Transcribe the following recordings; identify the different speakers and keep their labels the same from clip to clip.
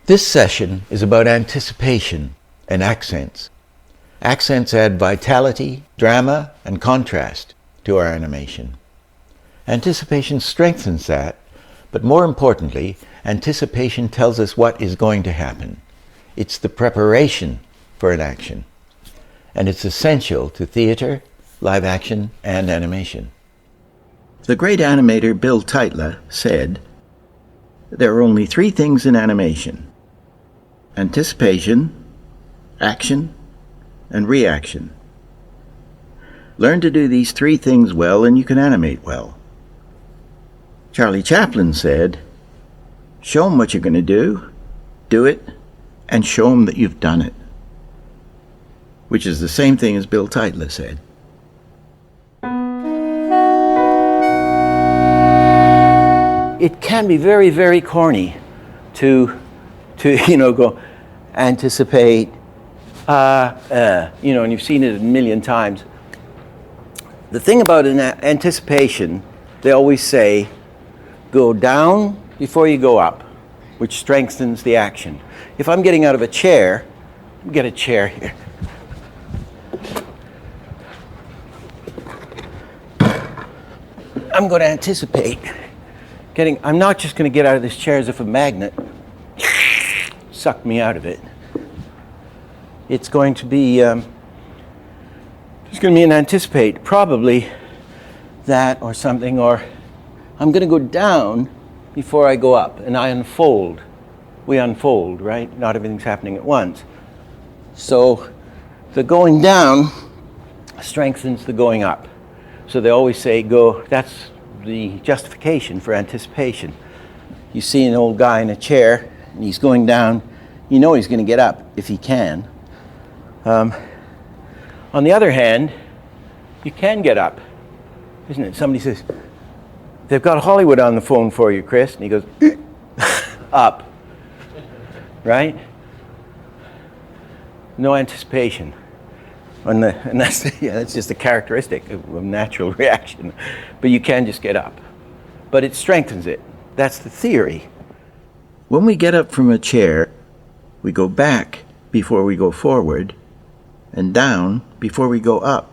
Speaker 1: This session is about anticipation and accents. Accents add vitality, drama, and contrast to our animation. Anticipation strengthens that, but more importantly, anticipation tells us what is going to happen. It's the preparation for an action, and it's essential to theater, live action, and animation. The great animator Bill Tytla said, "There are only three things in animation: anticipation, action, and reaction. Learn to do these three things well and you can animate well." Charlie Chaplin said, "Show them what you're going to do it, and show them that you've done it." Which is the same thing as Bill Tytla said. It can be very, very corny to go anticipate, and you've seen it a million times. The thing about an anticipation, they always say, go down before you go up, which strengthens the action. If I'm getting out of a chair, get a chair here. I'm going to anticipate I'm not just going to get out of this chair as if a magnet sucked me out of it. It's going to be, an anticipate, probably that or something, or I'm going to go down before I go up, and I unfold. We unfold, right? Not everything's happening at once. So the going down strengthens the going up. So they always say go, that's the justification for anticipation. You see an old guy in a chair, and he's going down, you know he's going to get up if he can. On the other hand, you can get up, isn't it? Somebody says, "They've got Hollywood on the phone for you, Chris," and he goes, up, right? No anticipation. And that's just a characteristic of a natural reaction. But you can just get up. But it strengthens it. That's the theory. When we get up from a chair, we go back before we go forward, and down before we go up.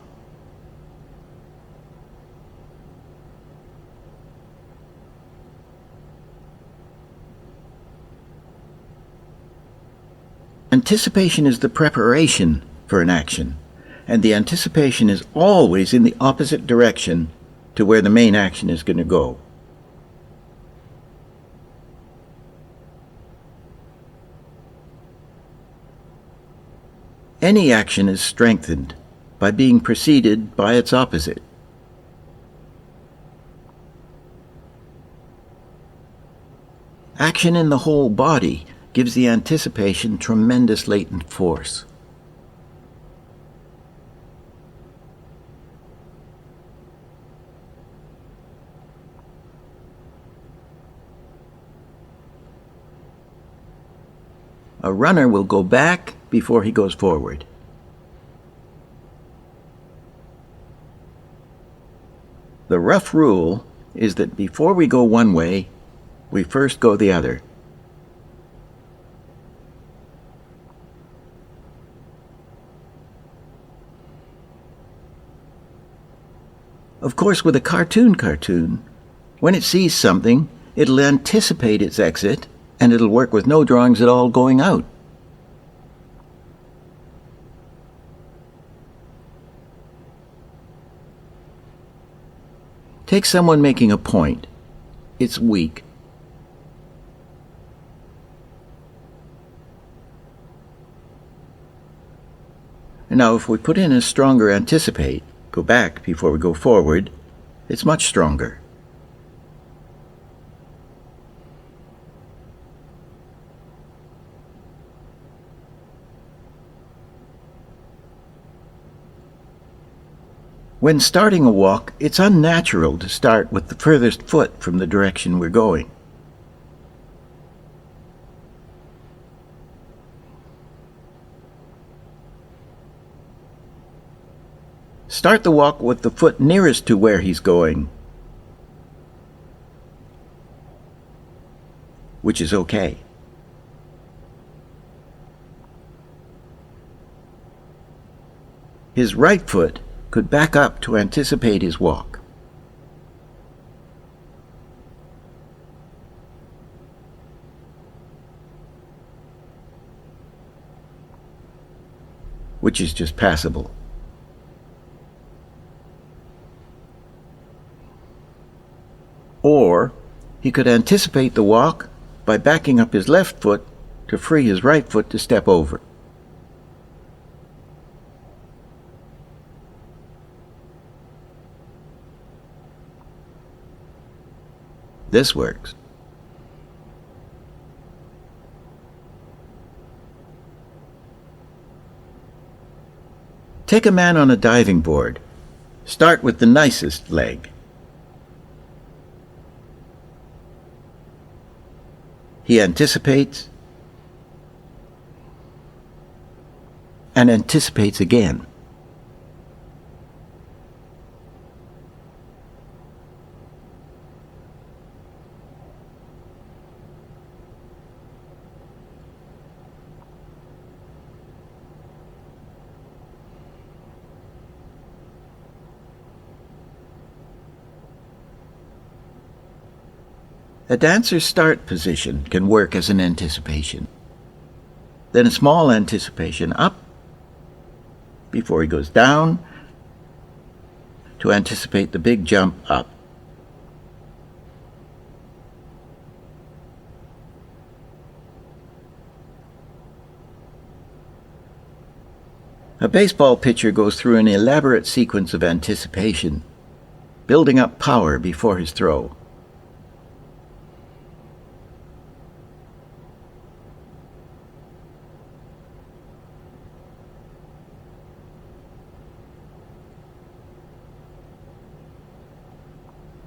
Speaker 1: Anticipation is the preparation for an action, and the anticipation is always in the opposite direction to where the main action is going to go. Any action is strengthened by being preceded by its opposite. Action in the whole body gives the anticipation tremendous latent force. A runner will go back before he goes forward. The rough rule is that before we go one way, we first go the other. Of course, with a cartoon, when it sees something, it'll anticipate its exit, and it'll work with no drawings at all going out. Take someone making a point. It's weak. And now if we put in a stronger anticipate, go back before we go forward, it's much stronger. When starting a walk, it's unnatural to start with the furthest foot from the direction we're going. Start the walk with the foot nearest to where he's going, which is okay. his right foot could back up to anticipate his walk. Which is just passable. Or he could anticipate the walk by backing up his left foot to free his right foot to step over. This works. Take a man on a diving board. Start with the nicest leg. He anticipates and anticipates again. A dancer's start position can work as an anticipation. Then a small anticipation up before he goes down to anticipate the big jump up. A baseball pitcher goes through an elaborate sequence of anticipation, building up power before his throw.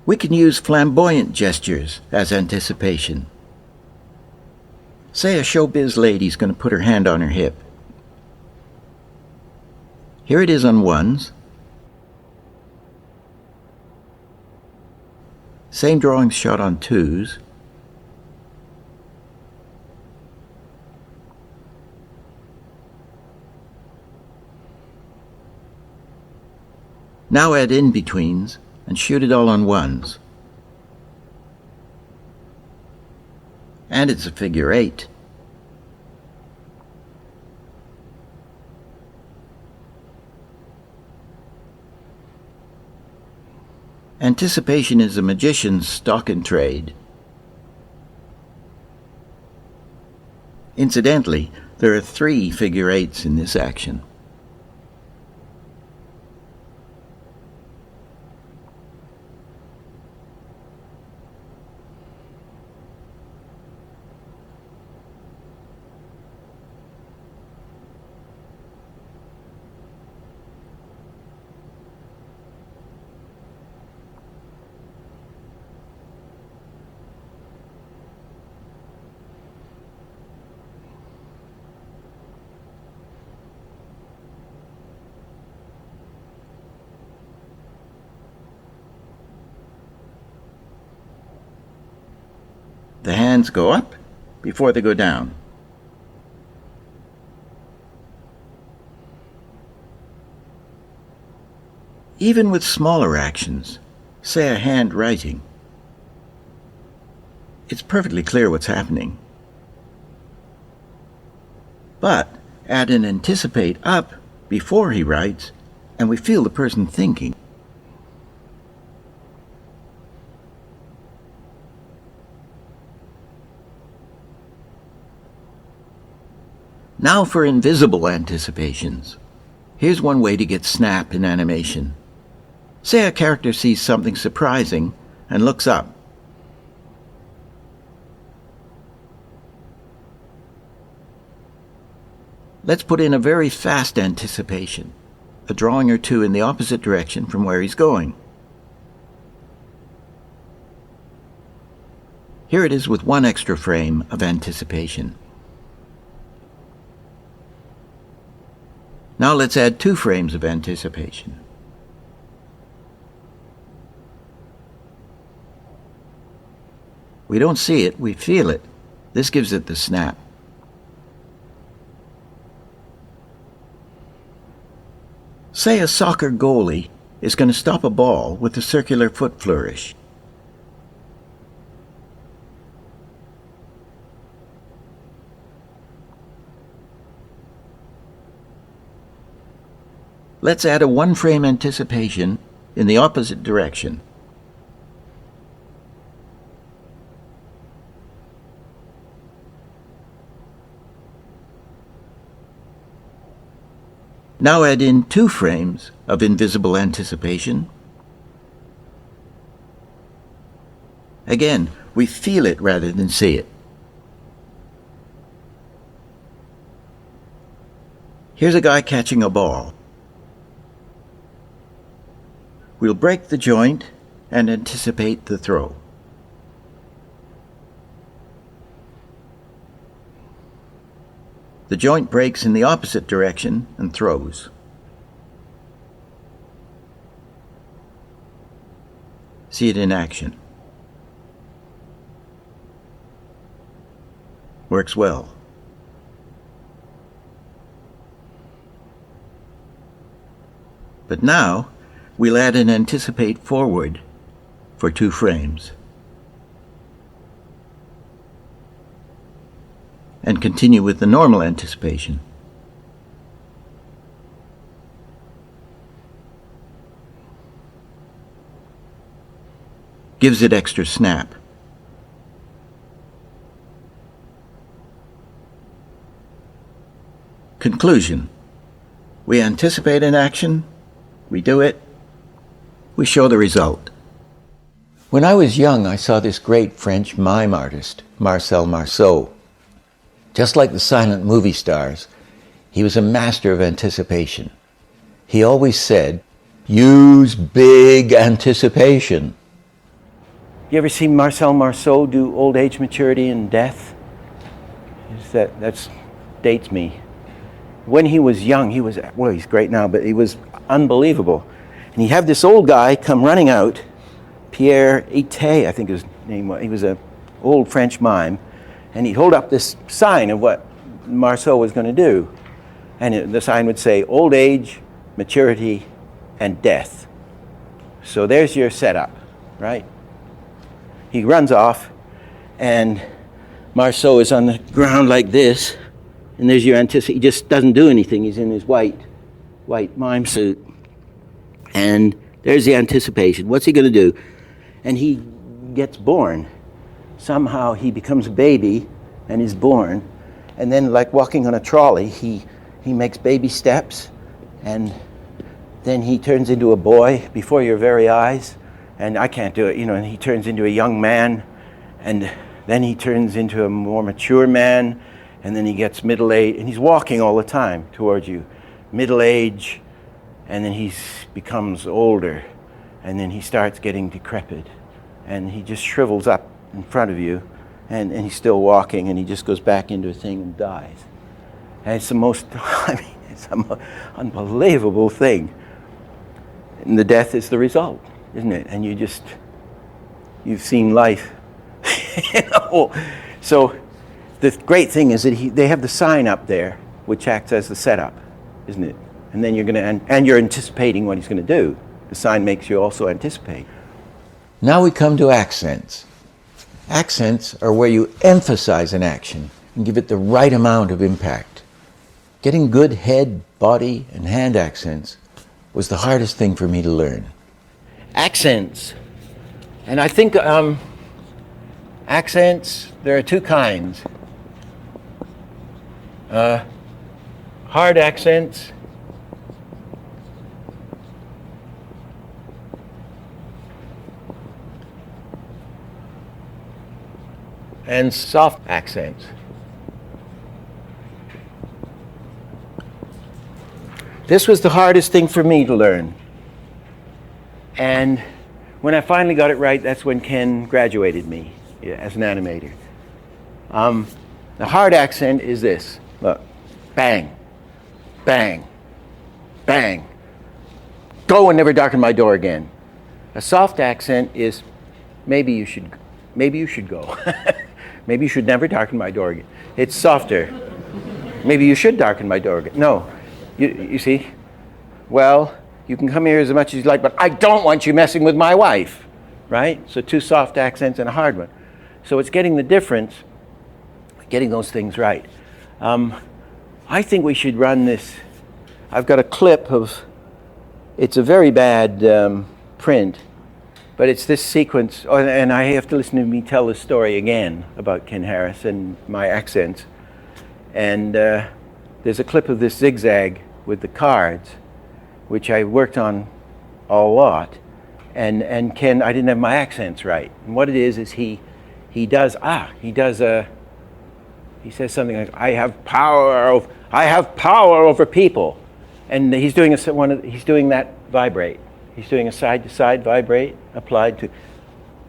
Speaker 1: We can use flamboyant gestures as anticipation. Say a showbiz lady's going to put her hand on her hip. Here it is on ones. Same drawing shot on twos. Now add in-betweens and shoot it all on ones. And it's a figure 8. Anticipation is a magician's stock in trade. Incidentally, there are 3 figure 8s in this action. The hands go up before they go down. Even with smaller actions, say a hand writing, it's perfectly clear what's happening. But add an anticipate up before he writes, and we feel the person thinking. Now for invisible anticipations. Here's one way to get snap in animation. Say a character sees something surprising and looks up. Let's put in a very fast anticipation, a drawing or two in the opposite direction from where he's going. Here it is with 1 extra frame of anticipation. Now let's add 2 frames of anticipation. We don't see it, we feel it. This gives it the snap. Say a soccer goalie is going to stop a ball with a circular foot flourish. Let's add a one-frame anticipation in the opposite direction. Now add in 2 frames of invisible anticipation. Again, we feel it rather than see it. Here's a guy catching a ball. We'll break the joint and anticipate the throw. The joint breaks in the opposite direction and throws. See it in action. Works well. But now, we'll add an anticipate forward for 2 frames. And continue with the normal anticipation. Gives it extra snap. Conclusion. We anticipate an action, we do it, we show the result. When I was young, I saw this great French mime artist, Marcel Marceau. Just like the silent movie stars, he was a master of anticipation. He always said, use big anticipation. You ever seen Marcel Marceau do Old Age, Maturity, and Death? That dates me. When he was young, he was, well, he's great now, but he was unbelievable. And he'd have this old guy come running out, Pierre Ité, I think his name was. He was an old French mime. And he'd hold up this sign of what Marceau was going to do. And the sign would say, old age, maturity, and death. So there's your setup, right? He runs off, and Marceau is on the ground like this, and there's your anticipation. He just doesn't do anything. He's in his white mime suit. And there's the anticipation. What's he going to do? And he gets born. Somehow he becomes a baby and is born, and then like walking on a trolley, he makes baby steps, and then he turns into a boy before your very eyes, and I can't do it, and he turns into a young man, and then he turns into a more mature man, and then he gets middle-aged, and he's walking all the time towards you, middle age, and then he becomes older, and then he starts getting decrepit, and he just shrivels up in front of you, and he's still walking, and he just goes back into a thing and dies. And it's the most, it's an unbelievable thing. And the death is the result, isn't it? And you've seen life. So the great thing is that they have the sign up there, which acts as the setup, isn't it? And then you're anticipating what he's going to do. The sign makes you also anticipate. Now we come to accents. Accents are where you emphasize an action and give it the right amount of impact. Getting good head, body, and hand accents was the hardest thing for me to learn. Accents. And I think accents, there are 2 kinds. Hard accents and soft accents. This was the hardest thing for me to learn. And when I finally got it right, that's when Ken graduated me as an animator. The hard accent is this. Look, bang, bang, bang. Go and never darken my door again. A soft accent is maybe you should go. Maybe you should never darken my door again. It's softer. Maybe you should darken my door again. No, you see? well, you can come here as much as you like, but I don't want you messing with my wife, right? So 2 soft accents and a hard one. So it's getting the difference, getting those things right. I think we should run this. I've got a clip of, it's a very bad print, but it's this sequence, and I have to listen to me tell this story again about Ken Harris and my accents. And there's a clip of this zigzag with the cards, which I worked on a lot. And Ken, I didn't have my accents right. And what it is he says something like, I have power over people. And he's doing that vibrate. He's doing a side-to-side vibrate applied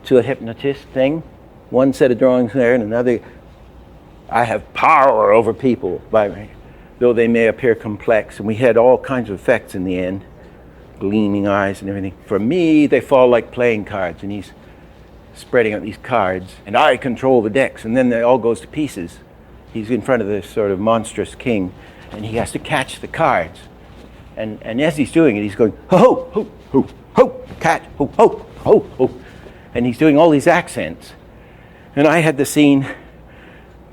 Speaker 1: to a hypnotist thing. One set of drawings there and another. I have power over people, vibrate, though they may appear complex. And we had all kinds of effects in the end, gleaming eyes and everything. For me, they fall like playing cards, and he's spreading out these cards, and I control the decks, and then it all goes to pieces. He's in front of this sort of monstrous king, and he has to catch the cards. And as he's doing it, he's going, ho, ho, ho, ho, catch, ho, ho, ho, ho. And he's doing all these accents. And I had the scene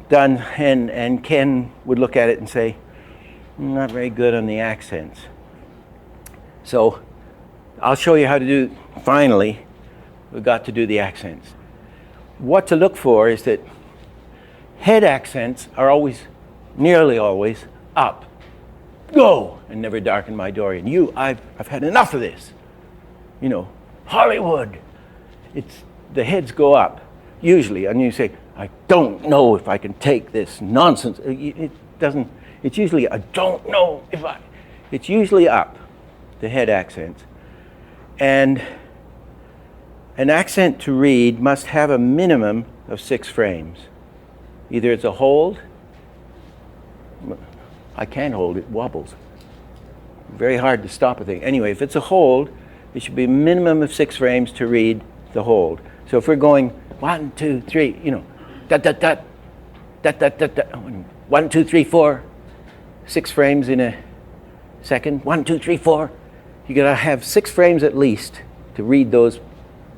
Speaker 1: done, and Ken would look at it and say, not very good on the accents. So I'll show you how to do, finally, we've got to do the accents. What to look for is that head accents are always, nearly always, up. Go! And never darken my door. And I've had enough of this. You know, Hollywood. The heads go up, usually, and you say, I don't know if I can take this nonsense. It's usually, I don't know if it's usually up, the head accents. And an accent to read must have a minimum of 6 frames. Either it's a hold, I can't hold it, wobbles. Very hard to stop a thing. Anyway, if it's a hold, it should be a minimum of 6 frames to read the hold. So if we're going 1, 2, 3, you know, dot, dot, dot, dot, dot, dot, dot, 1, 2, 3, 4, 6 frames in a second, 1, 2, 3, 4. You gotta have 6 frames at least to read those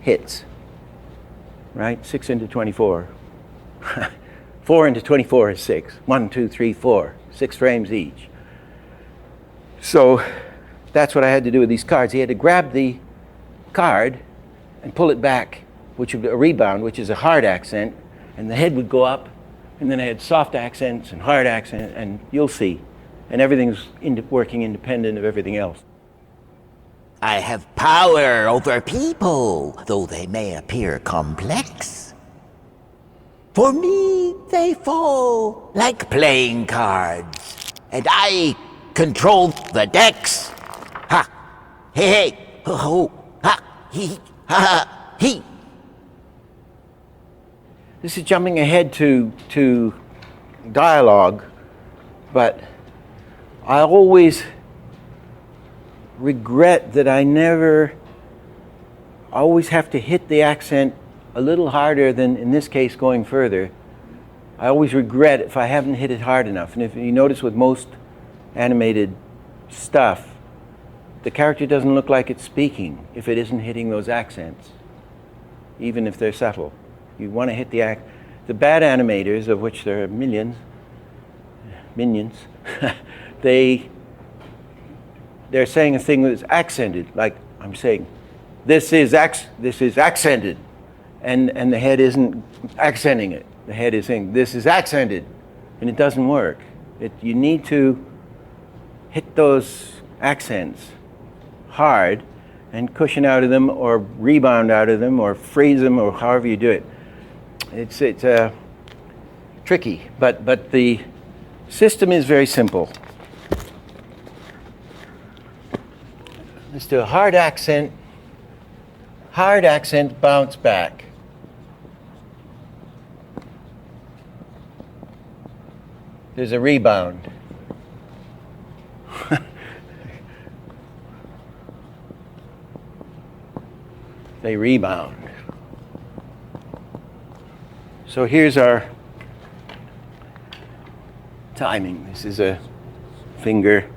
Speaker 1: hits, right? 6 into 24. 4 into 24 is 6. 1, 2, 3, 4. 6 frames each. So that's what I had to do with these cards. He had to grab the card and pull it back, which would be a rebound, which is a hard accent, and the head would go up, and then I had soft accents and hard accent, and you'll see. And everything's working independent of everything else.
Speaker 2: I have power over people, though they may appear complex. For me, they fall like playing cards, and I control the decks. Ha! Hey, hey! Ho, ho! Ha! He! Ha! Ha! He!
Speaker 1: This is jumping ahead to dialogue, but I always regret that I always have to hit the accent a little harder than, in this case, going further. I always regret if I haven't hit it hard enough. And if you notice with most animated stuff, the character doesn't look like it's speaking if it isn't hitting those accents, even if they're subtle. You want to hit the bad animators, of which there are minions, they're saying a thing that's accented, like I'm saying, this is accented. And the head isn't accenting it. The head is saying, this is accented. And it doesn't work. You need to hit those accents hard and cushion out of them or rebound out of them or freeze them or however you do it. It's tricky, but the system is very simple. Let's do a hard accent, bounce back. There's a rebound. They rebound. So here's our timing. This is a finger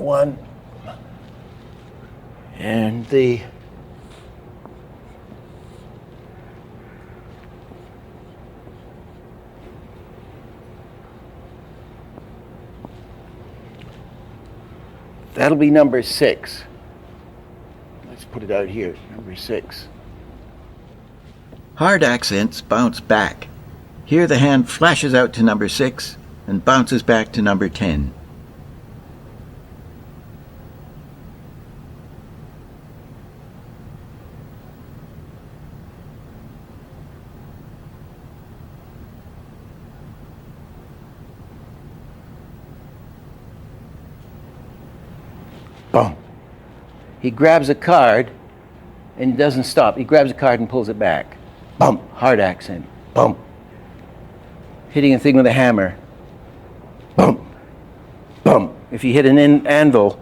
Speaker 1: one. And the that'll be number 6. Let's put it out here, number 6.
Speaker 3: Hard accents bounce back. Here the hand flashes out to number 6 and bounces back to number 10.
Speaker 1: Boom. He grabs a card and doesn't stop. He grabs a card and pulls it back. Bump. Hard accent. Bump. Hitting a thing with a hammer. Bump. Bump. If you hit an anvil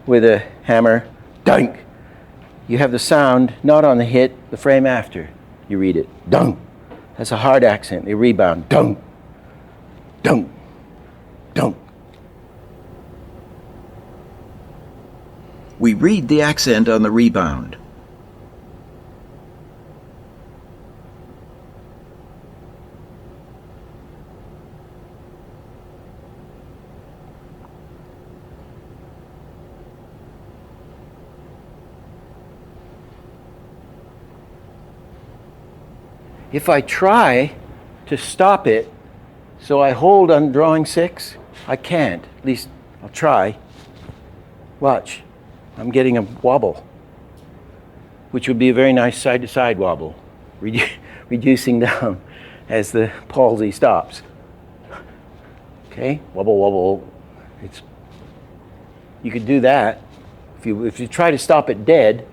Speaker 1: with a hammer, dunk. You have the sound not on the hit, the frame after. You read it. Dunk. That's a hard accent. They rebound. Dunk. Dunk. Dunk.
Speaker 3: We read the accent on the rebound.
Speaker 1: If I try to stop it, so I hold on drawing 6, I can't. At least I'll try. Watch. I'm getting a wobble, which would be a very nice side-to-side wobble, reducing down as the palsy stops. Okay, wobble, wobble. You could do that. If you try to stop it dead,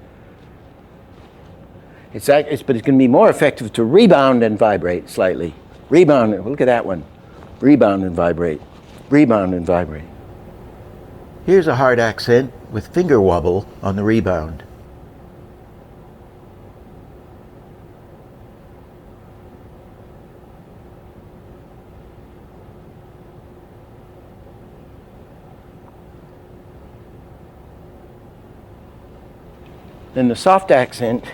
Speaker 1: but it's going to be more effective to rebound and vibrate slightly. Rebound. Look at that one. Rebound and vibrate. Rebound and vibrate.
Speaker 3: Here's a hard accent with finger wobble on the rebound.
Speaker 1: Then the soft accent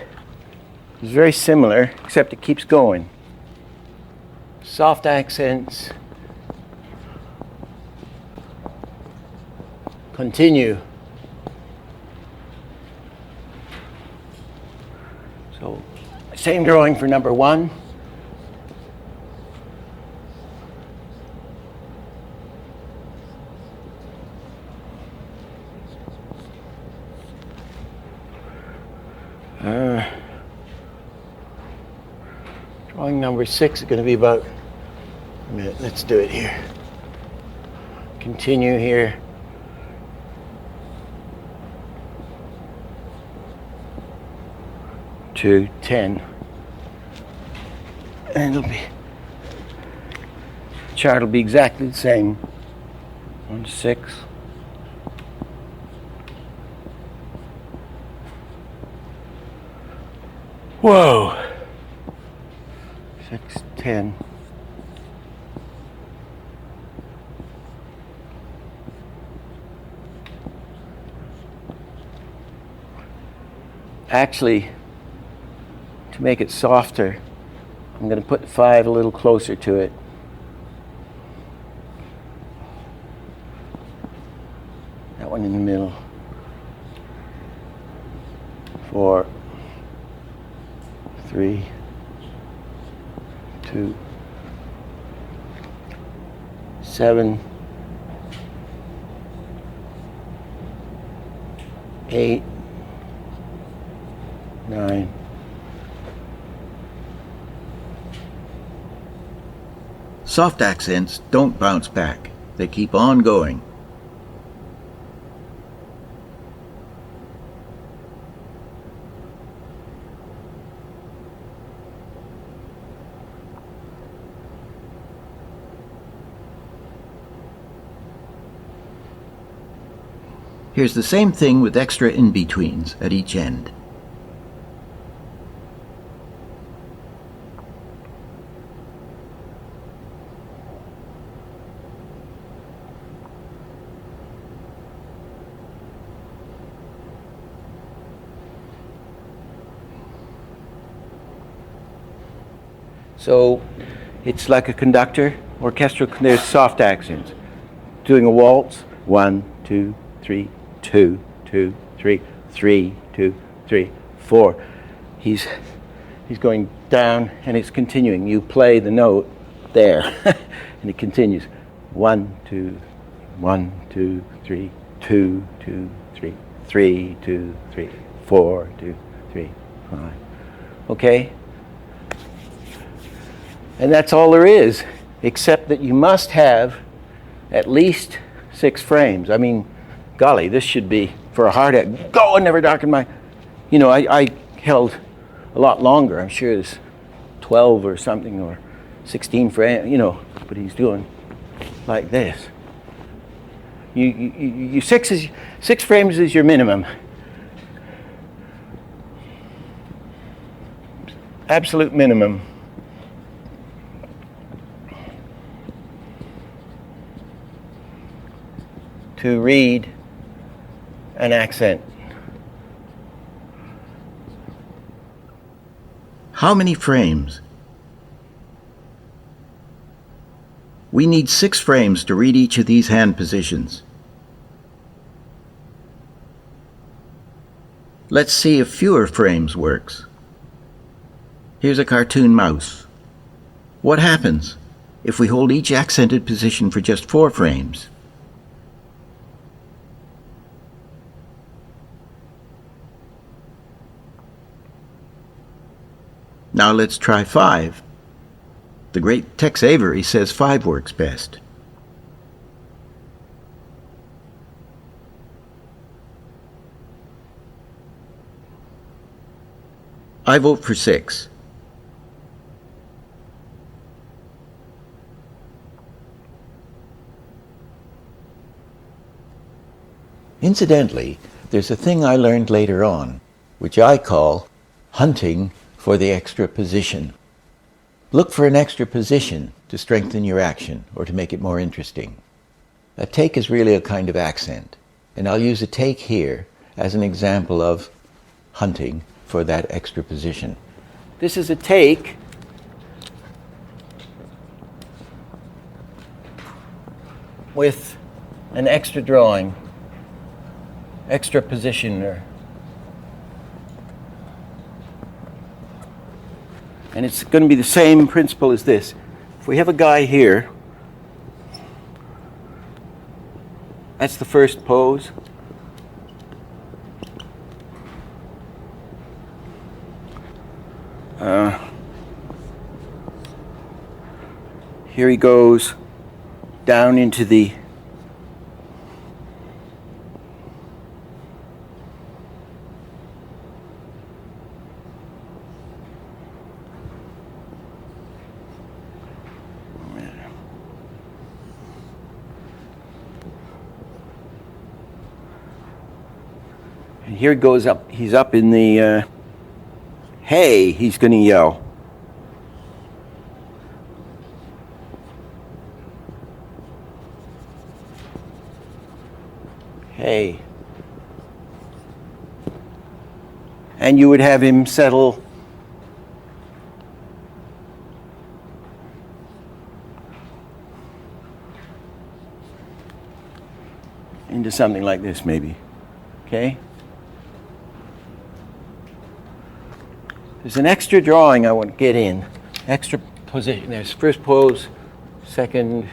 Speaker 1: is very similar, except it keeps going. Soft accents continue. So, same drawing for number 1. Drawing number 6 is going to be about a minute. Let's do it here. Continue here. To 10. And chart will be exactly the same. 1 to 6. Whoa. 6, 10. Actually, to make it softer, I'm going to put 5 a little closer to it. That one in the middle. 4, 3, 2, 7, 8, 9.
Speaker 3: Soft accents don't bounce back. They keep on going. Here's the same thing with extra in-betweens at each end.
Speaker 1: So it's like a conductor, orchestral, there's soft accents. Doing a waltz, 1, 2, 3, 2, 2, 3, 3, 2, 3, 4. He's going down and it's continuing. You play the note there and it continues. 1, 2, 1, 2, 3, 2, 2, 3, 3, 2, 3, 4, 2, 3, 5. Okay? And that's all there is, except that you must have at least 6 frames. I mean, golly, this should be for a hard hat. Go and never darken my... You know, I held a lot longer. I'm sure it's 12 or something, or 16 frames, you know, but he's doing like this. You 6 frames is your minimum. Absolute minimum. To read an accent.
Speaker 3: How many frames? We need 6 frames to read each of these hand positions. Let's see if fewer frames works. Here's a cartoon mouse. What happens if we hold each accented position for just 4 frames? Now let's try 5. The great Tex Avery says 5 works best. I vote for 6. Incidentally, there's a thing I learned later on, which I call hunting for the extra position. Look for an extra position to strengthen your action or to make it more interesting. A take is really a kind of accent, and I'll use a take here as an example of hunting for that extra position.
Speaker 1: This is a take with an extra drawing, extra position, and it's going to be the same principle as this. If we have a guy here, that's the first pose. Here he goes down into the and here it goes up. He's up in the hey, he's going to yell. Hey. And you would have him settle into something like this, maybe. Okay? There's an extra drawing I want to get in. Extra position. There's first pose, second,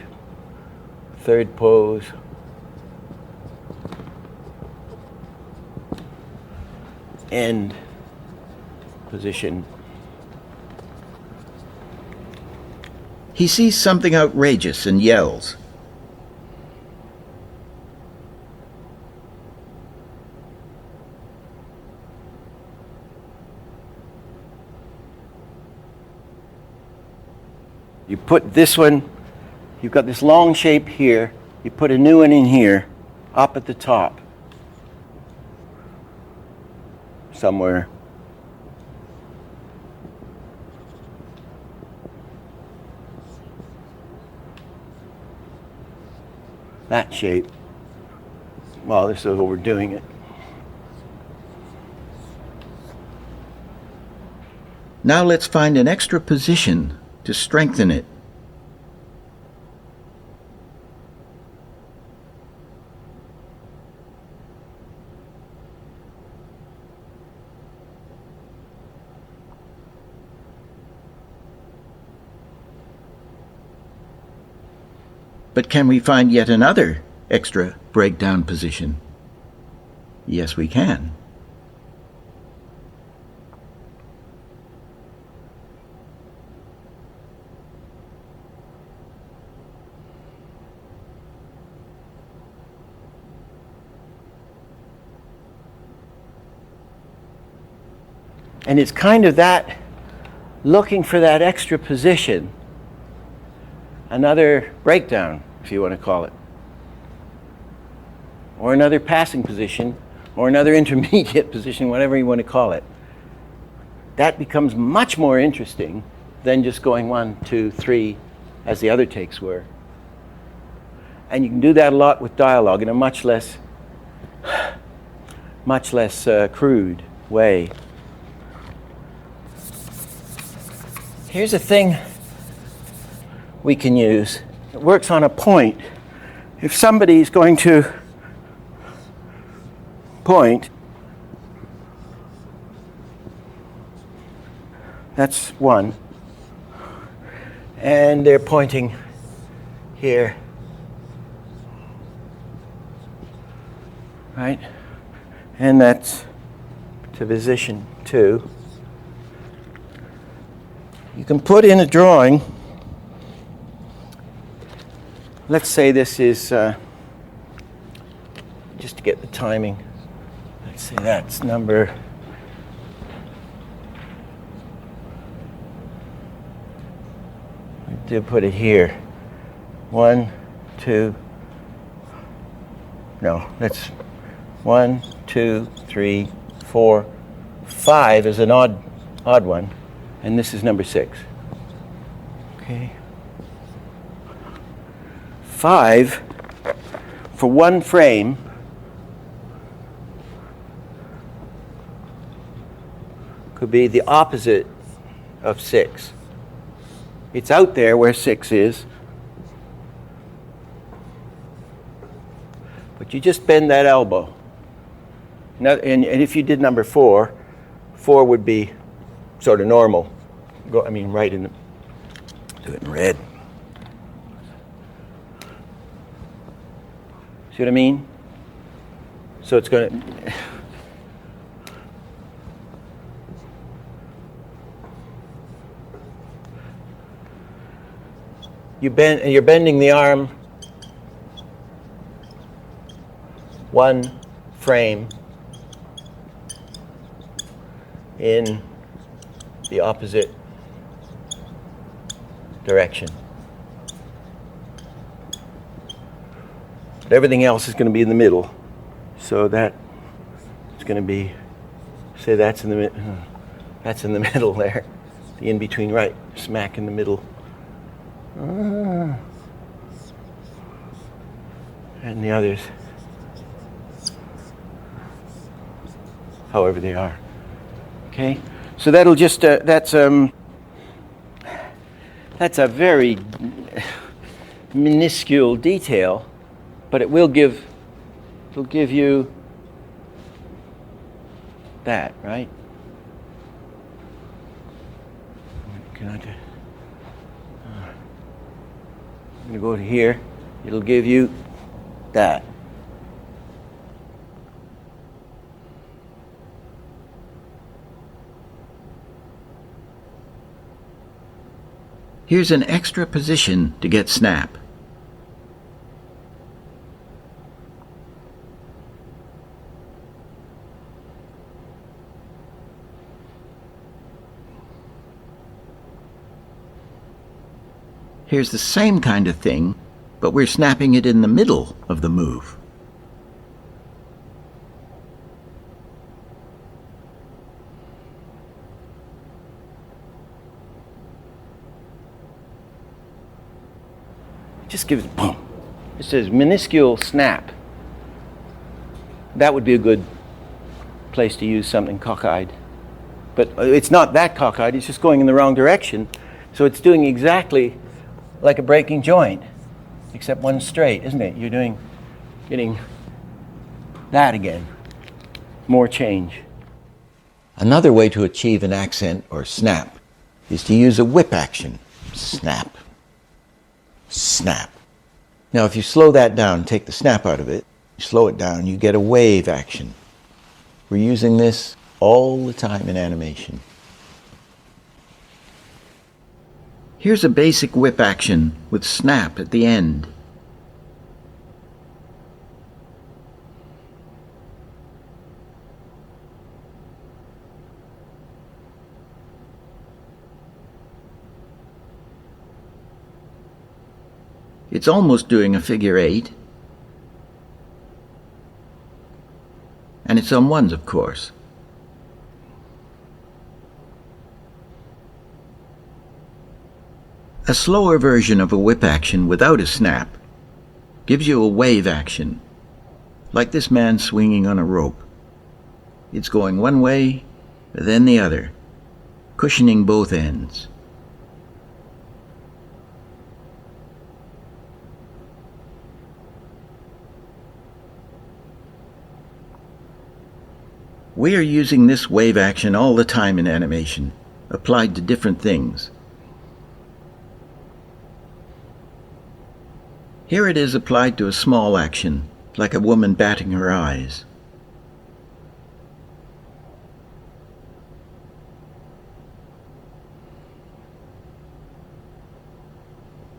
Speaker 1: third pose. End position.
Speaker 3: He sees something outrageous and yells.
Speaker 1: You put this one, you've got this long shape here, you put a new one in here, up at the top. Somewhere. That shape. Well, this is overdoing it.
Speaker 3: Now let's find an extra position to strengthen it. But can we find yet another extra breakdown position? Yes, we can.
Speaker 1: And it's kind of that, looking for that extra position, another breakdown, if you want to call it, or another passing position, or another intermediate position, whatever you want to call it. That becomes much more interesting than just going 1, 2, 3, as the other takes were. And you can do that a lot with dialogue in a much less crude way. Here's a thing we can use. It works on a point. If somebody's going to point, that's 1, and they're pointing here, right? And that's to position 2. You can put in a drawing. Let's say this is, just to get the timing, let's say that's number, to put it here. 1, 2, no, that's 1, 2, 3, 4, 5 is an odd one, and this is number 6. Okay. 5 for one frame could be the opposite of 6. It's out there where 6 is, but you just bend that elbow. Now, and if you did number 4, 4 would be sort of normal. Right in the, do it in red. See what I mean? So it's going to, you're bending the arm 1 frame in the opposite direction. But everything else is going to be in the middle. So that is going to be, say that's in the middle there. The in-between, right, smack in the middle. And the others, however they are. Okay? So that'll just, that's a very minuscule detail, but it'll give you that, right? Can I do? I'm going to go to here. It'll give you that.
Speaker 3: Here's an extra position to get snap. Here's the same kind of thing, but we're snapping it in the middle of the move.
Speaker 1: Just gives boom. It says minuscule snap. That would be a good place to use something cockeyed. But it's not that cockeyed, it's just going in the wrong direction. So it's doing exactly like a breaking joint, except one's straight, isn't it? You're getting that again. More change.
Speaker 3: Another way to achieve an accent or snap is to use a whip action. Snap. Snap. Now if you slow that down, take the snap out of it, slow it down, you get a wave action. We're using this all the time in animation. Here's a basic whip action with snap at the end. It's almost doing a figure 8. And it's on ones, of course. A slower version of a whip action without a snap gives you a wave action, like this man swinging on a rope. It's going one way, then the other, cushioning both ends. We are using this wave action all the time in animation, applied to different things. Here it is applied to a small action, like a woman batting her eyes.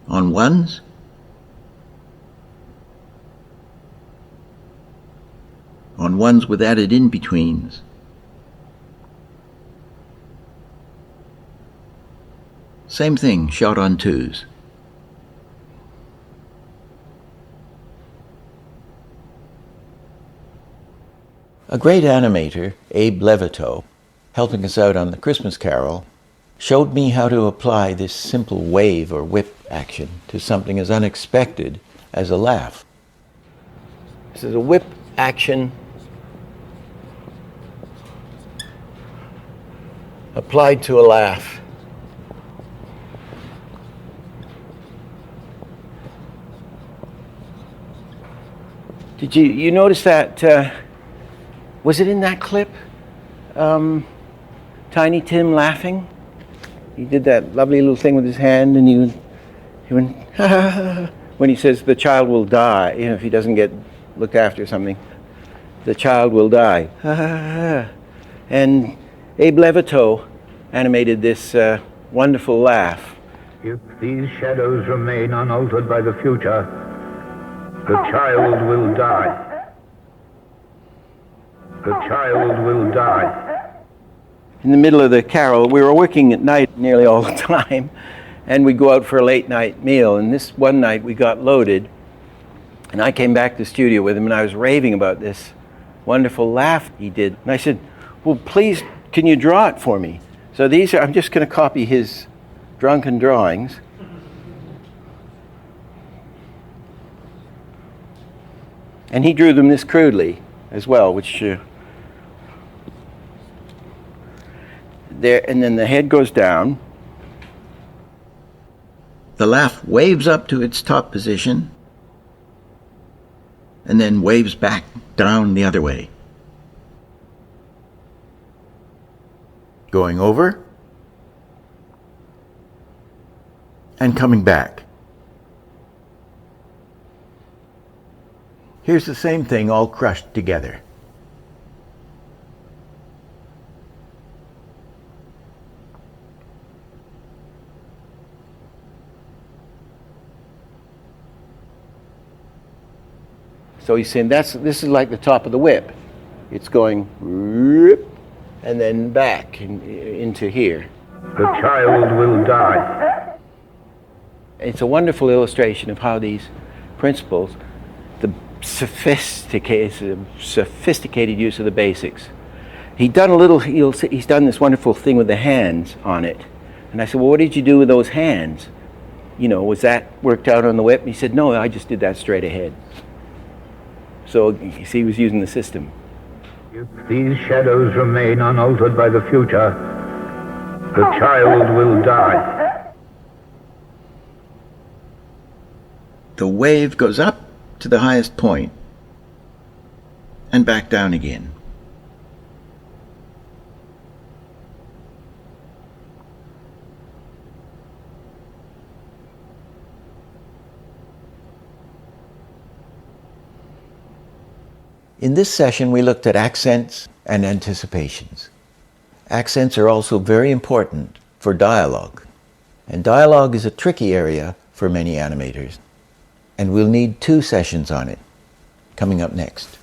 Speaker 3: On ones, on ones with added in-betweens. Same thing, shot on twos. A great animator, Abe Levito, helping us out on the Christmas Carol, showed me how to apply this simple wave or whip action to something as unexpected as a laugh.
Speaker 1: This is a whip action applied to a laugh. Did you notice that, was it in that clip? Tiny Tim laughing? He did that lovely little thing with his hand, and he went, ha, ha, ha, when he says the child will die, if he doesn't get looked after or something, the child will die. Ha, ha, ha. And Abe Levito animated this wonderful laugh.
Speaker 4: If these shadows remain unaltered by the future, the child will die. The child will die.
Speaker 1: In the middle of the carol, we were working at night nearly all the time, and we'd go out for a late night meal. And this one night we got loaded, and I came back to the studio with him, and I was raving about this wonderful laugh he did. And I said, well, please, can you draw it for me? So I'm just going to copy his drunken drawings. And he drew them this crudely as well, which there, and then the head goes down.
Speaker 3: The laugh waves up to its top position and then waves back down the other way. Going over and coming back. Here's the same thing all crushed together.
Speaker 1: So he's saying this is like the top of the whip. It's going whoop, and then back into here.
Speaker 4: The child will die.
Speaker 1: It's a wonderful illustration of how these principles, the sophisticated use of the basics. He's done this wonderful thing with the hands on it. And I said, well, what did you do with those hands? Was that worked out on the whip? And he said, no, I just did that straight ahead. So you see, he was using the system.
Speaker 4: If these shadows remain unaltered by the future, the child will die.
Speaker 3: the wave goes up to the highest point and back down again. In this session, we looked at accents and anticipations. Accents are also very important for dialogue. And dialogue is a tricky area for many animators. And we'll need 2 sessions on it, coming up next.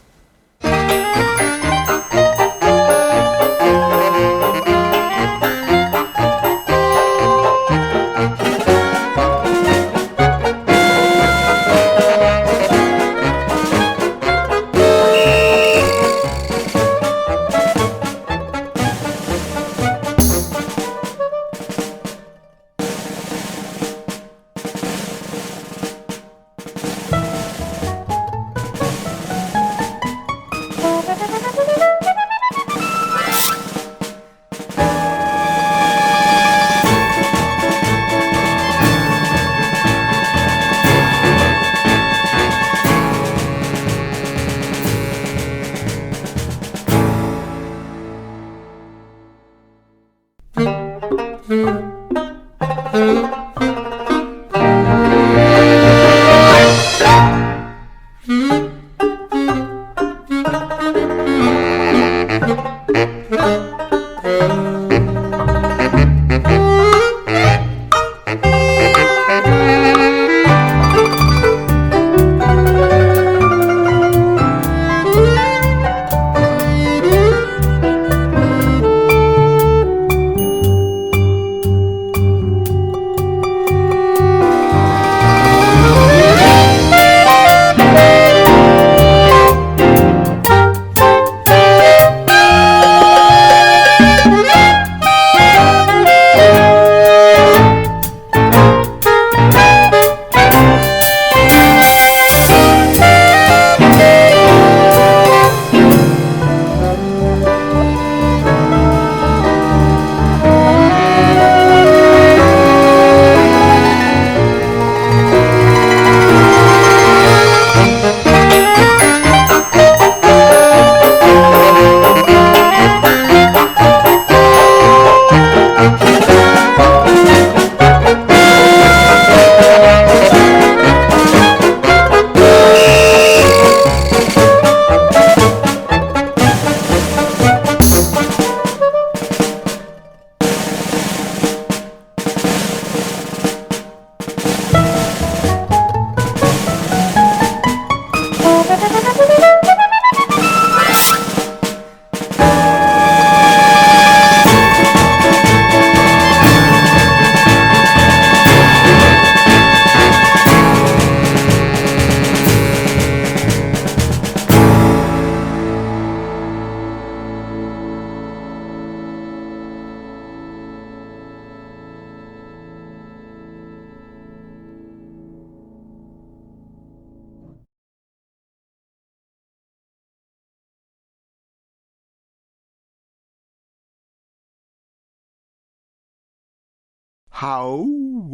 Speaker 5: How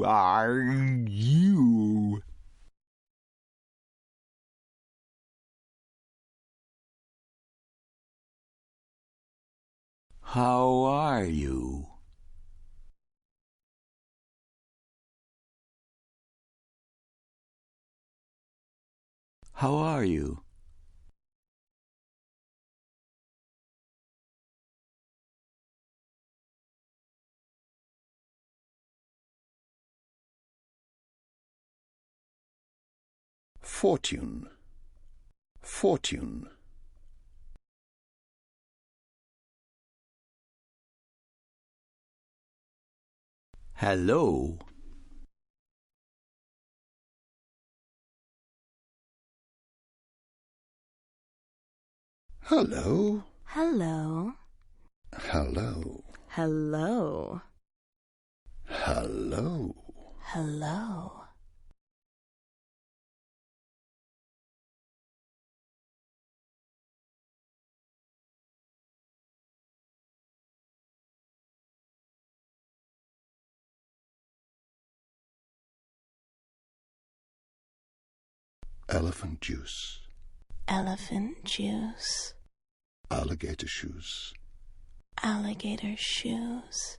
Speaker 5: are you? How are you? How are you? Fortune, fortune. Hello. Hello.
Speaker 6: Hello.
Speaker 5: Hello.
Speaker 6: Hello.
Speaker 5: Hello.
Speaker 6: Hello.
Speaker 5: Elephant juice.
Speaker 6: Elephant juice.
Speaker 5: Alligator shoes.
Speaker 6: Alligator shoes.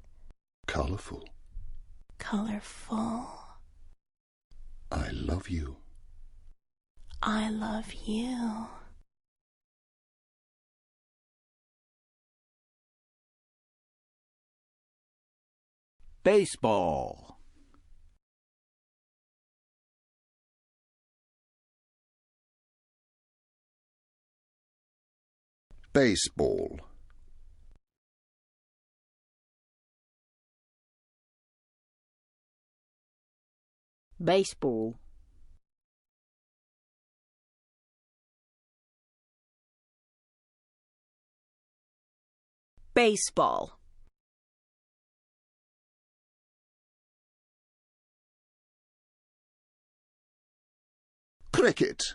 Speaker 5: Colorful.
Speaker 6: Colorful.
Speaker 5: I love you.
Speaker 6: I love you.
Speaker 5: Baseball. Baseball.
Speaker 7: Baseball. Baseball.
Speaker 5: Cricket.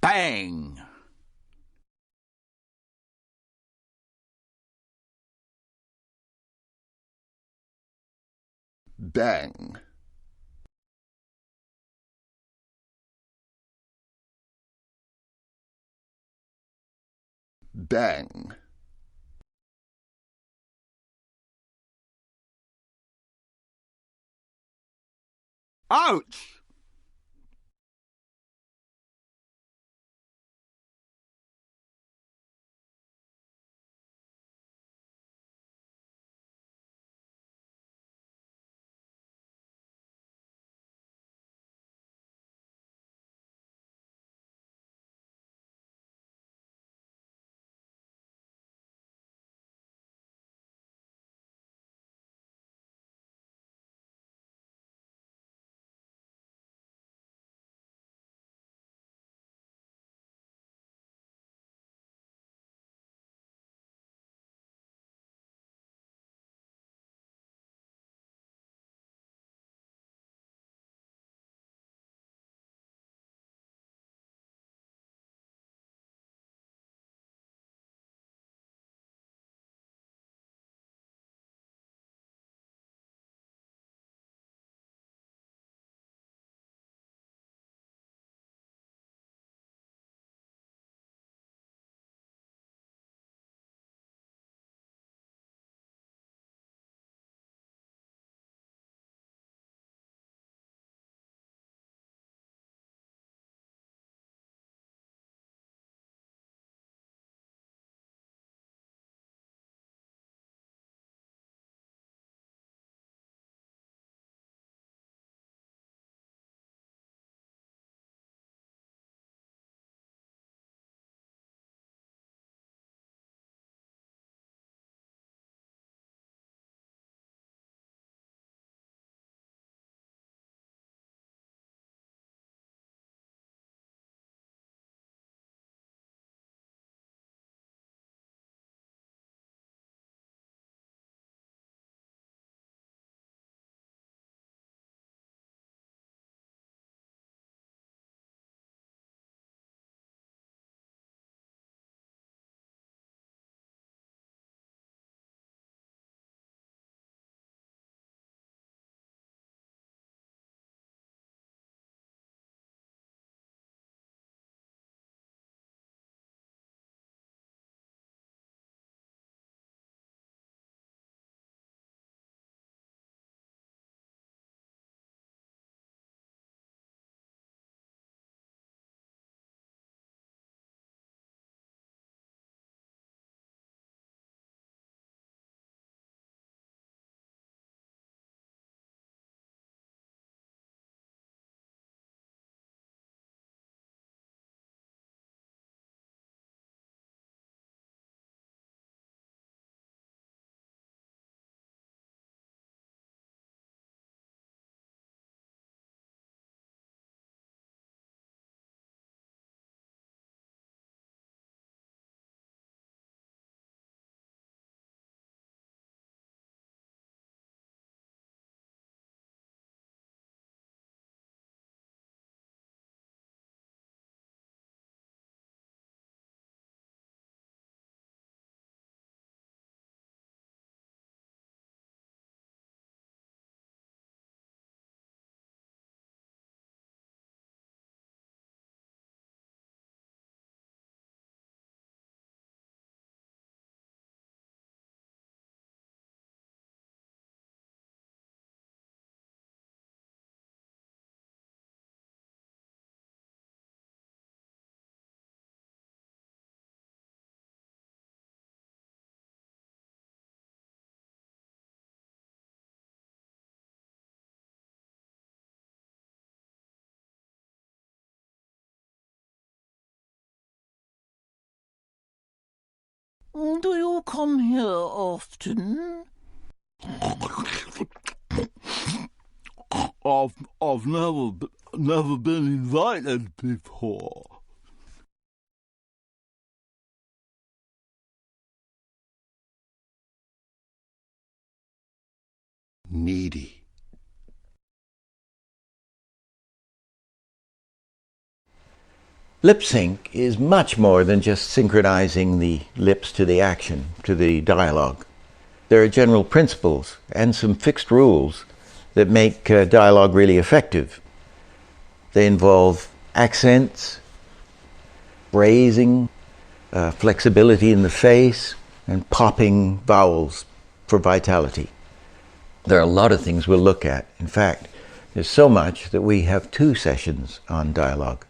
Speaker 5: Bang. Bang. Bang. Ouch!
Speaker 2: Do you come here often?
Speaker 5: I've never been invited before. Needy.
Speaker 3: Lip sync is much more than just synchronizing the lips to the action, to the dialogue. There are general principles and some fixed rules that make dialogue really effective. They involve accents, phrasing, flexibility in the face, and popping vowels for vitality. There are a lot of things we'll look at. In fact, there's so much that we have 2 sessions on dialogue.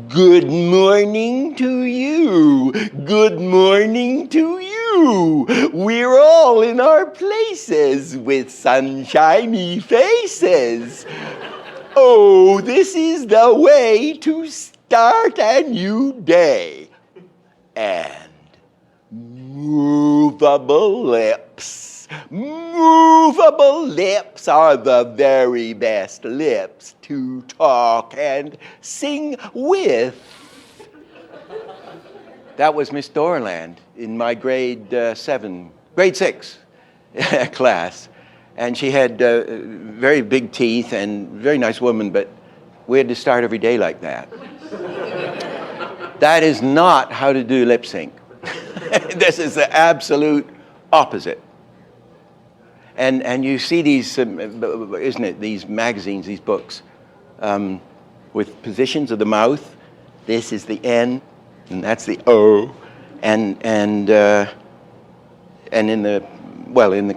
Speaker 3: Good morning to you. Good morning to you. We're all in our places with sunshiny faces. Oh, this is the way to start a new day. And movable lips. Movable lips are the very best lips to talk and sing with. That was Miss Dorland in my grade 6 class. And she had very big teeth and very nice woman, but we had to start every day like that. That is not how to do lip sync. This is the absolute opposite. And you see these, isn't it, these magazines, these books, with positions of the mouth. This is the N, and that's the O. And in the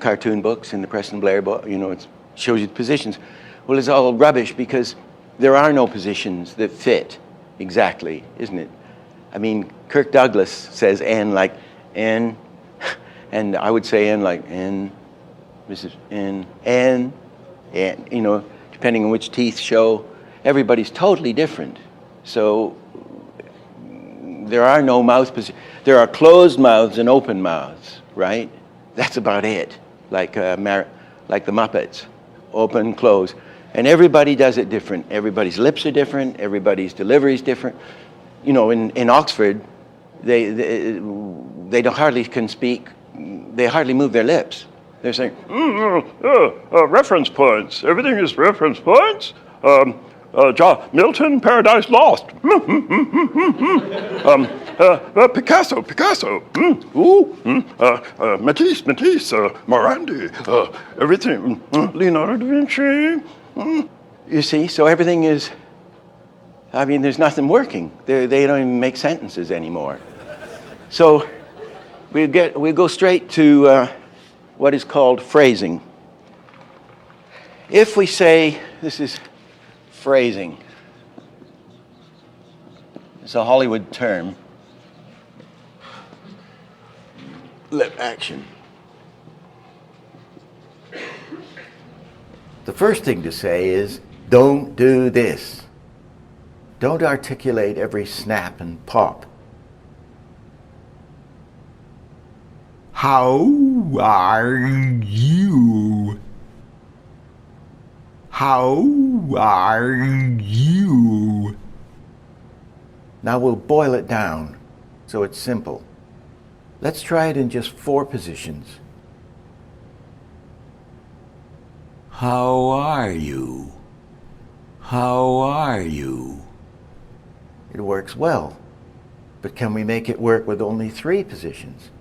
Speaker 3: cartoon books, in the Preston Blair book, it shows you the positions. Well, it's all rubbish because there are no positions that fit exactly, isn't it? I mean, Kirk Douglas says N like N, and I would say N like N. Mrs. N, depending on which teeth show, everybody's totally different. So there are no mouth positions. There are closed mouths and open mouths, right? That's about it. Like the Muppets, open, close. And everybody does it different. Everybody's lips are different. Everybody's delivery is different. In Oxford, they hardly can speak. They hardly move their lips. They're saying, reference points. Everything is reference points. John Milton, Paradise Lost. Picasso. Matisse, Morandi. Everything. Leonardo da Vinci. You see, so everything is. There's nothing working. They don't even make sentences anymore. So we go straight to what is called phrasing. If we say, this is phrasing, it's a Hollywood term, lip action. The first thing to say is, don't do this. Don't articulate every snap and pop. How are you? How are you? Now we'll boil it down so it's simple. Let's try it in just 4 positions. How are you? How are you? It works well, but can we make it work with only 3 positions?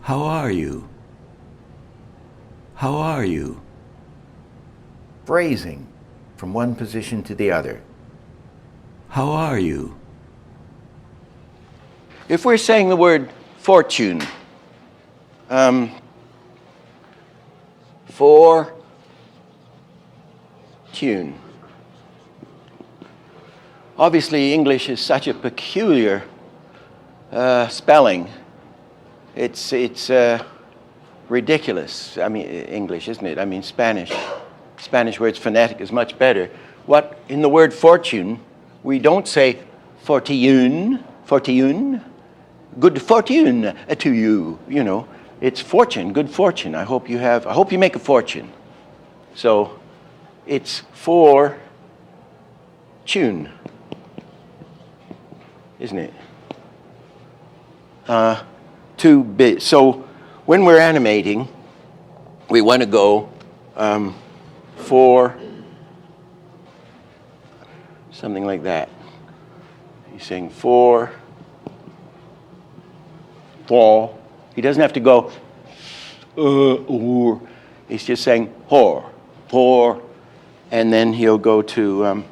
Speaker 3: How are you? How are you? Phrasing from one position to the other. How are you? If we're saying the word fortune, fortune. Obviously, English is such a peculiar spelling. It's ridiculous. English, isn't it? Spanish where it's phonetic is much better. In the word fortune,
Speaker 1: We don't say fortune, good fortune to you, you know. It's fortune, good fortune. I hope you make a fortune. So it's for tune, isn't it? So when we're animating, we want to go for something like that. He's saying for. He doesn't have to go or. He's just saying for, and then he'll go to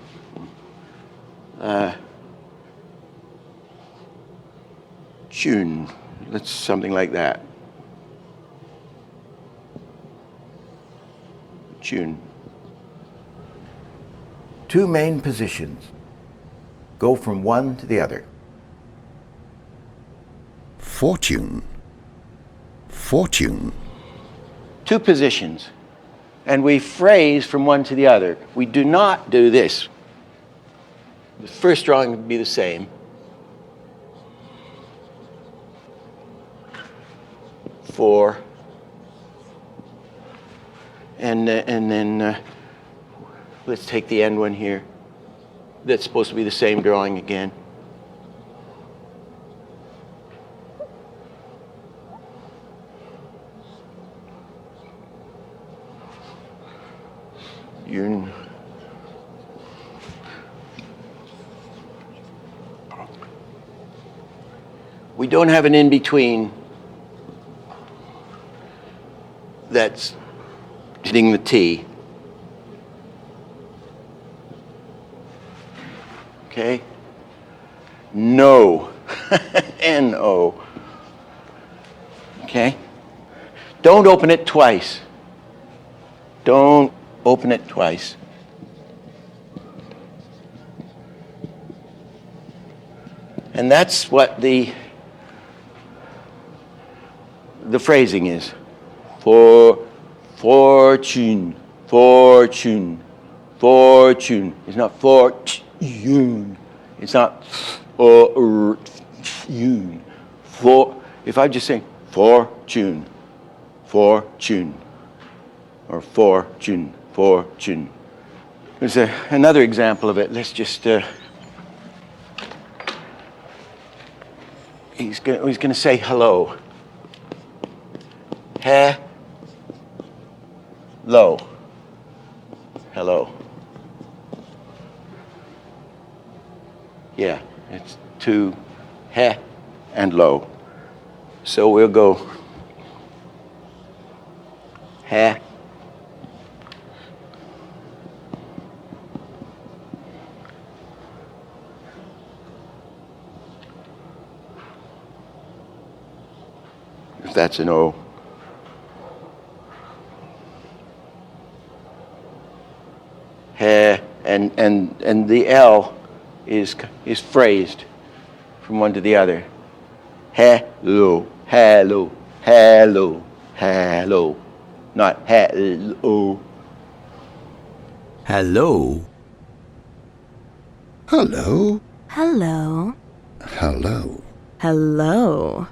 Speaker 1: tune. That's something like that. Tune.
Speaker 3: Two main positions. Go from one to the other.
Speaker 5: Fortune. Fortune.
Speaker 1: Two positions. And we phrase from one to the other. We do not do this. The first drawing would be the same. For. And then let's take the end one here. That's supposed to be the same drawing again. We don't have an in-between that's hitting the T. Okay? No. N-O. Okay? Don't open it twice. Don't open it twice. And that's what the phrasing is. Fortune. Fortune. Fortune. It's not fortune. It's not fortune. If I just say fortune, fortune, or fortune, fortune. There's another example of it. Let's just. He's going to say hello. Hello. Hello. Yeah, it's to he and low. So we'll go he. If that's an O. He, and the L is phrased from one to the other. Hello, hello, hello, hello. Not hello.
Speaker 5: Hello. Hello.
Speaker 6: Hello.
Speaker 5: Hello.
Speaker 6: Hello.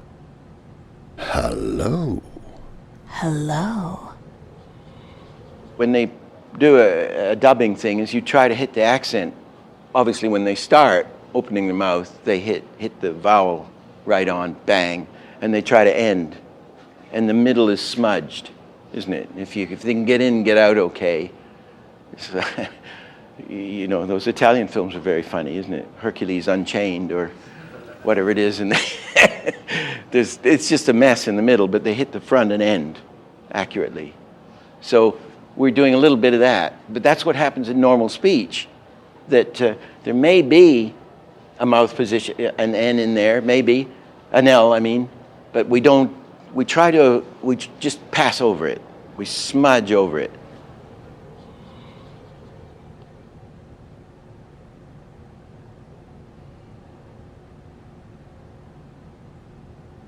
Speaker 5: Hello.
Speaker 6: Hello.
Speaker 1: When they do a dubbing thing is you try to hit the accent. Obviously when they start opening their mouth, they hit the vowel right on, bang, and they try to end. And the middle is smudged, isn't it? If they can get in and get out okay. You know, those Italian films are very funny, isn't it? Hercules Unchained or whatever it is, and it's just a mess in the middle, but they hit the front and end accurately. So we're doing a little bit of that, but that's what happens in normal speech, that there may be a mouth position, an N in there, maybe, an L, I mean, but we just pass over it. We smudge over it.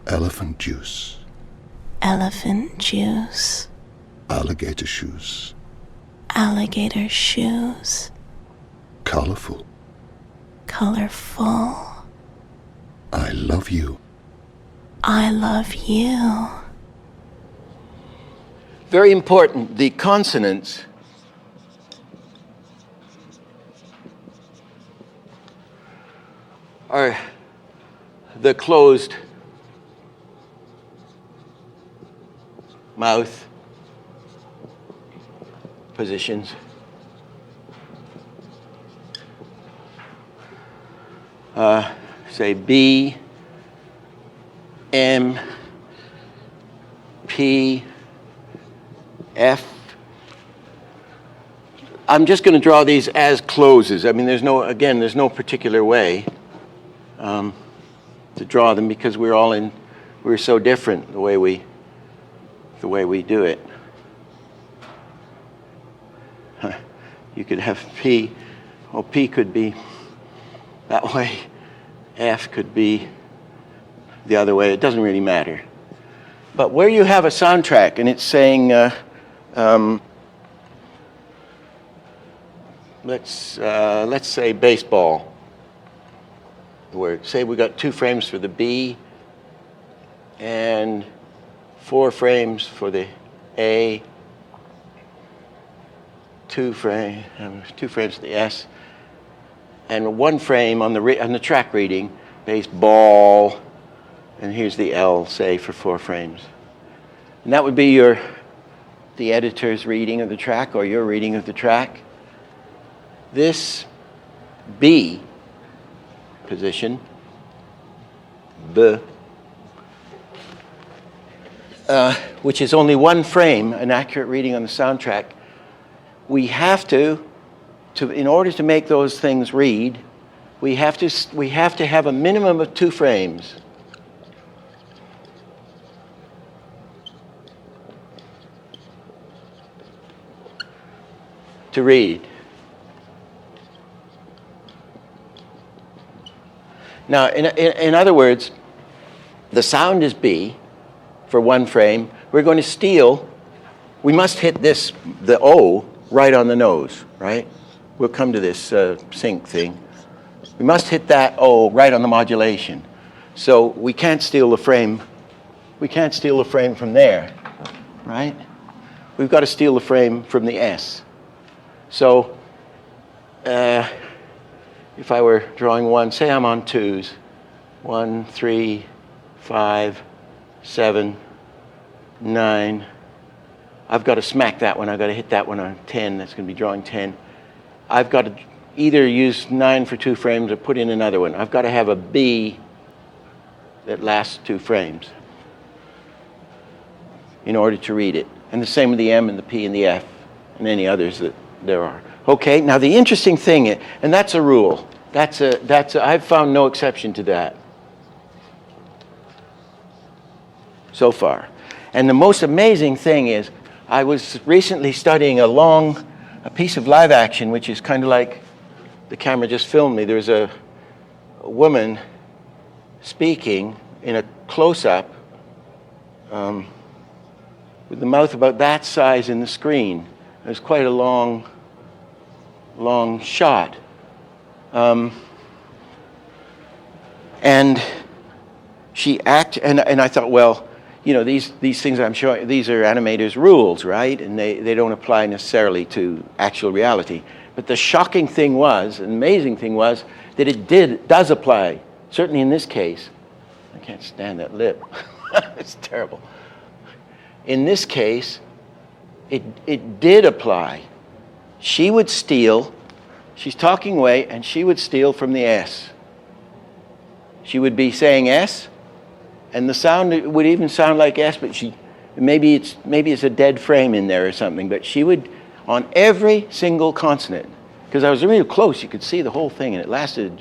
Speaker 5: Elephant juice.
Speaker 6: Elephant juice.
Speaker 5: Alligator shoes.
Speaker 6: Alligator shoes.
Speaker 5: Colorful.
Speaker 6: colorful.
Speaker 5: I love you.
Speaker 6: I love you.
Speaker 1: Very important, the consonants are the closed mouth positions. Say B, M, P, F. I'm just going to draw these as closes. I mean, there's no particular way to draw them because we're so different the way we do it. You could have P, well, P could be that way, F could be the other way. It doesn't really matter. But where you have a soundtrack and it's saying, let's say baseball. Say we got 2 frames for the B and 4 frames for the A, 2 frames for the S, and 1 frame on the track reading, baseball, and here's the L, say, for 4 frames. And that would be the editor's reading of the track or your reading of the track. This B position, B, which is only 1 frame, an accurate reading on the soundtrack, we have to in order to make those things read, we have to have a minimum of 2 frames. To read. Now, in other words, the sound is B for 1 frame. We're going to steal, we must hit the O, right on the nose, right? We'll come to this sync thing. We must hit that O right on the modulation. So we can't steal the frame. We can't steal the frame from there, right? We've got to steal the frame from the S. So if I were drawing 1, say I'm on 2s, 1, 3, 5, 7, 9. I've got to smack that one. I've got to hit that one on 10. That's going to be drawing 10. I've got to either use 9 for 2 frames or put in another one. I've got to have a B that lasts 2 frames in order to read it. And the same with the M and the P and the F and any others that there are. Okay, now the interesting thing, and that's a rule. I've found no exception to that so far. And the most amazing thing is, I was recently studying a piece of live action, which is kind of like the camera just filmed me. There's a woman speaking in a close-up with the mouth about that size in the screen. It was quite a long shot. And she and I thought, well, you know, these things I'm showing, these are animators' rules, right? And they don't apply necessarily to actual reality. But the shocking thing was, an amazing thing was, that it does apply. Certainly in this case. I can't stand that lip. It's terrible. In this case, it did apply. She would steal, she's talking away, and she would steal from the S. She would be saying S, and the sound would even sound like S, but maybe it's a dead frame in there or something, but she would, on every single consonant, because I was real close, you could see the whole thing, and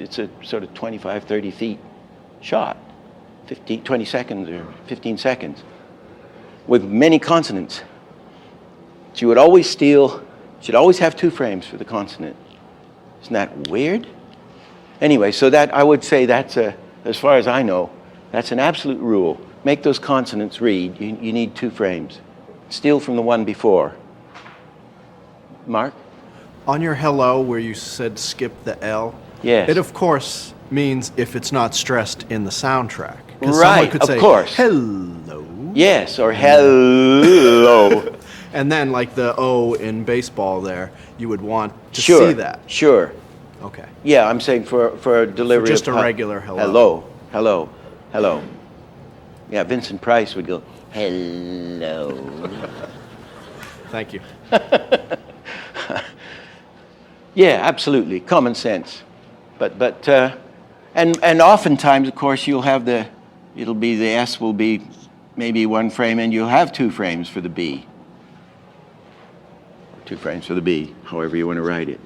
Speaker 1: it's a sort of 25, 30 feet shot, 20 seconds or 15 seconds, with many consonants. She would always steal, she'd always have 2 frames for the consonant. Isn't that weird? Anyway, so that, I would say that's as far as I know, that's an absolute rule. Make those consonants read. You need 2 frames. Steal from the one before. Mark?
Speaker 7: On your hello, where you said skip the L,
Speaker 1: Yes.
Speaker 7: It, of course, means if it's not stressed in the soundtrack. 'Cause
Speaker 1: Right,
Speaker 7: someone could
Speaker 1: of
Speaker 7: say,
Speaker 1: course.
Speaker 7: hello.
Speaker 1: Yes, or hello.
Speaker 7: And then, like the O in baseball there, you would want to
Speaker 1: Sure.
Speaker 7: see that.
Speaker 1: Sure.
Speaker 7: Okay.
Speaker 1: Yeah, I'm saying for a delivery
Speaker 7: just
Speaker 1: of
Speaker 7: a regular hello.
Speaker 1: Hello. Hello. Hello. Yeah, Vincent Price would go, hello.
Speaker 7: Thank you.
Speaker 1: Yeah, absolutely. Common sense. But and oftentimes, of course, you'll have the S will be maybe one frame, and you'll have 2 frames for the B. 2 frames for the B, however you want to write it.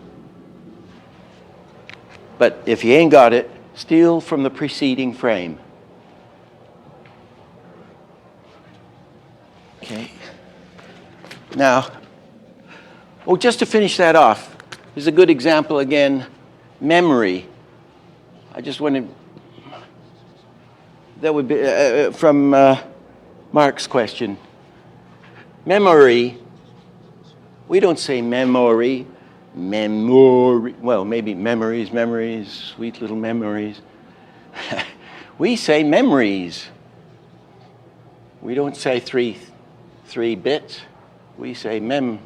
Speaker 1: But if you ain't got it, steal from the preceding frame. Okay. Now, just to finish that off, here's a good example again, memory. I just want to, that would be from Mark's question. Memory, we don't say memory, well, maybe memories, sweet little memories. We say memories. We don't say three bits. We say memory.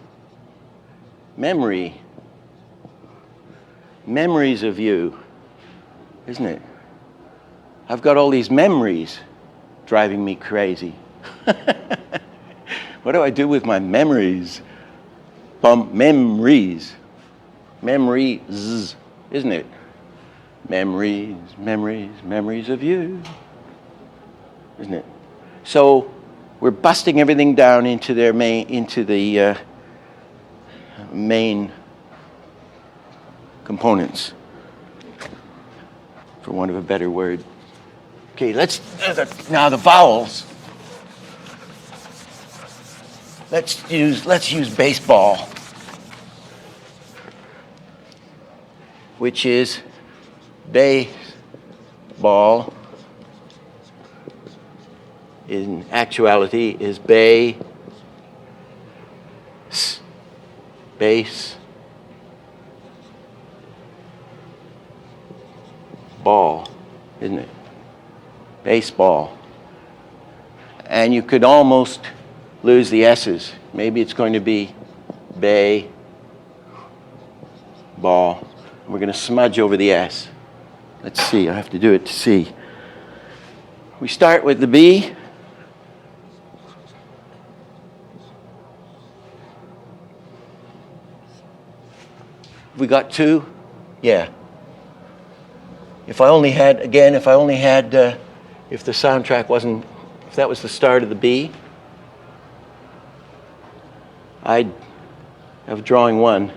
Speaker 1: Memories of you, isn't it? I've got all these memories driving me crazy. What do I do with my memories? Memories, isn't it? Memories of you, isn't it? So we're busting everything down into the main components, for want of a better word. Okay, now the vowels. Let's use baseball, which is baseball. In actuality, is base, ball, isn't it? Baseball. And you could almost lose the S's. Maybe it's going to be bay, ball. We're going to smudge over the S. Let's see, I have to do it to see. We start with the B. We got 2? Yeah. If the soundtrack wasn't, if that was the start of the B, I'd have drawing 1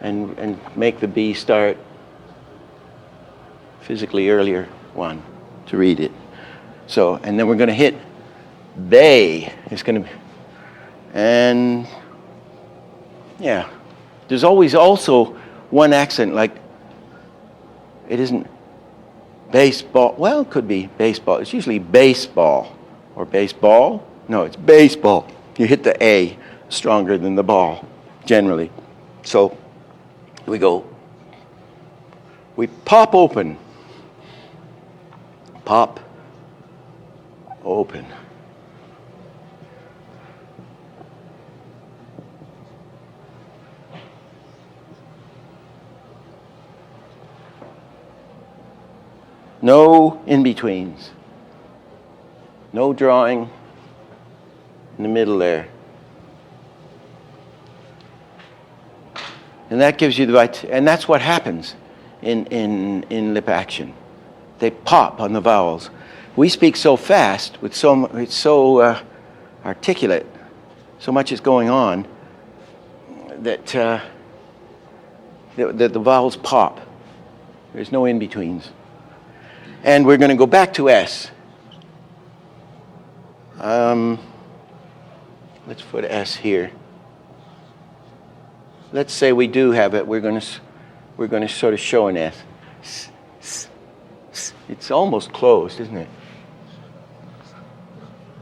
Speaker 1: and make the B start physically earlier 1 to read it. So, and then we're going to hit they. It's going to be, and yeah, there's always also one accent, like it isn't baseball. Well, it could be baseball. It's usually baseball or baseball. No, it's baseball. You hit the A stronger than the ball, generally. So we go, we pop open. Pop open. No in-betweens. No drawing in the middle there. And that gives you the right, and that's what happens in lip action. They pop on the vowels. We speak so fast, it's so articulate, so much is going on, that the vowels pop. There's no in-betweens. And we're going to go back to S. Let's put S here. Let's say we do have it. We're going to sort of show an S. It's almost closed, isn't it?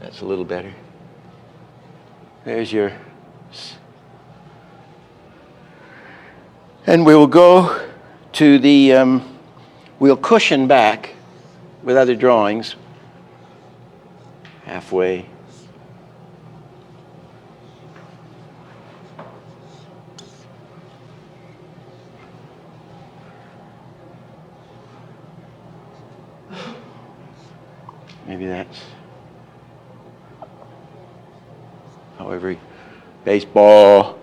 Speaker 1: That's a little better. There's your S. And we will go to the We'll cushion back with other drawings halfway. Maybe that's however, baseball.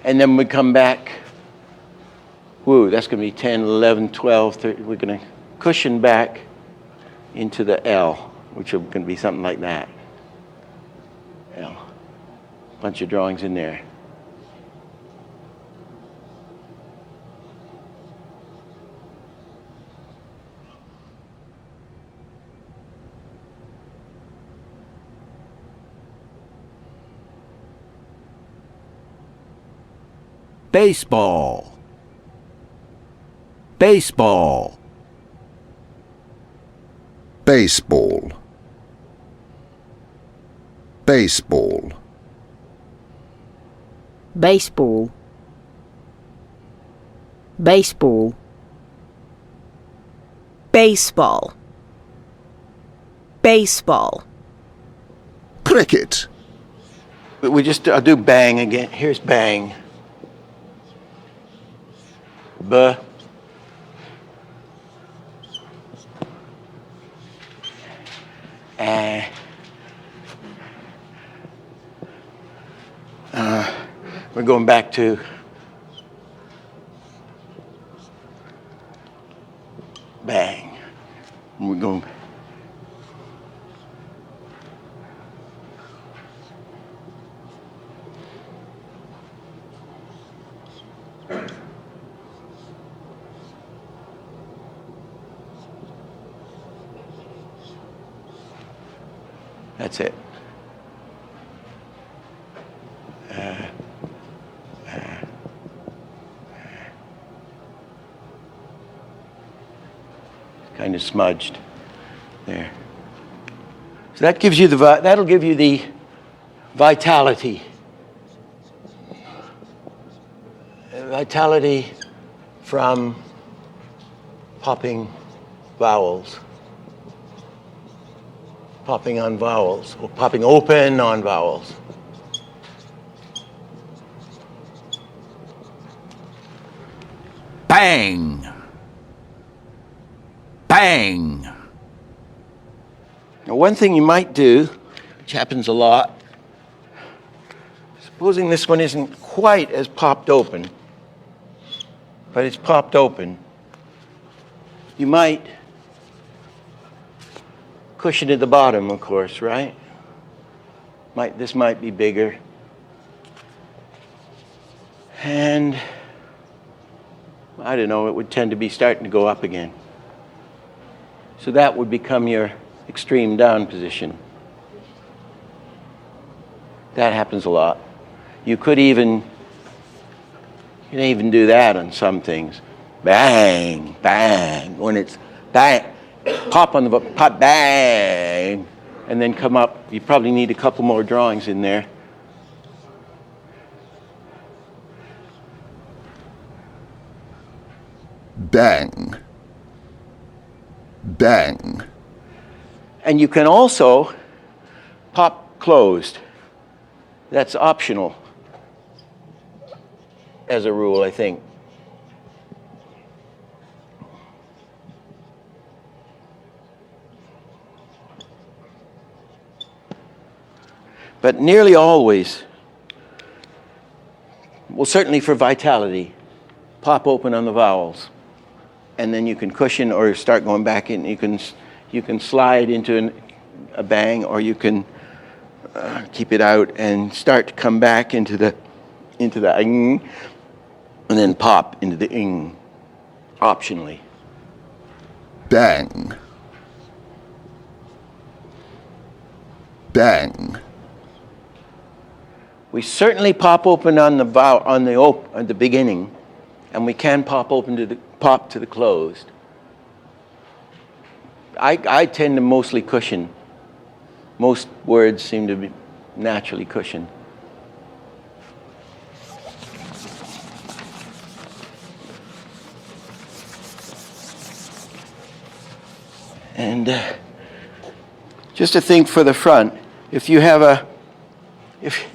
Speaker 1: And then we come back. Woo, that's going to be 10, 11, 12, 13. We're going to cushion back into the L, which are going to be something like that. L. Bunch of drawings in there.
Speaker 2: Baseball. Baseball.
Speaker 5: Baseball. Baseball.
Speaker 8: Baseball. Baseball. Baseball. Baseball.
Speaker 5: Cricket.
Speaker 1: I'll do bang again. Here's bang. B. We're going back to bang. We're going. That's it. Kind of smudged there. So that gives you that'll give you the vitality. Vitality from popping vowels. Popping on vowels, or popping open on vowels.
Speaker 2: Bang. Bang.
Speaker 1: Now, one thing you might do, which happens a lot, supposing this one isn't quite as popped open, but it's popped open, you might cushion at the bottom, of course, right? This might be bigger. And I don't know, it would tend to be starting to go up again. So that would become your extreme down position. That happens a lot. You can even do that on some things. Bang, bang. When it's bang, pop on the pop, bang, and then come up. You probably need a couple more drawings in there.
Speaker 5: Bang. Bang.
Speaker 1: And you can also pop closed. That's optional, as a rule, I think. But nearly always, well, certainly for vitality, pop open on the vowels. And then you can cushion or start going back in. You can slide into a bang, or you can keep it out and start to come back into the ing, and then pop into the ing, optionally.
Speaker 5: Bang. Bang.
Speaker 1: We certainly pop open on the beginning, and we can pop open to the closed. I tend to mostly cushion. Most words seem to be naturally cushioned. And just to think for the front, if you have a, if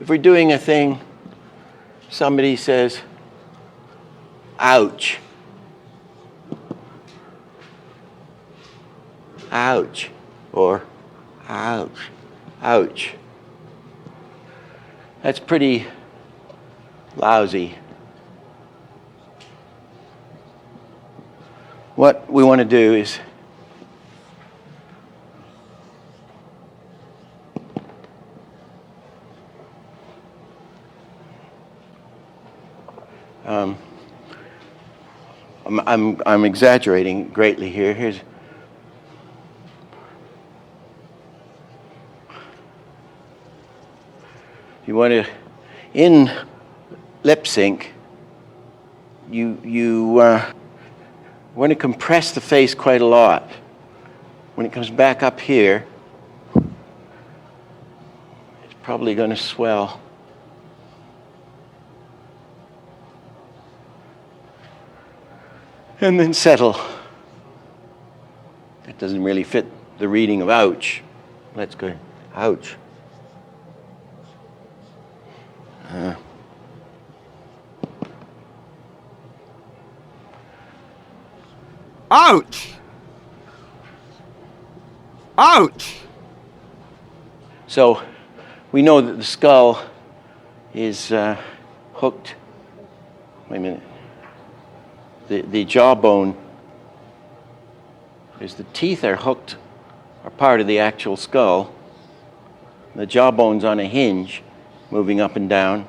Speaker 1: we're doing a thing, somebody says, ouch. Ouch. Or ouch. Ouch. That's pretty lousy. What we want to do is I'm exaggerating greatly here. Here's you want to in lip sync. You want to compress the face quite a lot. When it comes back up here, it's probably going to swell. And then settle. That doesn't really fit the reading of ouch. Let's go, ouch.
Speaker 9: Ouch! Ouch!
Speaker 1: So we know that the skull is hooked. Wait a minute. The jawbone, is the teeth are hooked, are part of the actual skull. The jawbone's on a hinge, moving up and down.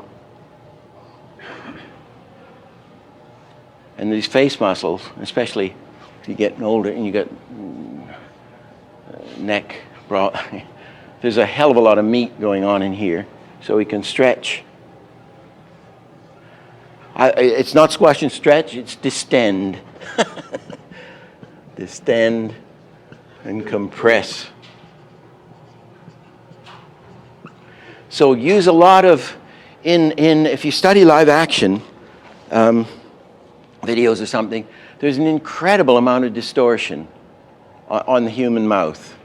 Speaker 1: And these face muscles, especially if you're getting older and you got neck, broad, there's a hell of a lot of meat going on in here, so we can stretch. It's not squash and stretch, it's distend. Distend and compress. So use a lot of, if you study live action videos or something, there's an incredible amount of distortion on the human mouth,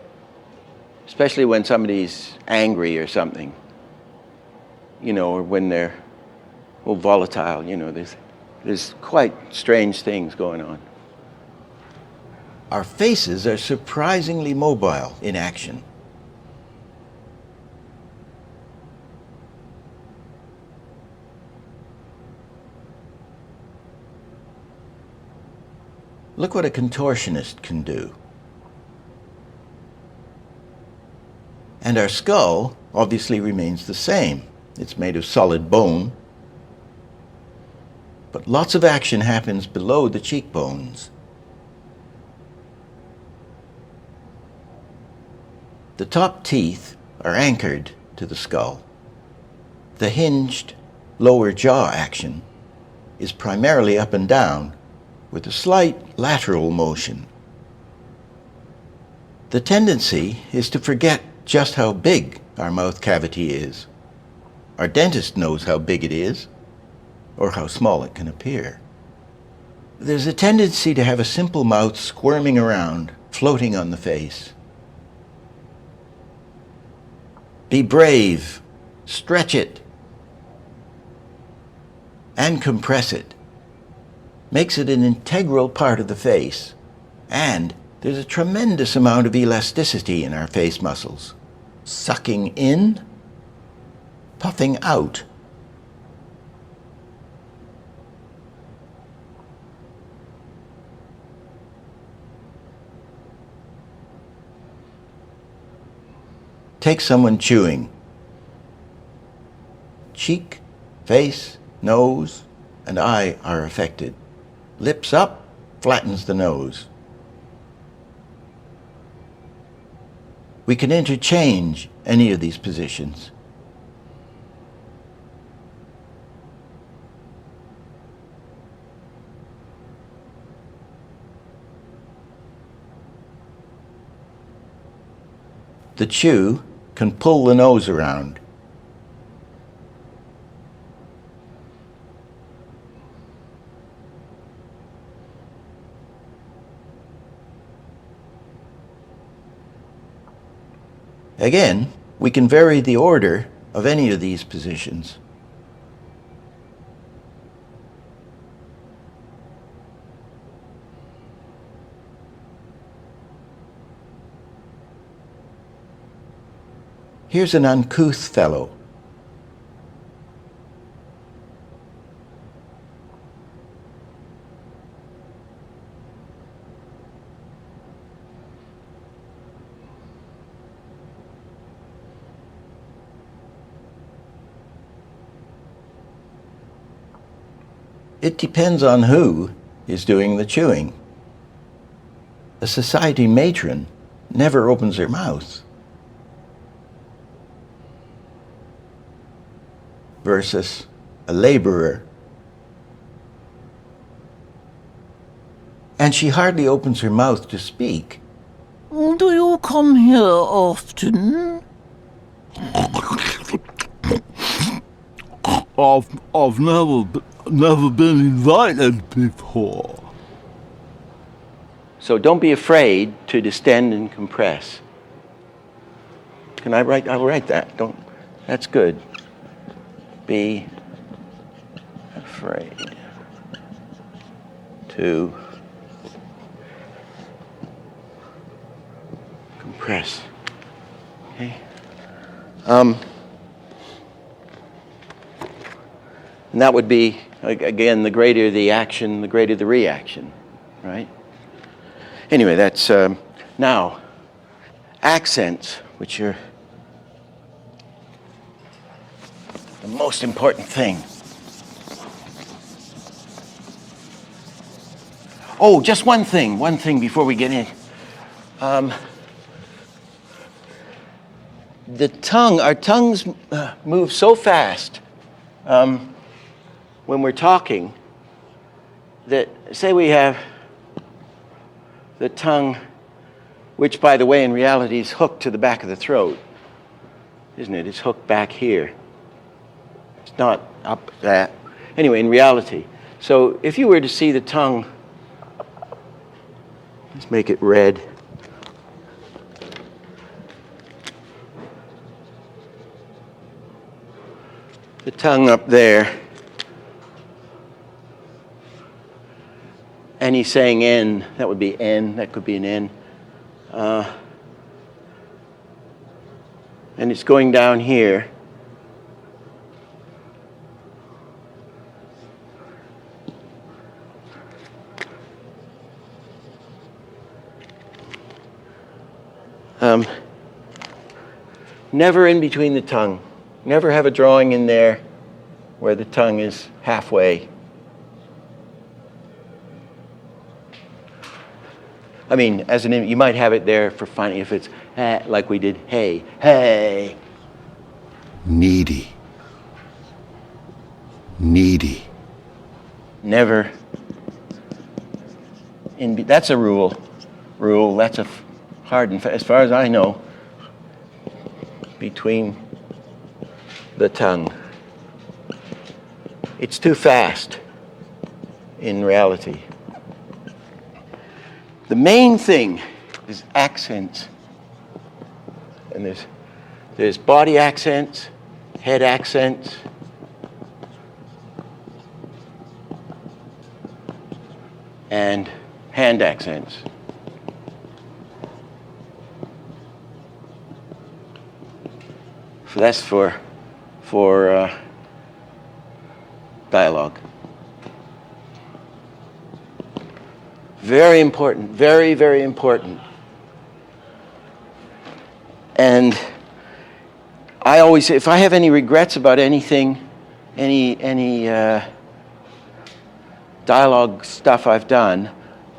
Speaker 1: especially when somebody's angry or something, you know, or when they're volatile, you know, there's quite strange things going on.
Speaker 3: Our faces are surprisingly mobile in action. Look what a contortionist can do. And our skull obviously remains the same. It's made of solid bone. But lots of action happens below the cheekbones. The top teeth are anchored to the skull. The hinged lower jaw action is primarily up and down with a slight lateral motion. The tendency is to forget just how big our mouth cavity is. Our dentist knows how big it is, or how small it can appear. There's a tendency to have a simple mouth squirming around, floating on the face. Be brave, stretch it, and compress it. Makes it an integral part of the face, and there's a tremendous amount of elasticity in our face muscles. Sucking in, puffing out. Take someone chewing. Cheek, face, nose, and eye are affected. Lips up, flattens the nose. We can interchange any of these positions. The chew can pull the nose around. Again, we can vary the order of any of these positions. Here's an uncouth fellow. It depends on who is doing the chewing. A society matron never opens her mouth, versus a laborer. And she hardly opens her mouth to speak.
Speaker 2: Do you come here often?
Speaker 9: I've never been invited before.
Speaker 1: So don't be afraid to distend and compress. Can I write? I'll write that. Don't. That's good. Be afraid to compress. Okay. And that would be, again, the greater the action, the greater the reaction, right? Anyway, that's now accents, which are the most important thing. Oh, just one thing before we get in. The tongue, our tongues move so fast when we're talking that, say we have the tongue, which, by the way, in reality is hooked to the back of the throat, isn't it? It's hooked back here. It's not up that. Anyway, in reality. So if you were to see the tongue, let's make it red. The tongue up there. And he's saying N. That would be N. That could be an N. And it's going down here. Never in between the tongue. Never have a drawing in there where the tongue is halfway. I mean, as an you might have it there for fun if it's like we did, hey, hey.
Speaker 5: Needy. Needy.
Speaker 1: Never. That's a rule. That's a hard and as far as I know, between the tongue. It's too fast in reality. The main thing is accents. And there's body accents, head accents, and hand accents. So that's for dialogue. Very important, very, very important. And I always say, if I have any regrets about anything, any dialogue stuff I've done,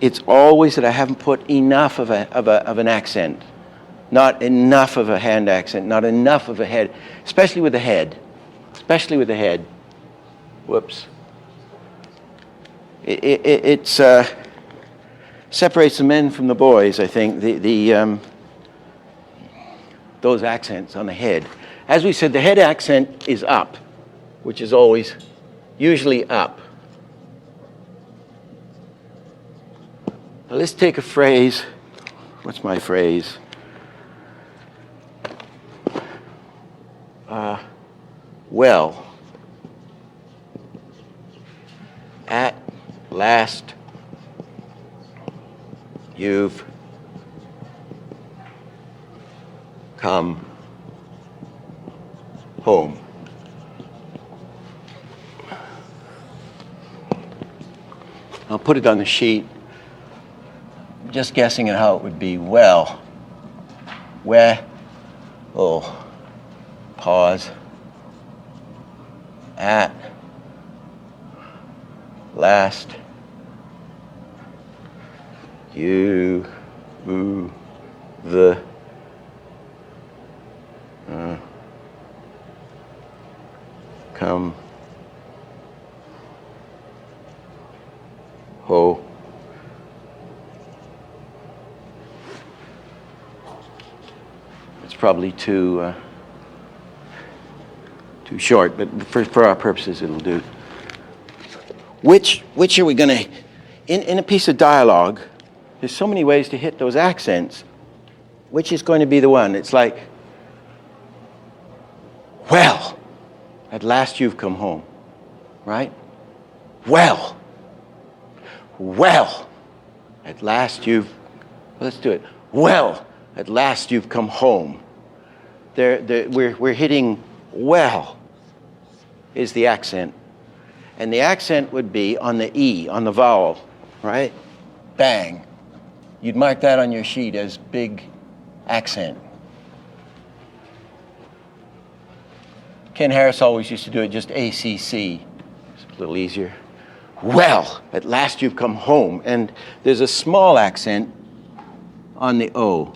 Speaker 1: it's always that I haven't put enough of an accent, not enough of a hand accent, not enough of a head, especially with the head, Whoops. It's separates the men from the boys, I think, those accents on the head. As we said, the head accent is up, which is always, usually up. Now let's take a phrase. What's my phrase? well, at last you've come home. I'll put it on the sheet. Just guessing at how it would be. Well, where, oh, pause, at last you the come ho it's probably too short, but for our purposes it'll do. Which are we going to, in a piece of dialogue, there's so many ways to hit those accents. Which is going to be the one? It's like, well, at last you've come home, right? Well, at last let's do it. Well, at last you've come home. We're hitting well is the accent. And the accent would be on the E, on the vowel, right? Bang. You'd mark that on your sheet as big accent. Ken Harris always used to do it just ACC. It's a little easier. Well, at last you've come home. And there's a small accent on the O.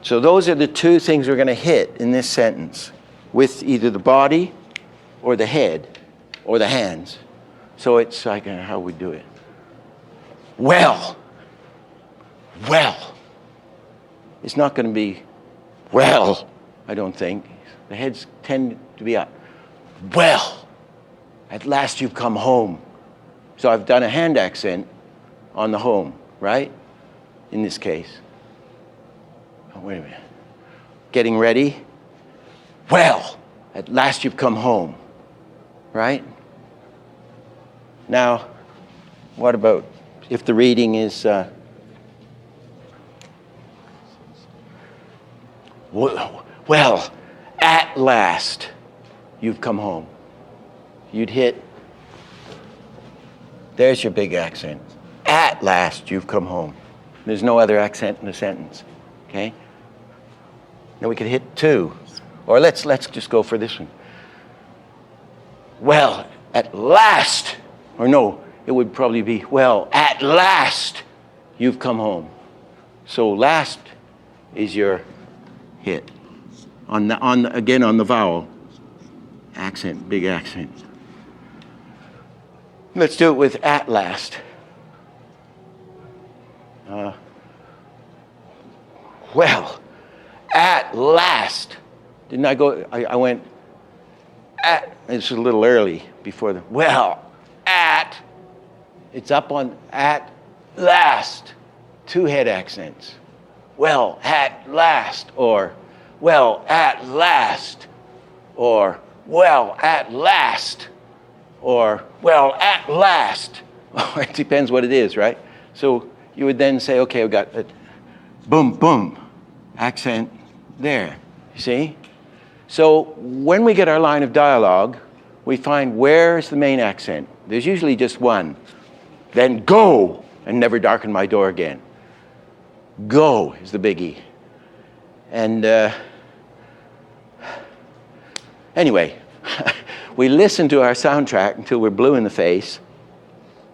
Speaker 1: So those are the two things we're going to hit in this sentence, with either the body or the head or the hands. So it's like how we do it. Well. It's not going to be well, I don't think. The heads tend to be up. Well, at last you've come home. So I've done a hand accent on the home, right? In this case. Oh, wait a minute. Getting ready. Well, at last you've come home, right? Now, what about if the reading is, well, at last you've come home. You'd hit, there's your big accent. At last you've come home. There's no other accent in the sentence, okay? Now we could hit two. Or let's just go for this one. Well, at last, or no, it would probably be, well, at last you've come home. So last is your hit. Again on the vowel. Accent, big accent. Let's do it with at last. Well, at last. Didn't I go, I went at, it's a little early before the, well, at, it's up on at last. Two head accents. Well, at last, or well, at last, or well, at last, or well, at last. It depends what it is, right? So you would then say, okay, we've got a boom, boom, accent there, you see? So when we get our line of dialogue, we find where's the main accent. There's usually just one. Then go, and never darken my door again. Go is the biggie. And anyway, we listen to our soundtrack until we're blue in the face,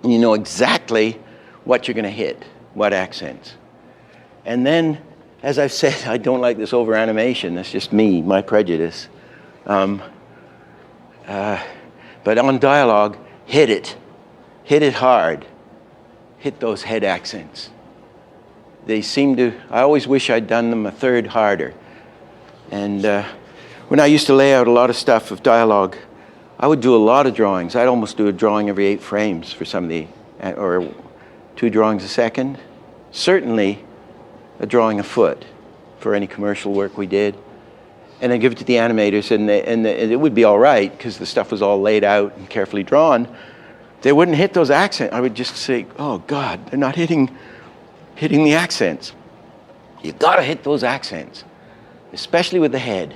Speaker 1: and you know exactly what you're going to hit, what accents. And then, as I've said, I don't like this over-animation. That's just me, my prejudice. But on dialogue, hit it. Hit it hard. Hit those head accents. They seem to, I always wish I'd done them a third harder. And when I used to lay out a lot of stuff of dialogue, I would do a lot of drawings. I'd almost do a drawing every 8 frames for some of the, or 2 drawings a second. Certainly a drawing a foot for any commercial work we did. And I'd give it to the animators, and it would be all right because the stuff was all laid out and carefully drawn. They wouldn't hit those accents. I would just say, oh God, they're not hitting the accents. You've got to hit those accents, especially with the head.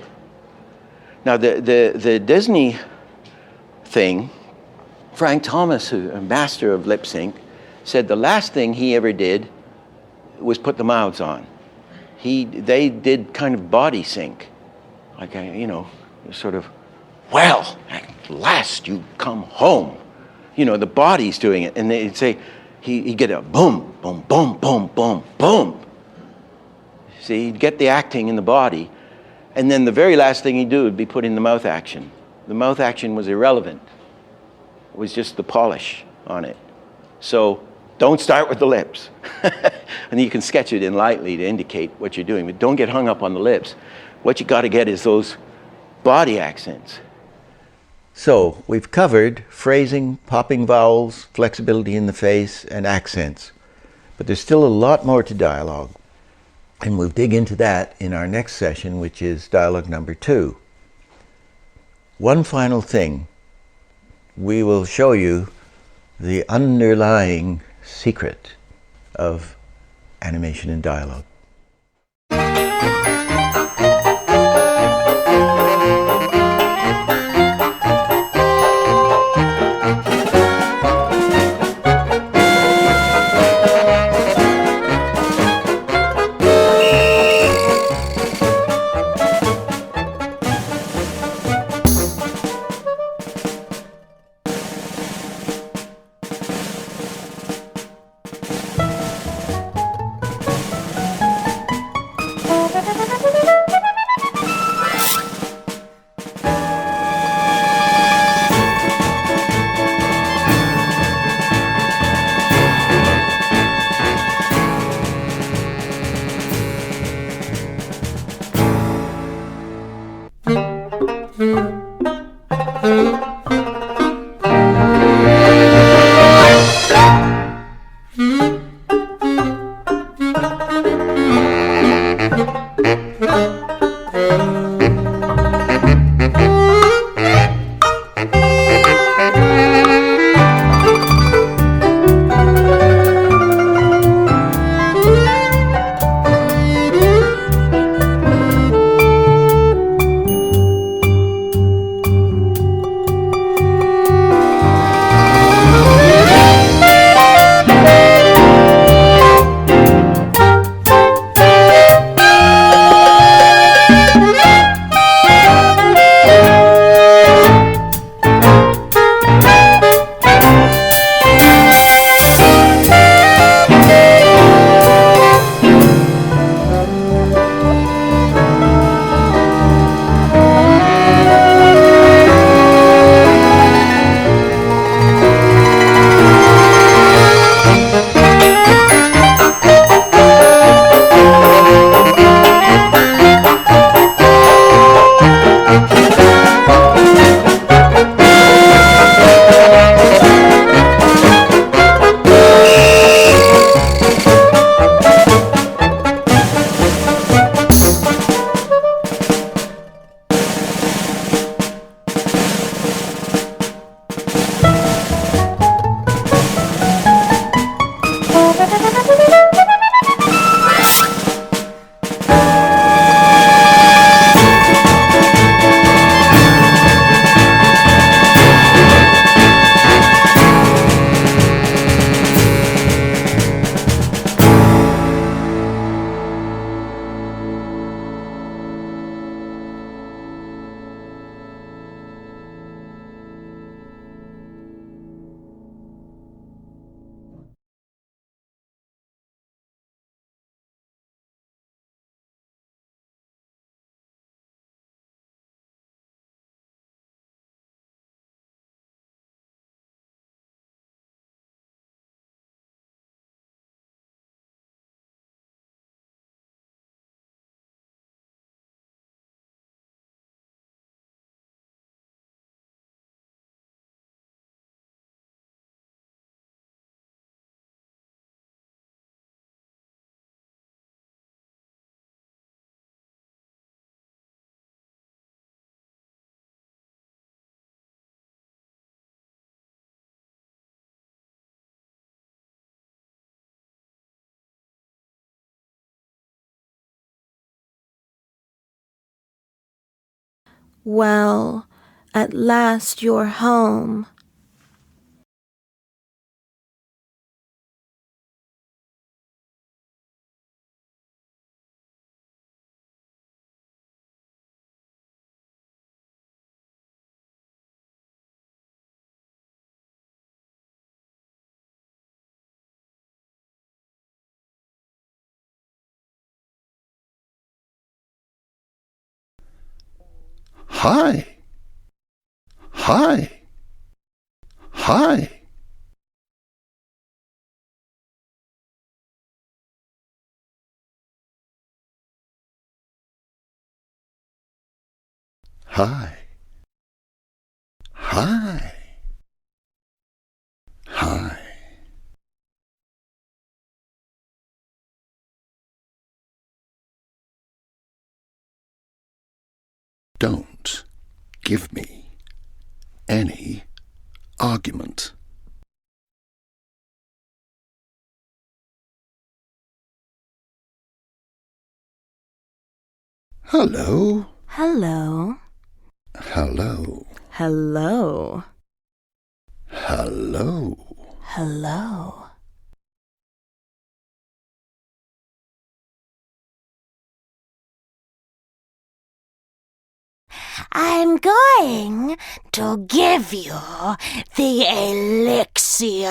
Speaker 1: Now the Disney thing, Frank Thomas, a master of lip sync, said the last thing he ever did was put the mouths on. They did kind of body sync. Like, sort of, well, at last you come home. The body's doing it. And they'd say, he'd get a boom, boom, boom, boom, boom, boom. See, he'd get the acting in the body. And then the very last thing he'd do would be put in the mouth action. The mouth action was irrelevant. It was just the polish on it. So don't start with the lips. And you can sketch it in lightly to indicate what you're doing, but don't get hung up on the lips. What you got to get is those body accents.
Speaker 3: So we've covered phrasing, popping vowels, flexibility in the face, and accents. But there's still a lot more to dialogue. And we'll dig into that in our next session, which is dialogue number 2. One final thing. We will show you the underlying secret of animation and dialogue.
Speaker 6: Well, at last you're home.
Speaker 5: Hi. Hi. Hi. Hi. Hi. Hi. Don't give me any argument. Hello.
Speaker 6: Hello.
Speaker 5: Hello.
Speaker 6: Hello.
Speaker 5: Hello.
Speaker 6: Hello. I'm going to give you the elixir.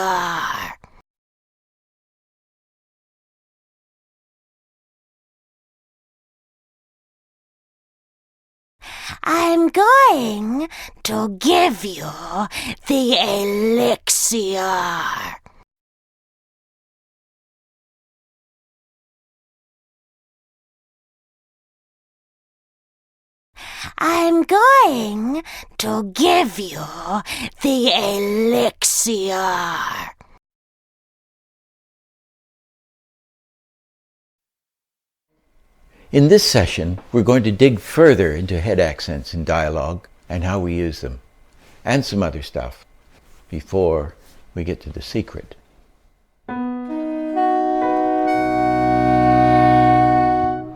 Speaker 6: I'm going to give you the elixir. I'm going to give you the elixir.
Speaker 3: In this session, we're going to dig further into head accents in dialogue and how we use them, and some other stuff, before we get to the secret.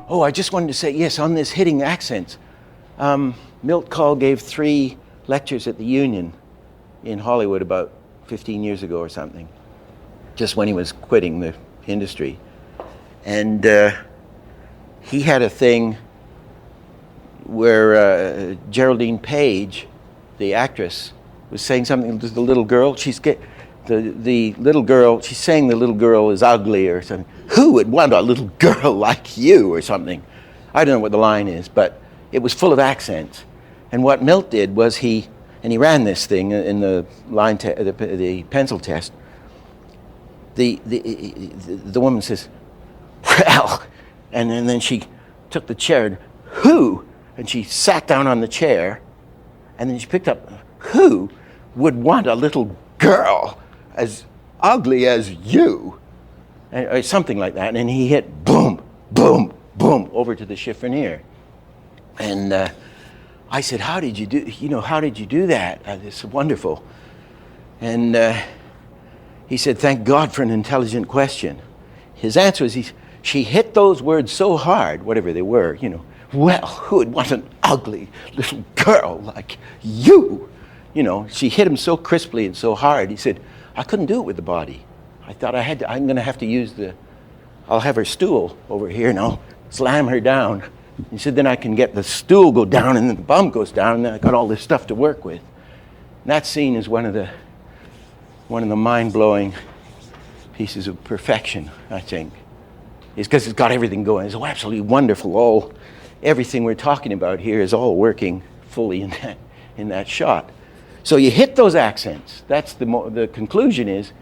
Speaker 1: Oh, I just wanted to say, yes, on this hitting accents. Milt Kahl gave 3 lectures at the Union in Hollywood about 15 years ago or something, just when he was quitting the industry. And he had a thing where Geraldine Page, the actress, was saying something to the little girl. The little girl, she's saying the little girl is ugly or something. Who would want a little girl like you or something? I don't know what the line is, but it was full of accents. And what Milt did was he ran this thing in the the pencil test. The woman says, well, and then she took the chair and who? And she sat down on the chair, and then she picked up, who would want a little girl as ugly as you? Or something like that. And he hit boom, boom, boom over to the chiffonier. And I said, how did you do that? It's wonderful. And he said, thank God for an intelligent question. His answer was, she hit those words so hard, whatever they were, well, who would want an ugly little girl like you? She hit him so crisply and so hard. He said, I couldn't do it with the body. I thought I'm going to have to use I'll have her stool over here and I'll slam her down. He said, then I can get the stool go down and then the bum goes down and then I got all this stuff to work with. And that scene is one of the mind-blowing pieces of perfection, I think. It's because it's got everything going. It's absolutely wonderful. Everything we're talking about here is all working fully in that shot. So you hit those accents. That's the conclusion is,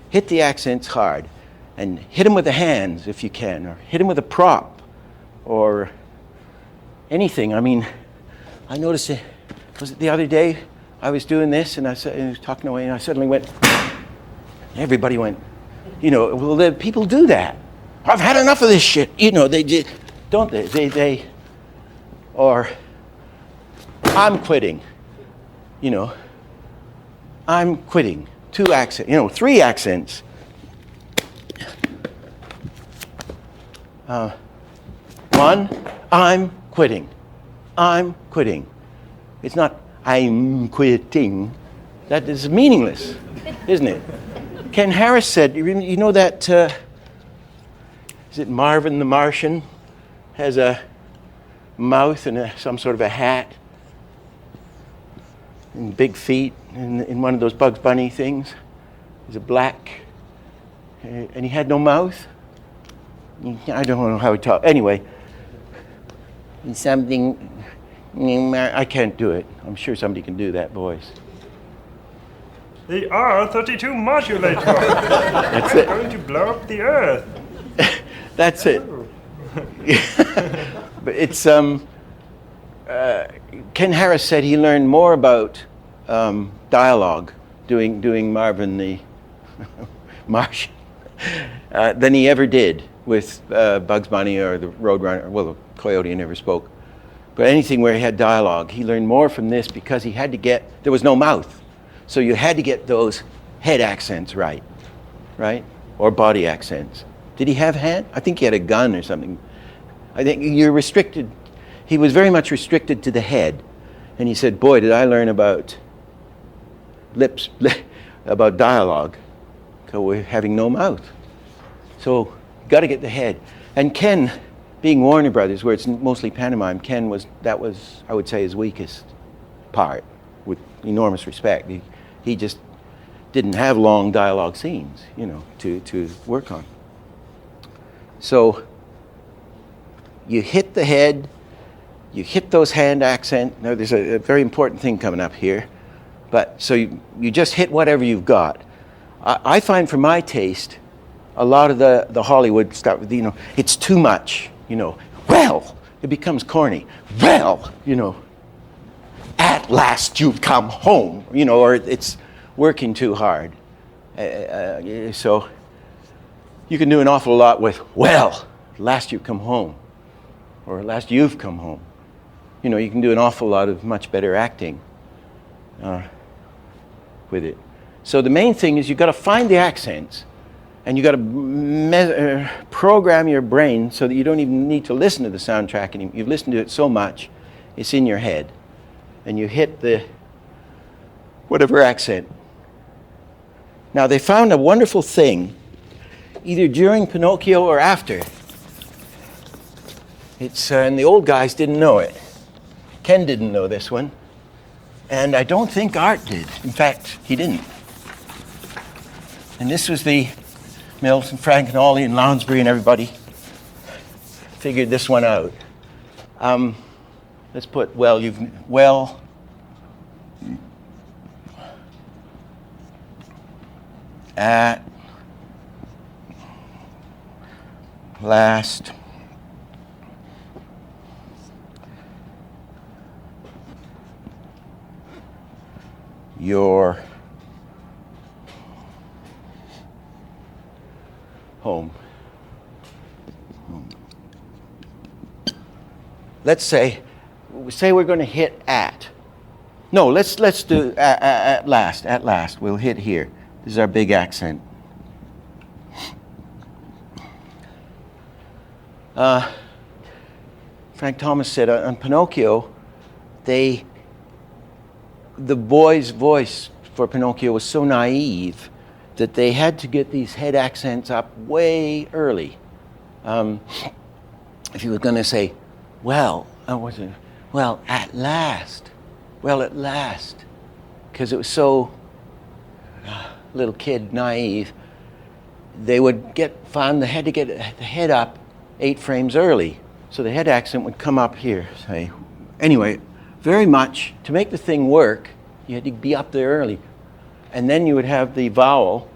Speaker 1: hit the accents hard, and hit them with the hands if you can, or hit them with a prop, or anything. I mean, I noticed it. Was it the other day? I was doing this, and I was talking away, and I suddenly went. Everybody went. Well, people do that. I've had enough of this shit. They did, don't they? They. Or I'm quitting. I'm quitting. 2 accents. 3 accents. One, I'm quitting. I'm quitting. It's not, I'm quitting. That is meaningless, isn't it? Ken Harris said, you know that, is it Marvin the Martian? Has a mouth and some sort of a hat and big feet in one of those Bugs Bunny things. He's a black, and he had no mouth. I don't know how he talked. Anyway, something, I can't do it. I'm sure somebody can do that voice.
Speaker 10: The R32 modulator.
Speaker 1: That's
Speaker 10: I'm
Speaker 1: it.
Speaker 10: going to blow up the Earth.
Speaker 1: That's it. But it's, Ken Harris said he learned more about dialogue doing Marvin the Martian than he ever did with Bugs Bunny or the Roadrunner. Well, the Coyote never spoke. But anything where he had dialogue, he learned more from this because he had to there was no mouth. So you had to get those head accents right? Or body accents. Did he have hand? I think he had a gun or something. I think you're restricted. He was very much restricted to the head. And he said, boy, did I learn about about dialogue. So we're having no mouth. So you got to get the head. And Ken, being Warner Brothers, where it's mostly pantomime, that was, I would say, his weakest part, with enormous respect. He just didn't have long dialogue scenes, to work on. So you hit the head, you hit those hand accents. Now there's a very important thing coming up here. But so you just hit whatever you've got. I find for my taste, a lot of the Hollywood stuff, it's too much, Well, it becomes corny. Well, at last you've come home, or it's working too hard. So you can do an awful lot with, well, at last you've come home, or at last you've come home. You can do an awful lot of much better acting with it. So the main thing is you've got to find the accents, and you've got to program your brain so that you don't even need to listen to the soundtrack anymore. You've listened to it so much, it's in your head. And you hit the whatever accent. Now they found a wonderful thing, either during Pinocchio or after. It's and the old guys didn't know it. Ken didn't know this one. And I don't think Art did. In fact, he didn't. And this was the Mills and Frank and Ollie and Lounsbury and everybody figured this one out. Let's put, at last your home. Let's say we're going to hit at. No, let's do at last. At last, we'll hit here. This is our big accent. Frank Thomas said on Pinocchio, the boy's voice for Pinocchio was so naive that they had to get these head accents up way early. If you were going to say, well, at last, because it was so little kid naive, they would find they had to get the head up 8 frames early. So the head accent would come up here, say. Anyway, very much, to make the thing work, you had to be up there early. And then you would have the vowel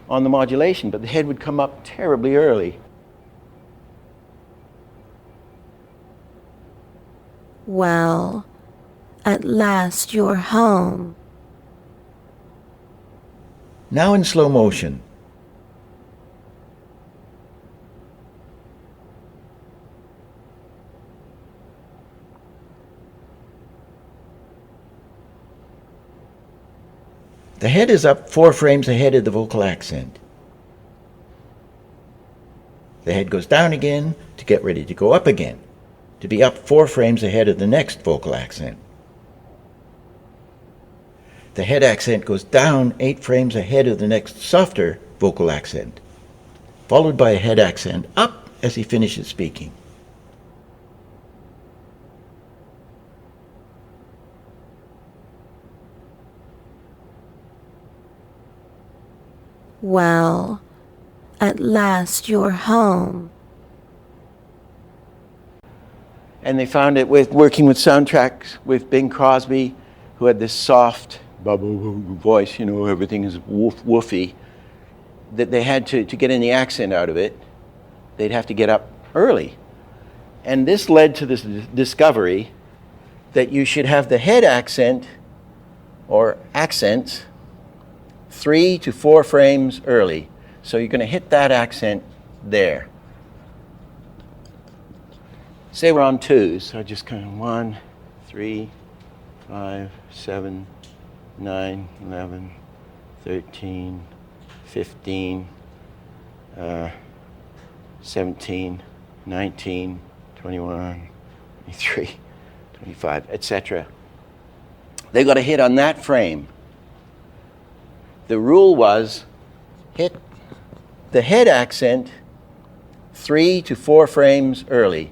Speaker 1: on the modulation, but the head would come up terribly early.
Speaker 6: Well, at last you're home.
Speaker 3: Now in slow motion. The head is up 4 frames ahead of the vocal accent. The head goes down again to get ready to go up again, to be up 4 frames ahead of the next vocal accent. the head accent goes down 8 frames ahead of the next softer vocal accent, followed by a head accent up as he finishes speaking.
Speaker 6: Well, at last you're home.
Speaker 1: And they found it with working with soundtracks with Bing Crosby, who had this soft voice, you know, everything is woofy, that they had to get any accent out of it, they'd have to get up early. And this led to this discovery that you should have the head accent or accents 3 to 4 frames early. So you're going to hit that accent there. Say we're on 2s, so just kind of 1, 3, 5, 7, 9, 11, 13, 15, 17, 19, 21, 23, 25, etc. They got a hit on that frame. The rule was hit the head accent 3 to 4 frames early.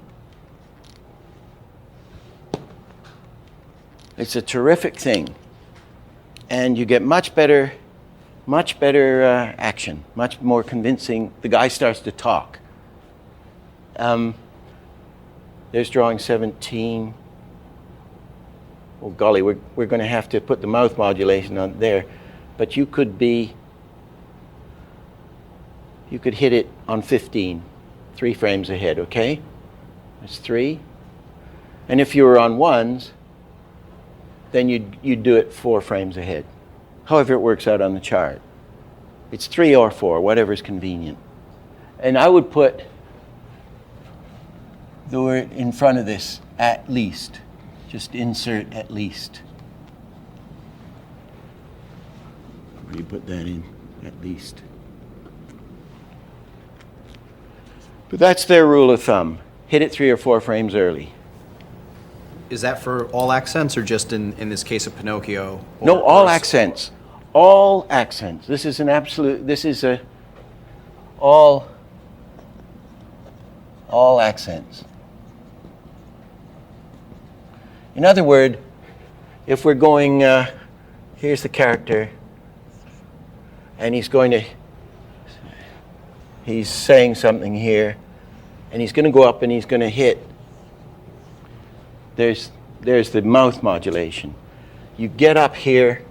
Speaker 1: It's a terrific thing, and you get much better action, much more convincing. The guy starts to talk. There's drawing 17. Oh golly, we're going to have to put the mouth modulation on there, but you could hit it on 15, 3 frames ahead. Okay, that's 3, and if you were on 1s, then you'd do it 4 frames ahead. However it works out on the chart. It's 3 or 4, whatever's convenient. And I would put the word in front of this, at least. Just insert at least. Where do you put that in? At least. But that's their rule of thumb. Hit it 3 or 4 frames early.
Speaker 7: Is that for all accents or just in this case of Pinocchio?
Speaker 1: No, all accents. All accents. This is an absolute, this is a all accents. In other words, if we're going, here's the character, and he's saying something here, and he's going to go up and he's going to hit. There's the mouth modulation. You get up here.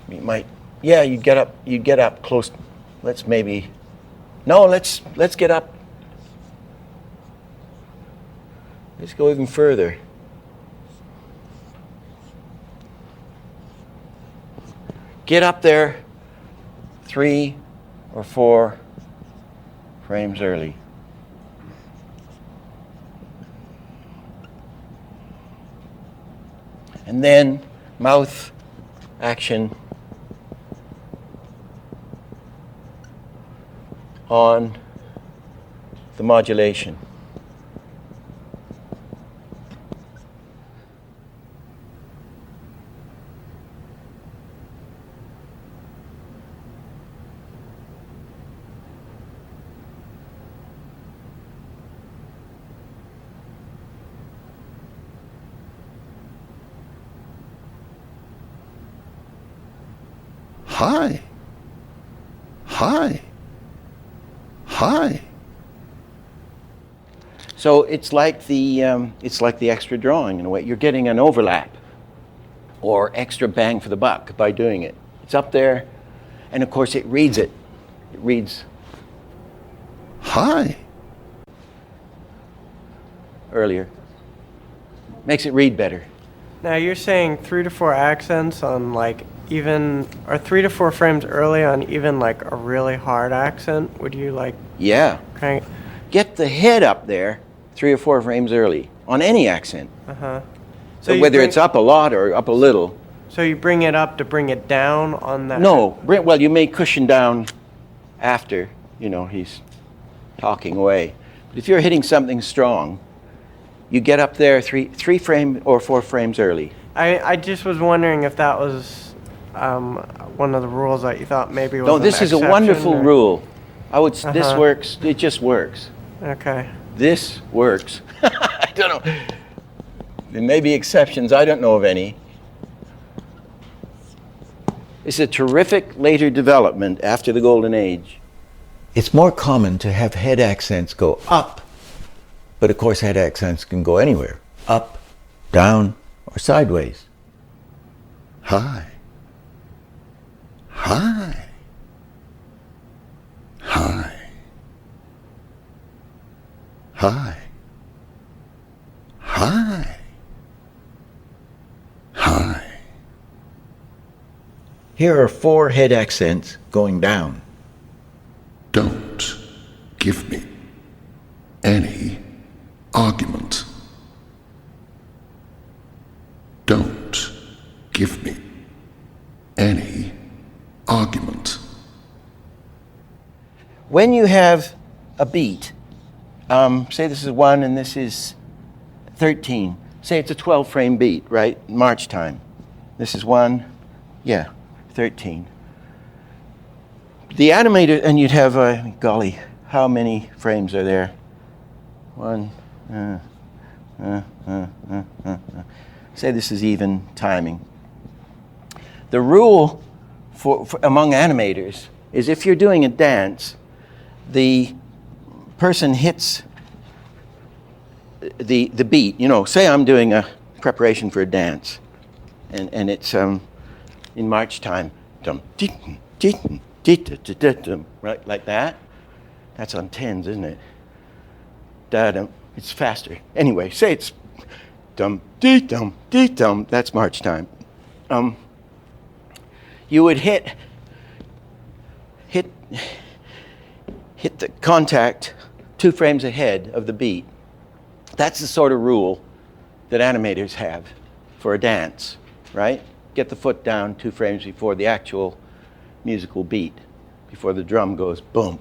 Speaker 1: You might, yeah, you get up close. Let's get up. Let's go even further. Get up there 3 or 4 frames early. And then mouth action on the modulation.
Speaker 5: Hi. Hi. Hi.
Speaker 1: So it's like the extra drawing in a way. You're getting an overlap or extra bang for the buck by doing it. It's up there, and of course it reads it. It reads
Speaker 5: Hi.
Speaker 1: Earlier. Makes it read better.
Speaker 11: Now you're saying 3 to 4 accents on like even, or 3 to 4 frames early on even like a really hard accent? Would you like?
Speaker 1: Yeah.
Speaker 11: Crank?
Speaker 1: Get the head up there 3 or 4 frames early on any accent.
Speaker 11: Uh-huh.
Speaker 1: So whether it's up a lot or up a little.
Speaker 11: So you bring it up to bring it down on that?
Speaker 1: No. Well, you may cushion down after, he's talking away. But if you're hitting something strong, you get up there three frame or 4 frames early.
Speaker 11: I just was wondering if that was one of the rules that you thought maybe was
Speaker 1: No,
Speaker 11: an
Speaker 1: this is a
Speaker 11: exception,
Speaker 1: wonderful
Speaker 11: or-
Speaker 1: rule. This
Speaker 11: Uh-huh.
Speaker 1: works. It just works.
Speaker 11: Okay.
Speaker 1: This works. I don't know. There may be exceptions. I don't know of any. It's a terrific later development after the Golden Age.
Speaker 3: It's more common to have head accents go up, but of course head accents can go anywhere. Up, down, or sideways.
Speaker 5: Hi. Hi. Hi. Hi. Hi. Hi.
Speaker 3: Here are 4 head accents going down.
Speaker 5: Don't give me any argument. Don't give me any argument.
Speaker 1: When you have a beat, say this is 1 and this is 13. Say it's a 12-frame beat, right? March time. This is 1, 13. The animator, and you'd have, golly, how many frames are there? 1, say this is even timing. The rule for among animators is if you're doing a dance, the person hits the beat. You know, say I'm doing a preparation for a dance, and it's in march time, right, like that. That's on 10s, isn't it? Da-dum. It's faster. Anyway, say it's dum dee dum dee dum. That's march time. You would hit the contact 2 frames ahead of the beat. That's the sort of rule that animators have for a dance, right? Get the foot down 2 frames before the actual musical beat, before the drum goes boom.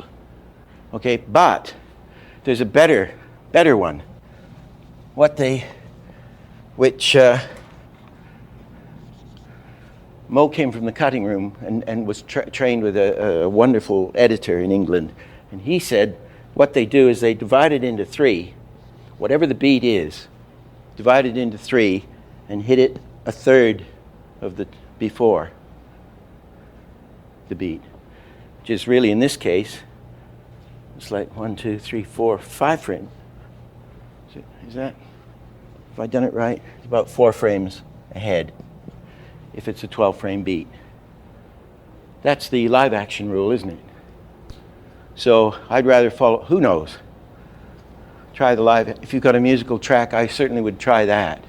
Speaker 1: Okay, but there's a better one. Mo came from the cutting room and was trained with a wonderful editor in England. And he said what they do is they divide it into 3. Whatever the beat is, divide it into 3 and hit it a third of the before the beat. Which is really, in this case, it's like 1, 2, 3, 4, 5 frames. Is that, have I done it right? It's about 4 frames ahead if it's a 12-frame beat. That's the live action rule, isn't it? So I'd rather follow, who knows? Try the live, if you've got a musical track, I certainly would try that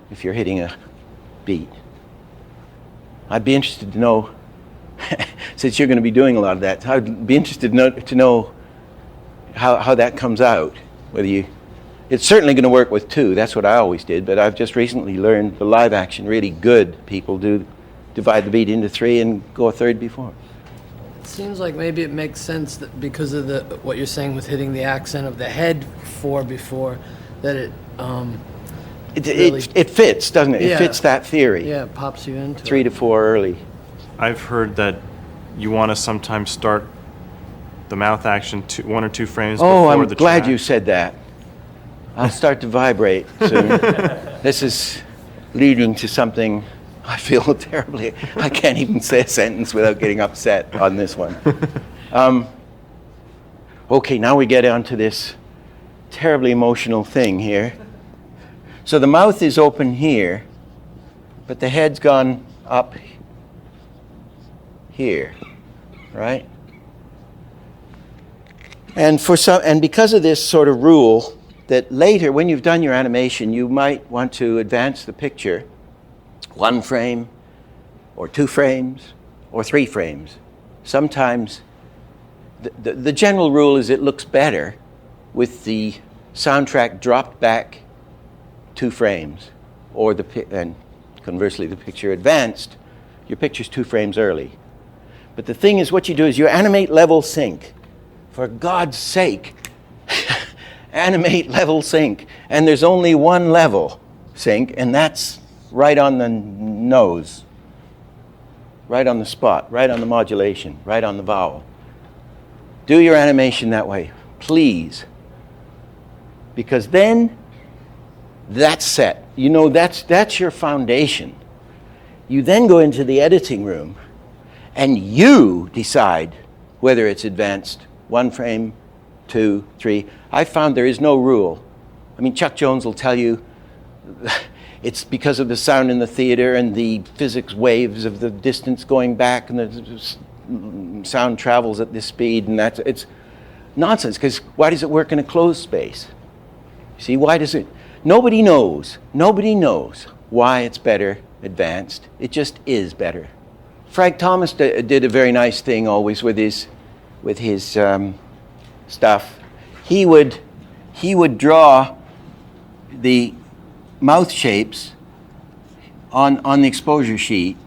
Speaker 1: if you're hitting a beat. I'd be interested to know, since you're going to be doing a lot of that, I'd be interested to know how that comes out. It's certainly going to work with 2, that's what I always did, but I've just recently learned the live action really good people do divide the beat into 3 and go a third before.
Speaker 12: It seems like maybe it makes sense that because of what you're saying with hitting the accent of the head 4 before, that it
Speaker 1: fits, doesn't it?
Speaker 12: Yeah.
Speaker 1: It fits that theory.
Speaker 12: Yeah, it pops you into
Speaker 1: 3 to 4 early.
Speaker 10: I've heard that you want to sometimes start the mouth action 1 or 2 frames before
Speaker 1: Oh, I'm
Speaker 10: the
Speaker 1: glad
Speaker 10: track.
Speaker 1: you said that. I'll start to vibrate soon. This is leading to something I feel terribly. I can't even say a sentence without getting upset on this one. Okay, now we get onto this terribly emotional thing here. So the mouth is open here, but the head's gone up here, right? And because of this sort of rule, that later, when you've done your animation, you might want to advance the picture 1 frame, or 2 frames, or 3 frames. Sometimes, the general rule is it looks better with the soundtrack dropped back 2 frames, and conversely, the picture advanced. Your picture's 2 frames early. But the thing is, what you do is you animate level sync. For God's sake, animate level sync. And there's only one level sync, and that's right on the nose, right on the spot, right on the modulation, right on the vowel. Do your animation that way, please. Because then that's set. You know, that's your foundation. You then go into the editing room and you decide whether it's advanced 1 frame, 2, 3. I found there is no rule. I mean, Chuck Jones will tell you it's because of the sound in the theater and the physics waves of the distance going back and the sound travels at this speed, and it's nonsense, because why does it work in a closed space? See, why does it? Nobody knows why it's better advanced. It just is better. Frank Thomas did a very nice thing always with his stuff. He would draw the mouth shapes on the exposure sheet.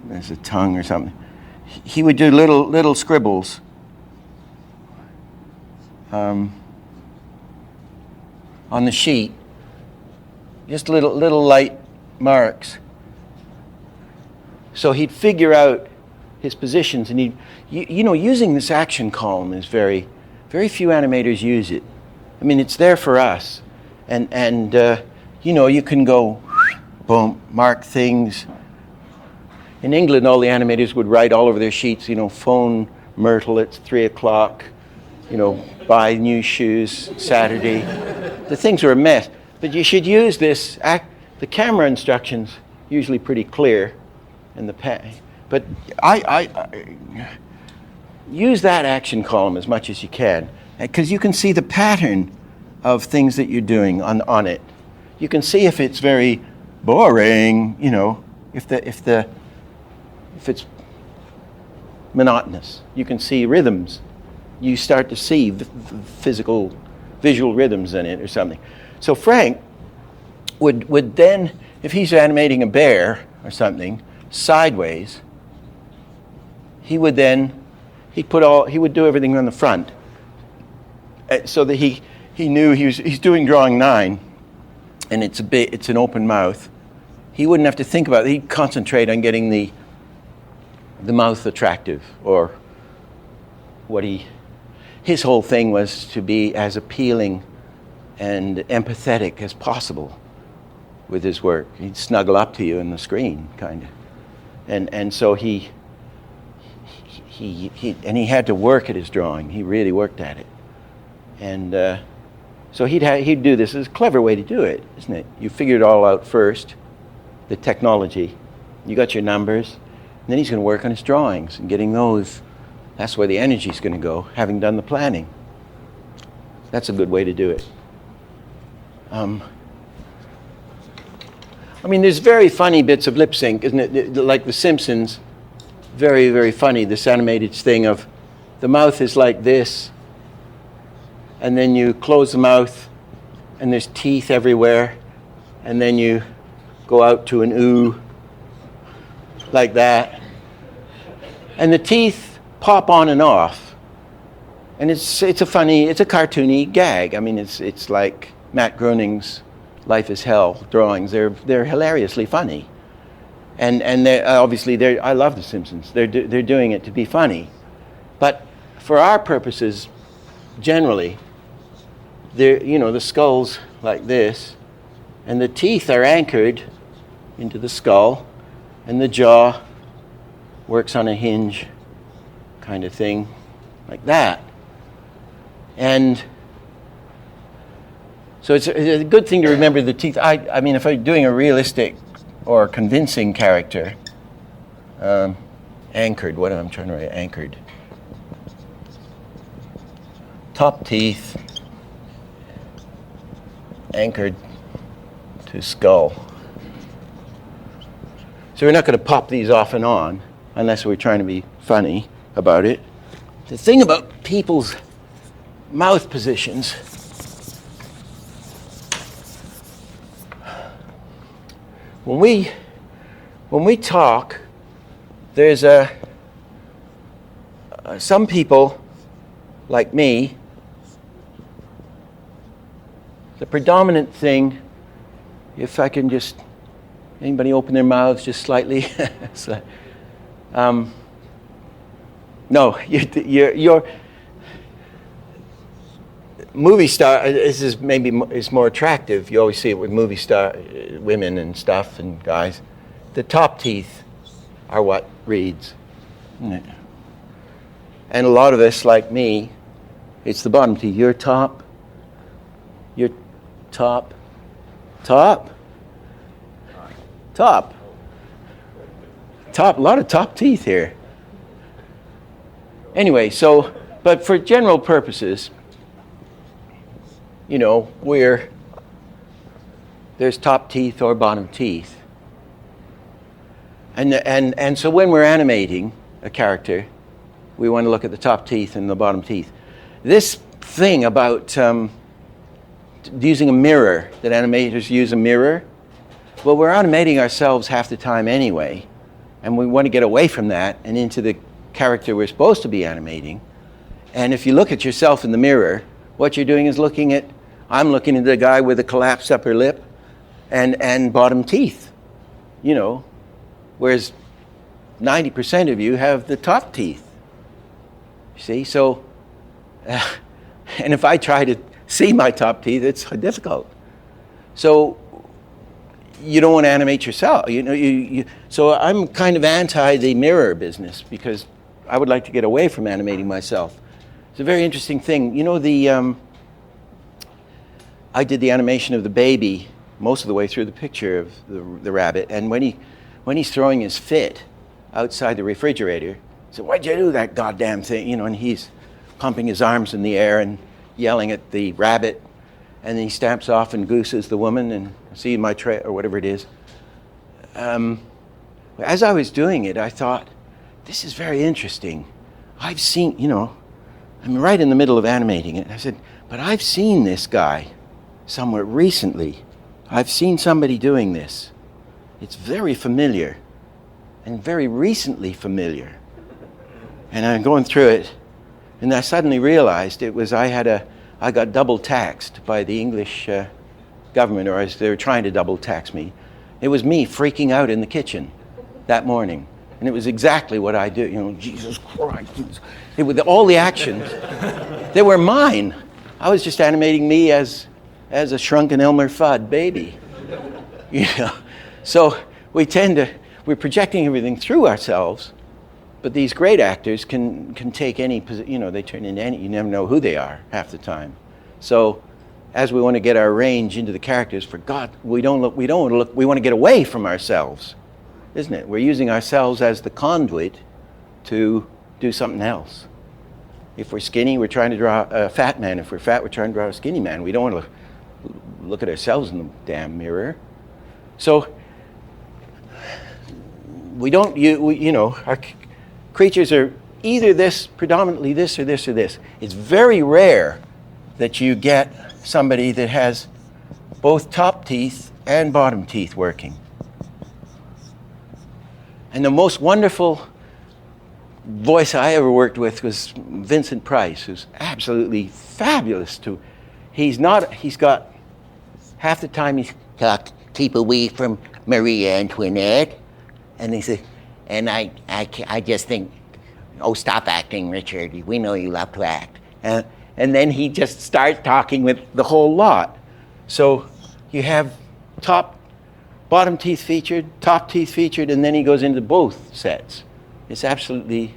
Speaker 1: There's a tongue or something. He would do little scribbles. On the sheet, just little light marks. So he'd figure out his positions, and you know, using this action column is very few animators use it. I mean, it's there for us, and you know, you can go, boom, mark things. In England, all the animators would write all over their sheets, you know, phone Myrtle, it's 3 o'clock, you know, buy new shoes Saturday. The things are a mess. But you should use this, the camera instructions, usually pretty clear, and but I use that action column as much as you can, because you can see the pattern of things that you're doing on it. You can see if it's very boring, you know, if it's monotonous. You can see rhythms. You start to see visual rhythms in it or something. So Frank would then, if he's animating a bear or something sideways, he would do everything on the front, so that he knew he's doing drawing 9, and it's an open mouth. He wouldn't have to think about it. He'd concentrate on getting the mouth attractive, or his whole thing was to be as appealing and empathetic as possible with his work. He'd snuggle up to you in the screen, kind of. And so he had to work at his drawing. He really worked at it. And so he'd do this. It's a clever way to do it, isn't it? You figure it all out first, the technology. You got your numbers. And then he's going to work on his drawings and getting those. That's where the energy's going to go, having done the planning. That's a good way to do it. I mean, there's very funny bits of lip sync, isn't it? Like The Simpsons, very, very funny, this animated thing of the mouth is like this, and then you close the mouth, and there's teeth everywhere, and then you go out to an ooh, like that. And the teeth pop on and off. And it's a cartoony gag. I mean, it's like Matt Groening's Life is Hell drawings. They're hilariously funny. And obviously I love The Simpsons. They're doing it to be funny. But for our purposes, generally, the skull's like this, and the teeth are anchored into the skull, and the jaw works on a hinge kind of thing, like that. And so it's a good thing to remember the teeth. I mean, if I'm doing a realistic or convincing character, anchored, what am I trying to write? Anchored. Top teeth, anchored to skull. So we're not going to pop these off and on unless we're trying to be funny about it. The thing about people's mouth positions when we talk, there's some people like me, the predominant thing, if I can just, anybody open their mouths just slightly? So, no, you're movie star. This is maybe it's more attractive. You always see it with movie star women and stuff and guys. The top teeth are what reads, and a lot of us, like me, it's the bottom teeth. Your top. A lot of top teeth here. Anyway, so, but for general purposes, you know, there's top teeth or bottom teeth. And so when we're animating a character, we want to look at the top teeth and the bottom teeth. This thing about using a mirror, that animators use a mirror, well, we're animating ourselves half the time anyway, and we want to get away from that and into the character we're supposed to be animating. And if you look at yourself in the mirror, what you're doing is I'm looking at the guy with a collapsed upper lip and bottom teeth, you know, whereas 90% of you have the top teeth. You see, so, and if I try to see my top teeth, it's difficult. So you don't want to animate yourself, you know. So I'm kind of anti the mirror business because I would like to get away from animating myself. It's a very interesting thing. You know, I did the animation of the baby most of the way through the picture of the rabbit, and when he's throwing his fit outside the refrigerator, I said, "Why'd you do that goddamn thing?" You know, and he's pumping his arms in the air and yelling at the rabbit, and then he stamps off and gooses the woman and see my tray or whatever it is. As I was doing it, I thought, this is very interesting. I've seen, you know, I'm right in the middle of animating it. I said, but I've seen this guy somewhere recently. I've seen somebody doing this. It's very familiar and very recently familiar. And I'm going through it, and I suddenly realized it was I got double taxed by the English government, or as they were trying to double tax me. It was me freaking out in the kitchen that morning. And it was exactly what I do. You know, Jesus Christ. It was all the actions. They were mine. I was just animating me as a shrunken Elmer Fudd baby. You know. So we're projecting everything through ourselves, but these great actors can take any position, you know, they turn into any, you never know who they are half the time. So as we want to get our range into the characters, for God, we want to get away from ourselves, isn't it? We're using ourselves as the conduit to do something else. If we're skinny, we're trying to draw a fat man. If we're fat, we're trying to draw a skinny man. We don't want to look at ourselves in the damn mirror. So we don't, you know, our creatures are either this, predominantly this, or this, or this. It's very rare that you get somebody that has both top teeth and bottom teeth working. And the most wonderful voice I ever worked with was Vincent Price, who's absolutely fabulous. He's got half the time he's talked, keep away from Marie Antoinette. And he said, and I just think, oh, stop acting, Richard. We know you love to act. And then he just starts talking with the whole lot. So you have bottom teeth featured, top teeth featured, and then he goes into both sets. It's absolutely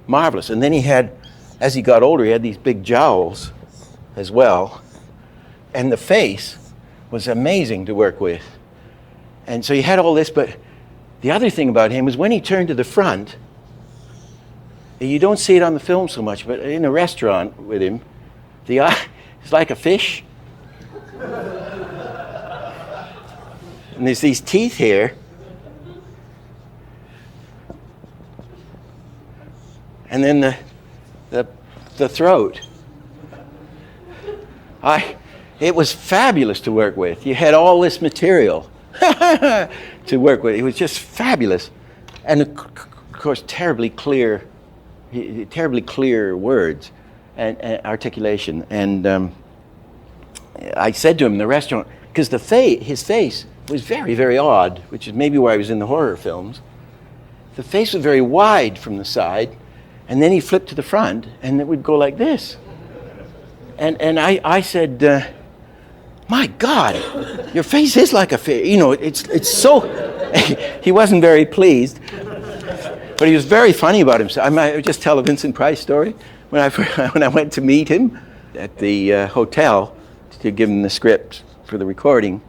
Speaker 1: marvelous. And then as he got older, he had these big jowls as well. And the face was amazing to work with. And so you had all this, but the other thing about him was when he turned to the front, you don't see it on the film so much, but in a restaurant with him, the eye is like a fish. And there's these teeth here. And then the throat. It was fabulous to work with. You had all this material to work with. It was just fabulous. And of course, terribly clear words and articulation. And I said to him in the restaurant, because his face was very, very odd, which is maybe why I was in the horror films. The face was very wide from the side, and then he flipped to the front, and it would go like this. And I said, my God, your face is like a fish. You know, it's so... He wasn't very pleased, but he was very funny about himself. I might just tell a Vincent Price story. When I went to meet him at the hotel to give him the script for the recording,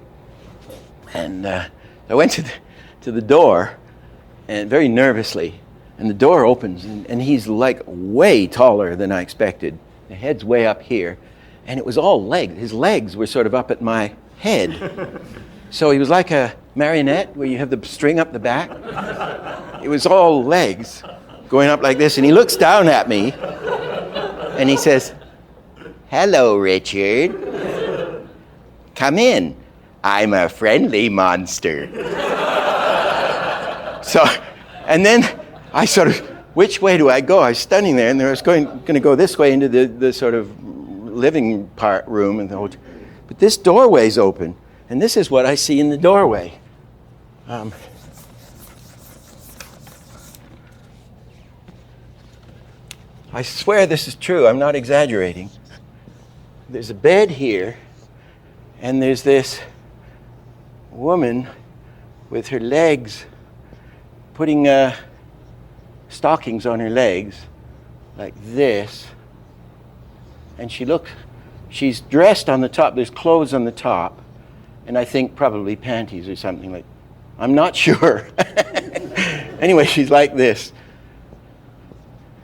Speaker 1: and I went to the door, and very nervously, and the door opens, and he's like way taller than I expected. The head's way up here, and it was all legs. His legs were sort of up at my head. So he was like a marionette where you have the string up the back. It was all legs going up like this, and he looks down at me, and he says, "Hello, Richard. Come in. I'm a friendly monster." So, and then I sort of, which way do I go? I was standing there, and I was going to go this way into the sort of living room, and the hotel. But this doorway's open, and this is what I see in the doorway. I swear this is true. I'm not exaggerating. There's a bed here, and there's this woman with her legs, putting stockings on her legs like this, and she's dressed on the top. There's clothes on the top, and I think probably panties or something like. I'm not sure. Anyway, she's like this,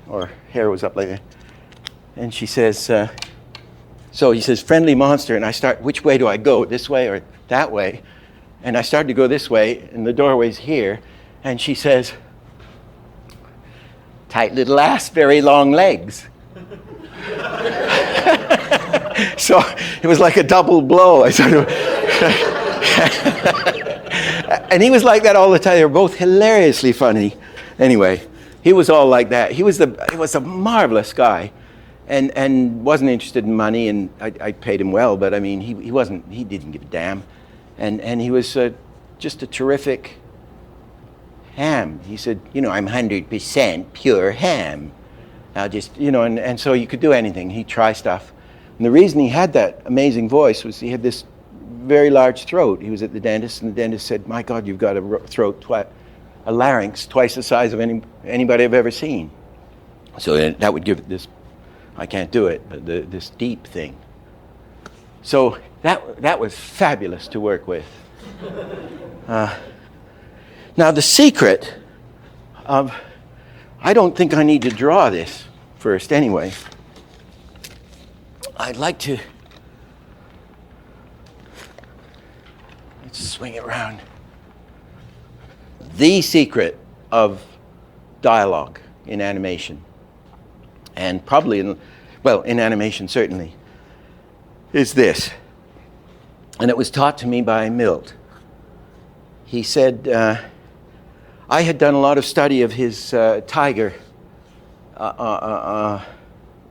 Speaker 1: or hair was up like that, and she says. So he says, "Friendly monster," and I start. Which way do I go? This way or that way? And I started to go this way, and the doorway's here, and she says, "Tight little ass, very long legs." So it was like a double blow. I sort of, and he was like that all the time. They were both hilariously funny. Anyway, he was all like that. He was a marvelous guy, and wasn't interested in money. And I paid him well, but I mean, he didn't give a damn, and he was just a terrific ham. He said, "I'm 100% pure ham. I'll just, and so you could do anything. He'd try stuff. And the reason he had that amazing voice was he had this very large throat. He was at the dentist, and the dentist said, "My God, you've got a larynx twice the size of anybody I've ever seen." So that would give it this, I can't do it, but this deep thing. So that was fabulous to work with. Now the secret of, I don't think I need to draw this first anyway. I'd like to, let's swing it around. The secret of dialogue in animation, and probably in animation certainly, is this. And it was taught to me by Milt. He said, I had done a lot of study of his tiger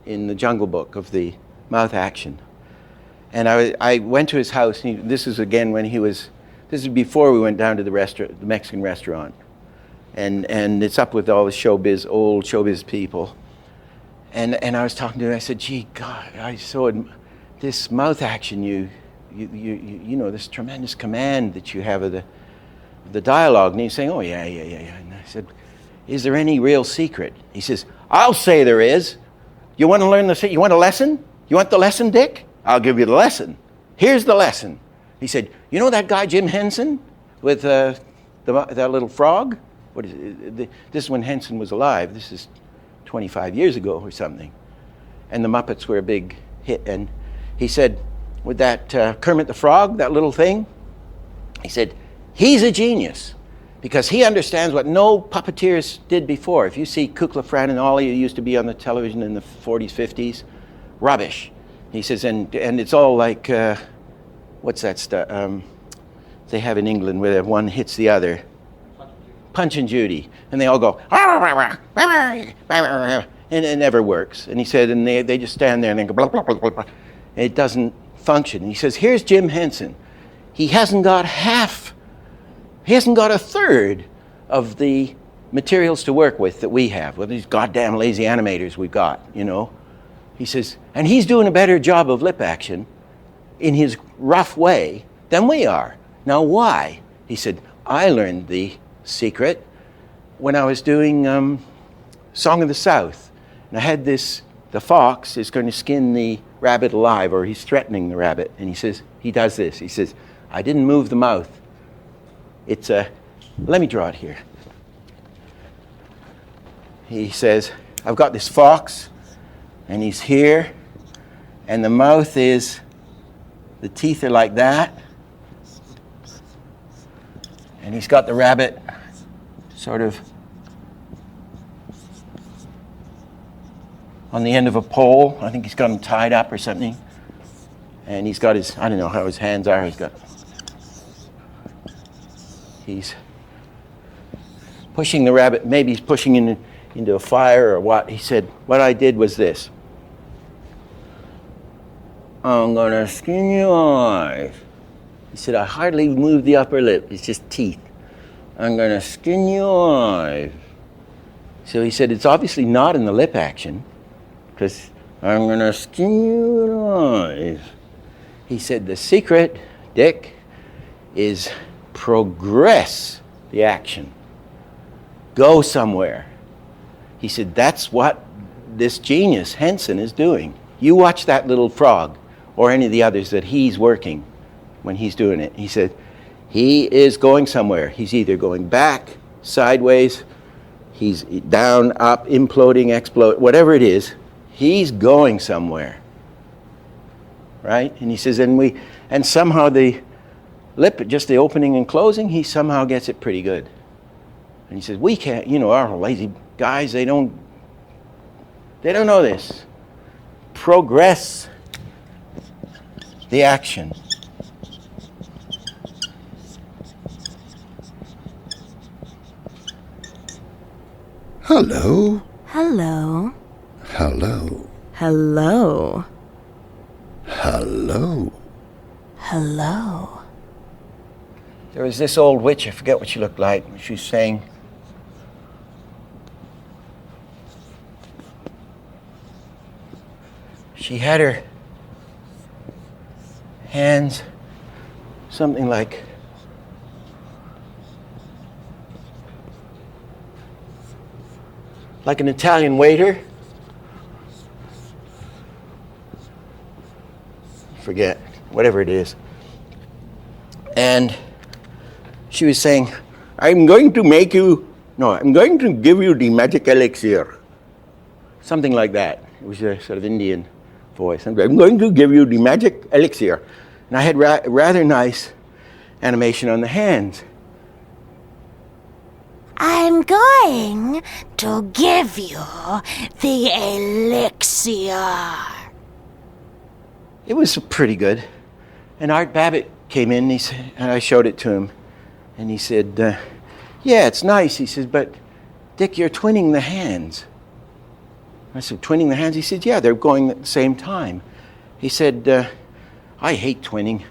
Speaker 1: in the Jungle Book of the mouth action. And I went to his house, and this is again when this is before we went down to the Mexican restaurant. And it's up with all the old showbiz people. And I was talking to him, I said, "Gee, God, I saw this mouth action, you know, this tremendous command that you have of the dialogue." And he's saying, "Oh, yeah. And I said, "Is there any real secret?" He says, "I'll say there is. You want to learn you want a lesson? You want the lesson, Dick? I'll give you the lesson. Here's the lesson." He said, "You know that guy Jim Henson with that little frog? What is it? This is when Henson was alive. This is 25 years ago or something. And the Muppets were a big hit. And he said, with that Kermit the Frog, that little thing, he said, he's a genius because he understands what no puppeteers did before. If you see Kukla, Fran, and Ollie, it used to be on the television in the 40s, 50s, rubbish." He says, and it's all like, what's that stuff? they have in England where one hits the other. Punch and Judy. And they all go, and it never works. And he said, and they just stand there and they go, blah, blah, blah, blah, blah. It doesn't function. And he says, here's Jim Henson. He hasn't got a third of the materials to work with that we have, with these goddamn lazy animators we've got, you know. He says, and he's doing a better job of lip action in his rough way than we are. Now why? He said, I learned the secret when I was doing Song of the South. And I had this, the fox is going to skin the rabbit alive, or he's threatening the rabbit. And he says, he does this. He says, I didn't move the mouth. It's a, let me draw it here. He says, I've got this fox, and he's here, and the mouth is, the teeth are like that, and he's got the rabbit sort of on the end of a pole. I think he's got him tied up or something, and he's got his, I don't know how his hands are, he's pushing the rabbit, maybe he's pushing into a fire or what. He said, what I did was this. I'm gonna skin you alive. He said, I hardly moved the upper lip, it's just teeth. I'm gonna skin you alive. So he said, it's obviously not in the lip action, because I'm gonna skin you alive. He said, the secret, Dick, is progress the action. Go somewhere. He said, that's what this genius, Henson, is doing. You watch that little frog, or any of the others that he's working when he's doing it. He said, he is going somewhere. He's either going back, sideways, he's down, up, imploding, explode, whatever it is, he's going somewhere. Right? And he says, and somehow the lip, just the opening and closing, he somehow gets it pretty good. And he says, we can't, you know, our lazy guys, they don't know this. Progress the action.
Speaker 5: Hello.
Speaker 6: Hello.
Speaker 5: Hello.
Speaker 6: Hello.
Speaker 5: Hello.
Speaker 6: Hello.
Speaker 1: There was this old witch, I forget what she looked like. She was saying, she had her hands something like an Italian waiter. Forget, whatever it is. And she was saying, I'm going to give you the magic elixir. Something like that. It was a sort of Indian voice. I'm going to give you the magic elixir. And I had rather nice animation on the hands.
Speaker 6: I'm going to give you the elixir.
Speaker 1: It was pretty good. And Art Babbitt came in, and I showed it to him. And he said, yeah, it's nice. He says, but Dick, you're twinning the hands. I said, twinning the hands? He said, yeah, they're going at the same time. He said, I hate twinning.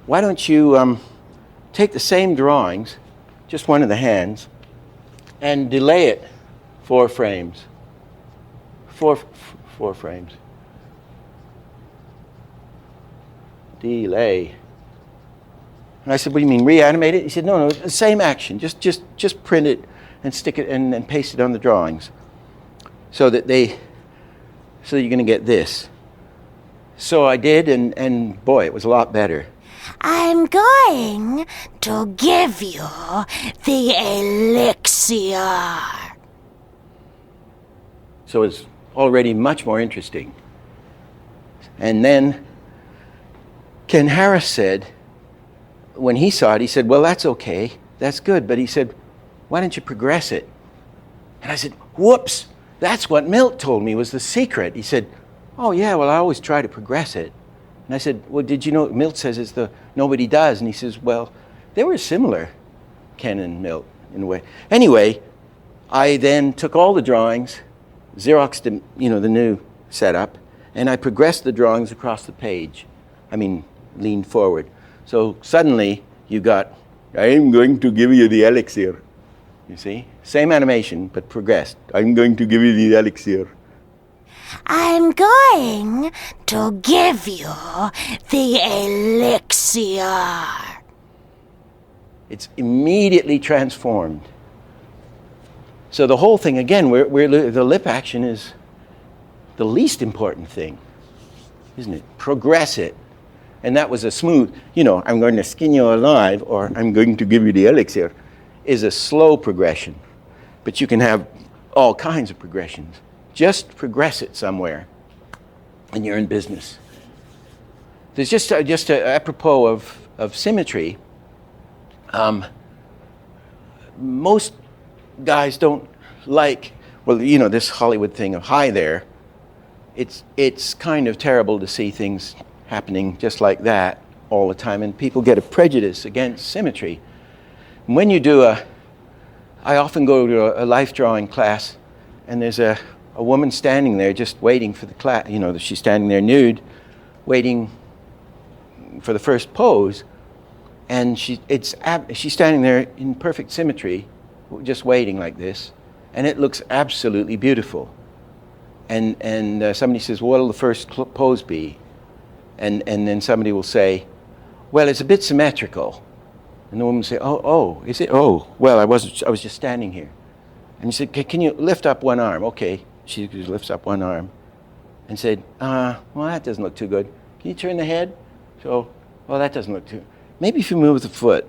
Speaker 1: Why don't you take the same drawings, just one of the hands, and delay it 4 frames. Four frames. Delay. And I said, what do you mean, reanimate it? He said, no, the same action. Just print it and stick it and paste it on the drawings. So that you're going to get this. So I did, and boy, it was a lot better.
Speaker 6: I'm going to give you the elixir.
Speaker 1: So it's already much more interesting. And then Ken Harris said, when he saw it, he said, well, that's okay. That's good. But he said, why don't you progress it? And I said, whoops. That's what Milt told me was the secret. He said, oh, yeah, well, I always try to progress it. And I said, well, did you know Milt says nobody does? And he says, well, They were similar, Ken and Milt, in a way. Anyway, I then took all the drawings, Xeroxed them, the new setup, and I progressed the drawings across the page. I mean, leaned forward. So suddenly you got, I'm going to give you the elixir. You see? Same animation, but progressed. I'm going to give you the elixir.
Speaker 6: I'm going to give you the elixir.
Speaker 1: It's immediately transformed. So the whole thing, again, the lip action is the least important thing, isn't it? Progress it. And that was a smooth, I'm going to skin you alive, or I'm going to give you the elixir, is a slow progression. But you can have all kinds of progressions. Just progress it somewhere, and you're in business. There's just apropos of symmetry, most guys don't like, this Hollywood thing of hi there. It's kind of terrible to see things happening just like that all the time, and people get a prejudice against symmetry. And when you do I often go to a life drawing class, and there's a woman standing there just waiting for the class. She's standing there nude, waiting for the first pose, and she's standing there in perfect symmetry, just waiting like this, and it looks absolutely beautiful. And somebody says, well, what'll the first pose be? And then somebody will say, well, it's a bit symmetrical. And the woman will say, oh, is it? Oh, well, I was just standing here. And he said, can you lift up one arm? Okay. She lifts up one arm and said, well, that doesn't look too good. Can you turn the head? So, well, that doesn't look too. Maybe if you move the foot.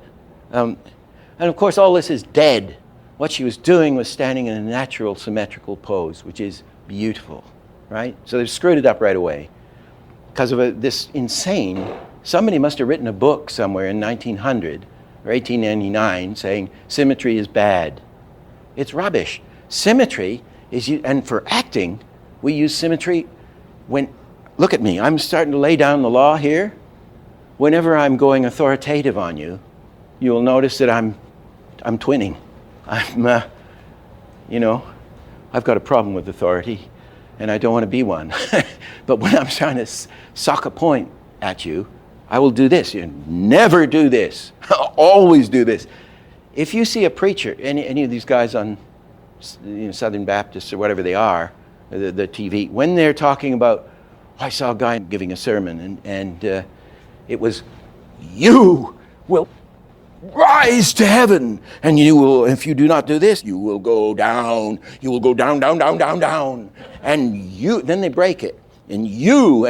Speaker 1: And of course, all this is dead. What she was doing was standing in a natural symmetrical pose, which is beautiful, right? So they've screwed it up right away. Because of this insane, somebody must have written a book somewhere in 1900 or 1899 saying symmetry is bad. It's rubbish. Symmetry is, and for acting, we use symmetry when, look at me, I'm starting to lay down the law here. Whenever I'm going authoritative on you, you'll notice that I'm twinning. I've got a problem with authority, and I don't want to be one. But when I'm trying to sock a point at you, I will do this. You never do this. Always do this. If you see a preacher, any of these guys on Southern Baptists or whatever they are, the TV, when they're talking about, I saw a guy giving a sermon, and it was, you will rise to heaven, and you will, if you do not do this, you will go down, down, down, down, down. And then they break it. And you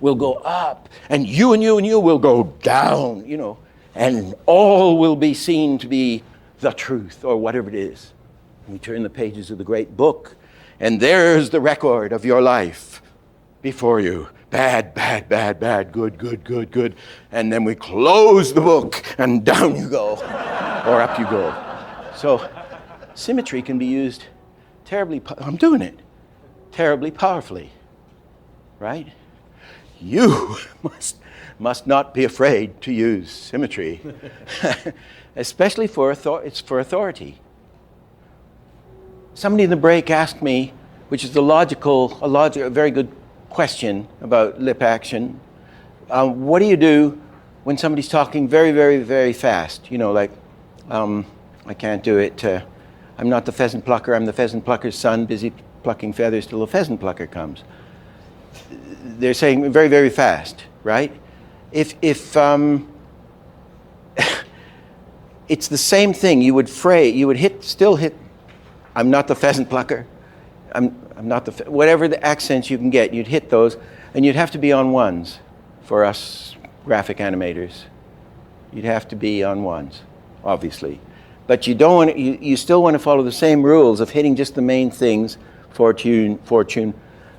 Speaker 1: will go up, and you will go down, and all will be seen to be the truth, or whatever it is. We turn the pages of the great book, and there's the record of your life before you. Bad, bad, bad, bad, good, good, good, good. And then we close the book, and down you go, or up you go. So symmetry can be used terribly powerfully, right? You must not be afraid to use symmetry, especially for authority. Somebody in the break asked me, which is a very good question about lip action. What do you do when somebody's talking very, very, very fast? I can't do it. I'm not the pheasant plucker. I'm the pheasant plucker's son, busy plucking feathers till the pheasant plucker comes. They're saying very, very fast, right? If it's the same thing, you would still hit. I'm not the pheasant plucker. I'm not whatever the accents you can get, you'd hit those, and you'd have to be on ones for us graphic animators. You'd have to be on ones, obviously. But you still want to follow the same rules of hitting just the main things, fortune,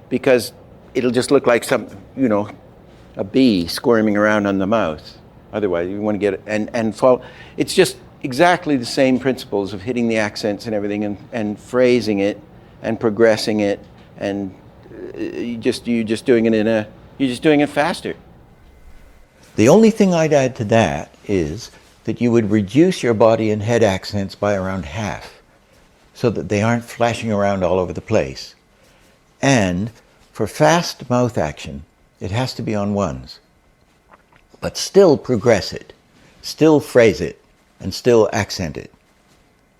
Speaker 1: because it'll just look like a bee squirming around on the mouth. Otherwise, you want to get it and follow. It's just exactly the same principles of hitting the accents and everything, and phrasing it and progressing it, and you're just doing it faster.
Speaker 3: The only thing I'd add to that is that you would reduce your body and head accents by around half, so that they aren't flashing around all over the place. And for fast mouth action, it has to be on ones. But still progress it, still phrase it, and still accent it.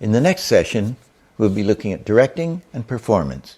Speaker 3: In the next session, we'll be looking at directing and performance.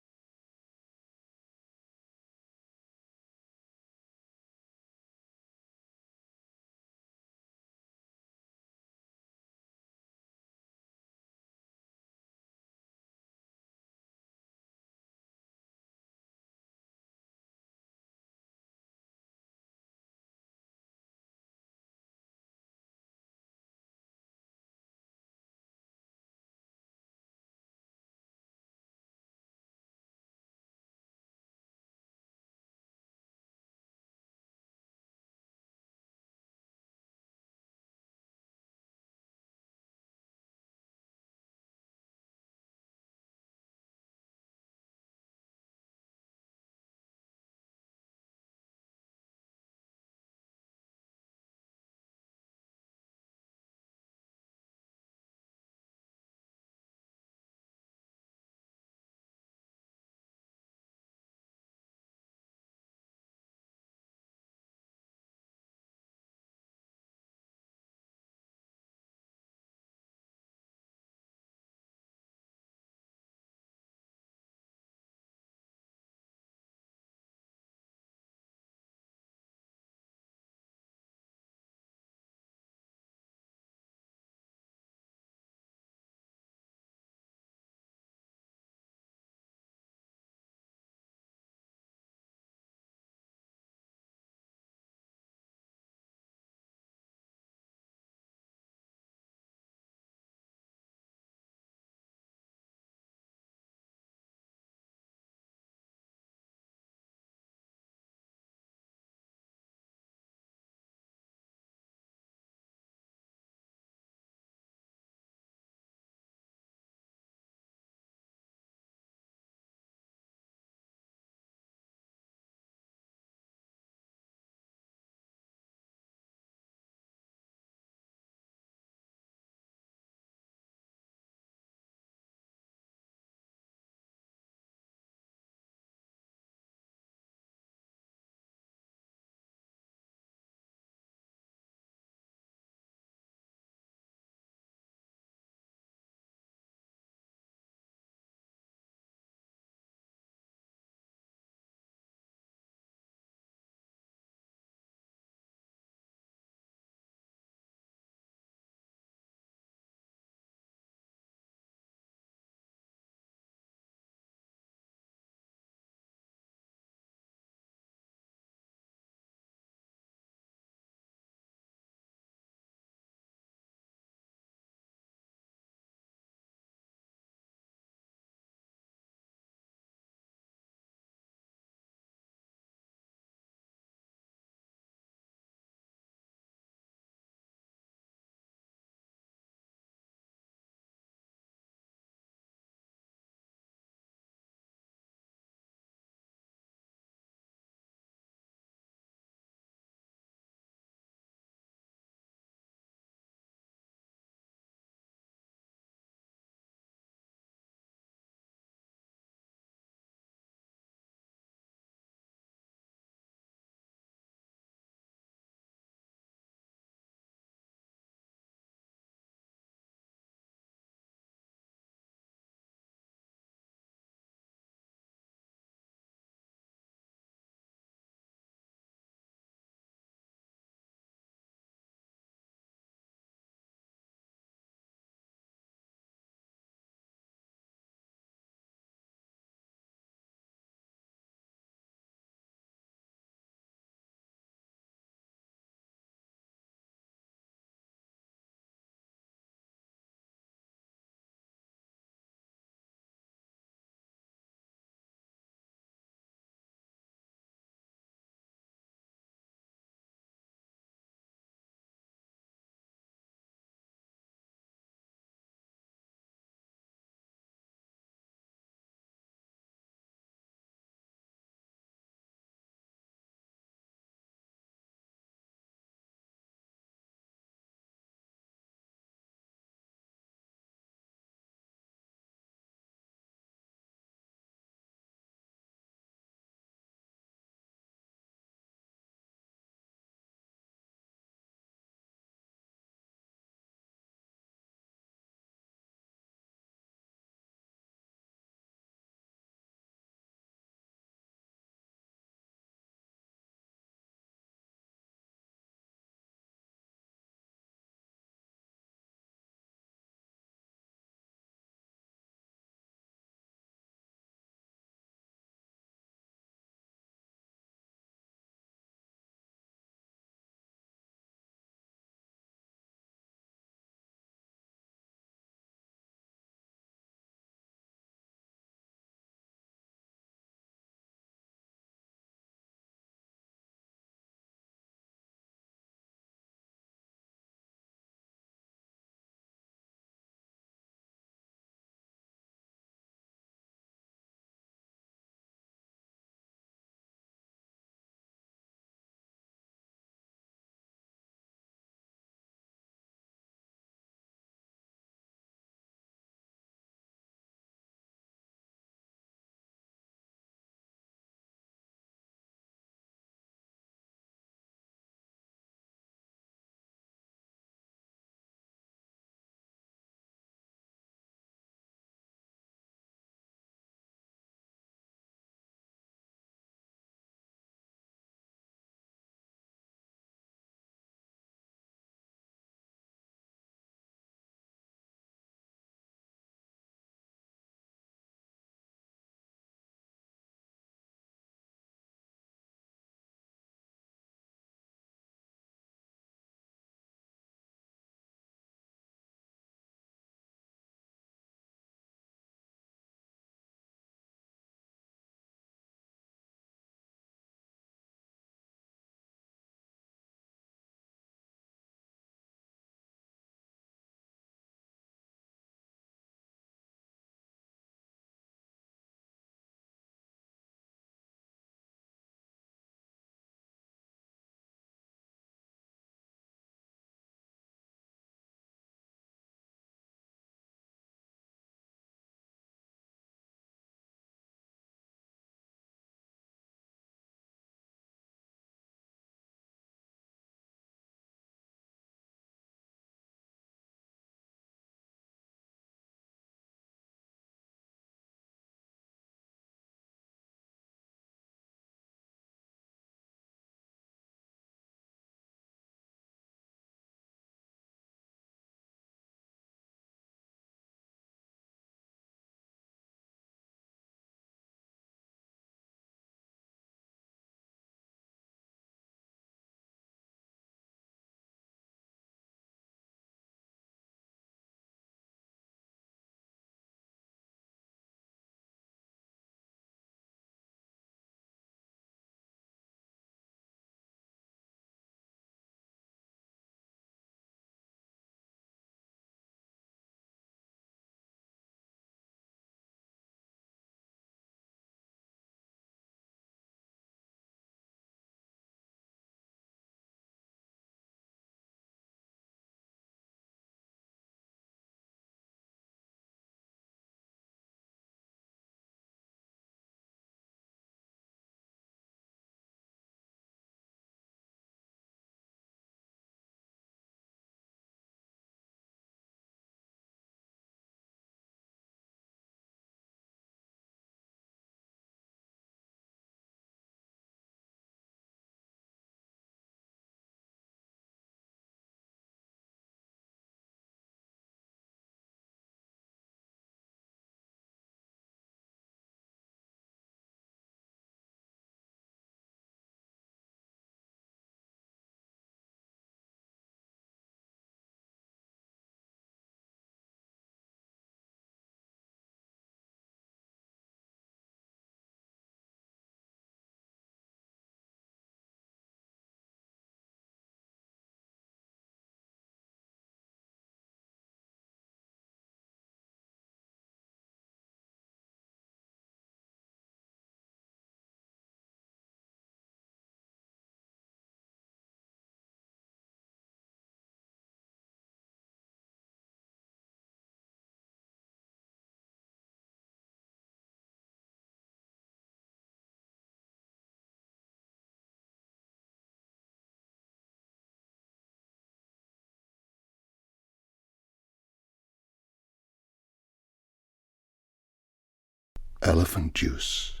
Speaker 5: Elephant juice.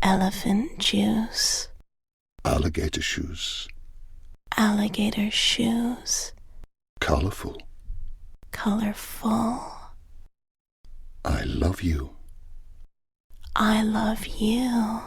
Speaker 6: Elephant juice.
Speaker 5: Alligator shoes.
Speaker 6: Alligator shoes.
Speaker 5: Colorful.
Speaker 6: Colorful.
Speaker 5: I love you.
Speaker 6: I love you.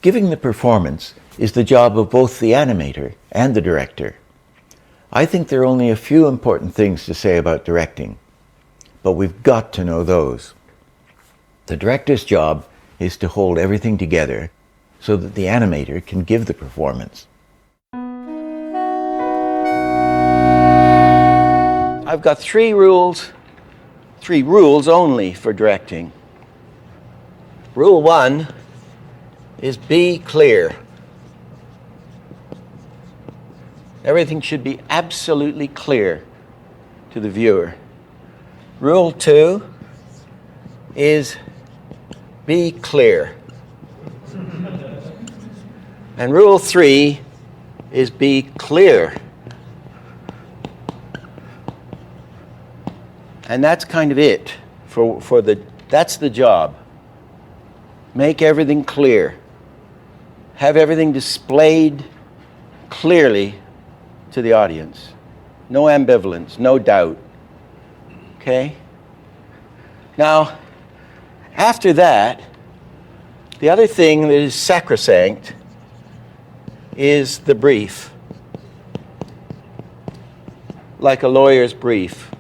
Speaker 3: Giving the performance is the job of both the animator and the director. I think there are only a few important things to say about directing, but we've got to know those. The director's job is to hold everything together so that the animator can give the performance. I've got three rules only for directing. Rule 1 is be clear. Everything should be absolutely clear to the viewer. Rule 2 is be clear. And rule 3 is be clear. And that's kind of it that's the job. Make everything clear. Have everything displayed clearly to the audience. No ambivalence, no doubt. Okay? Now, after that, the other thing that is sacrosanct is the brief. Like a lawyer's brief.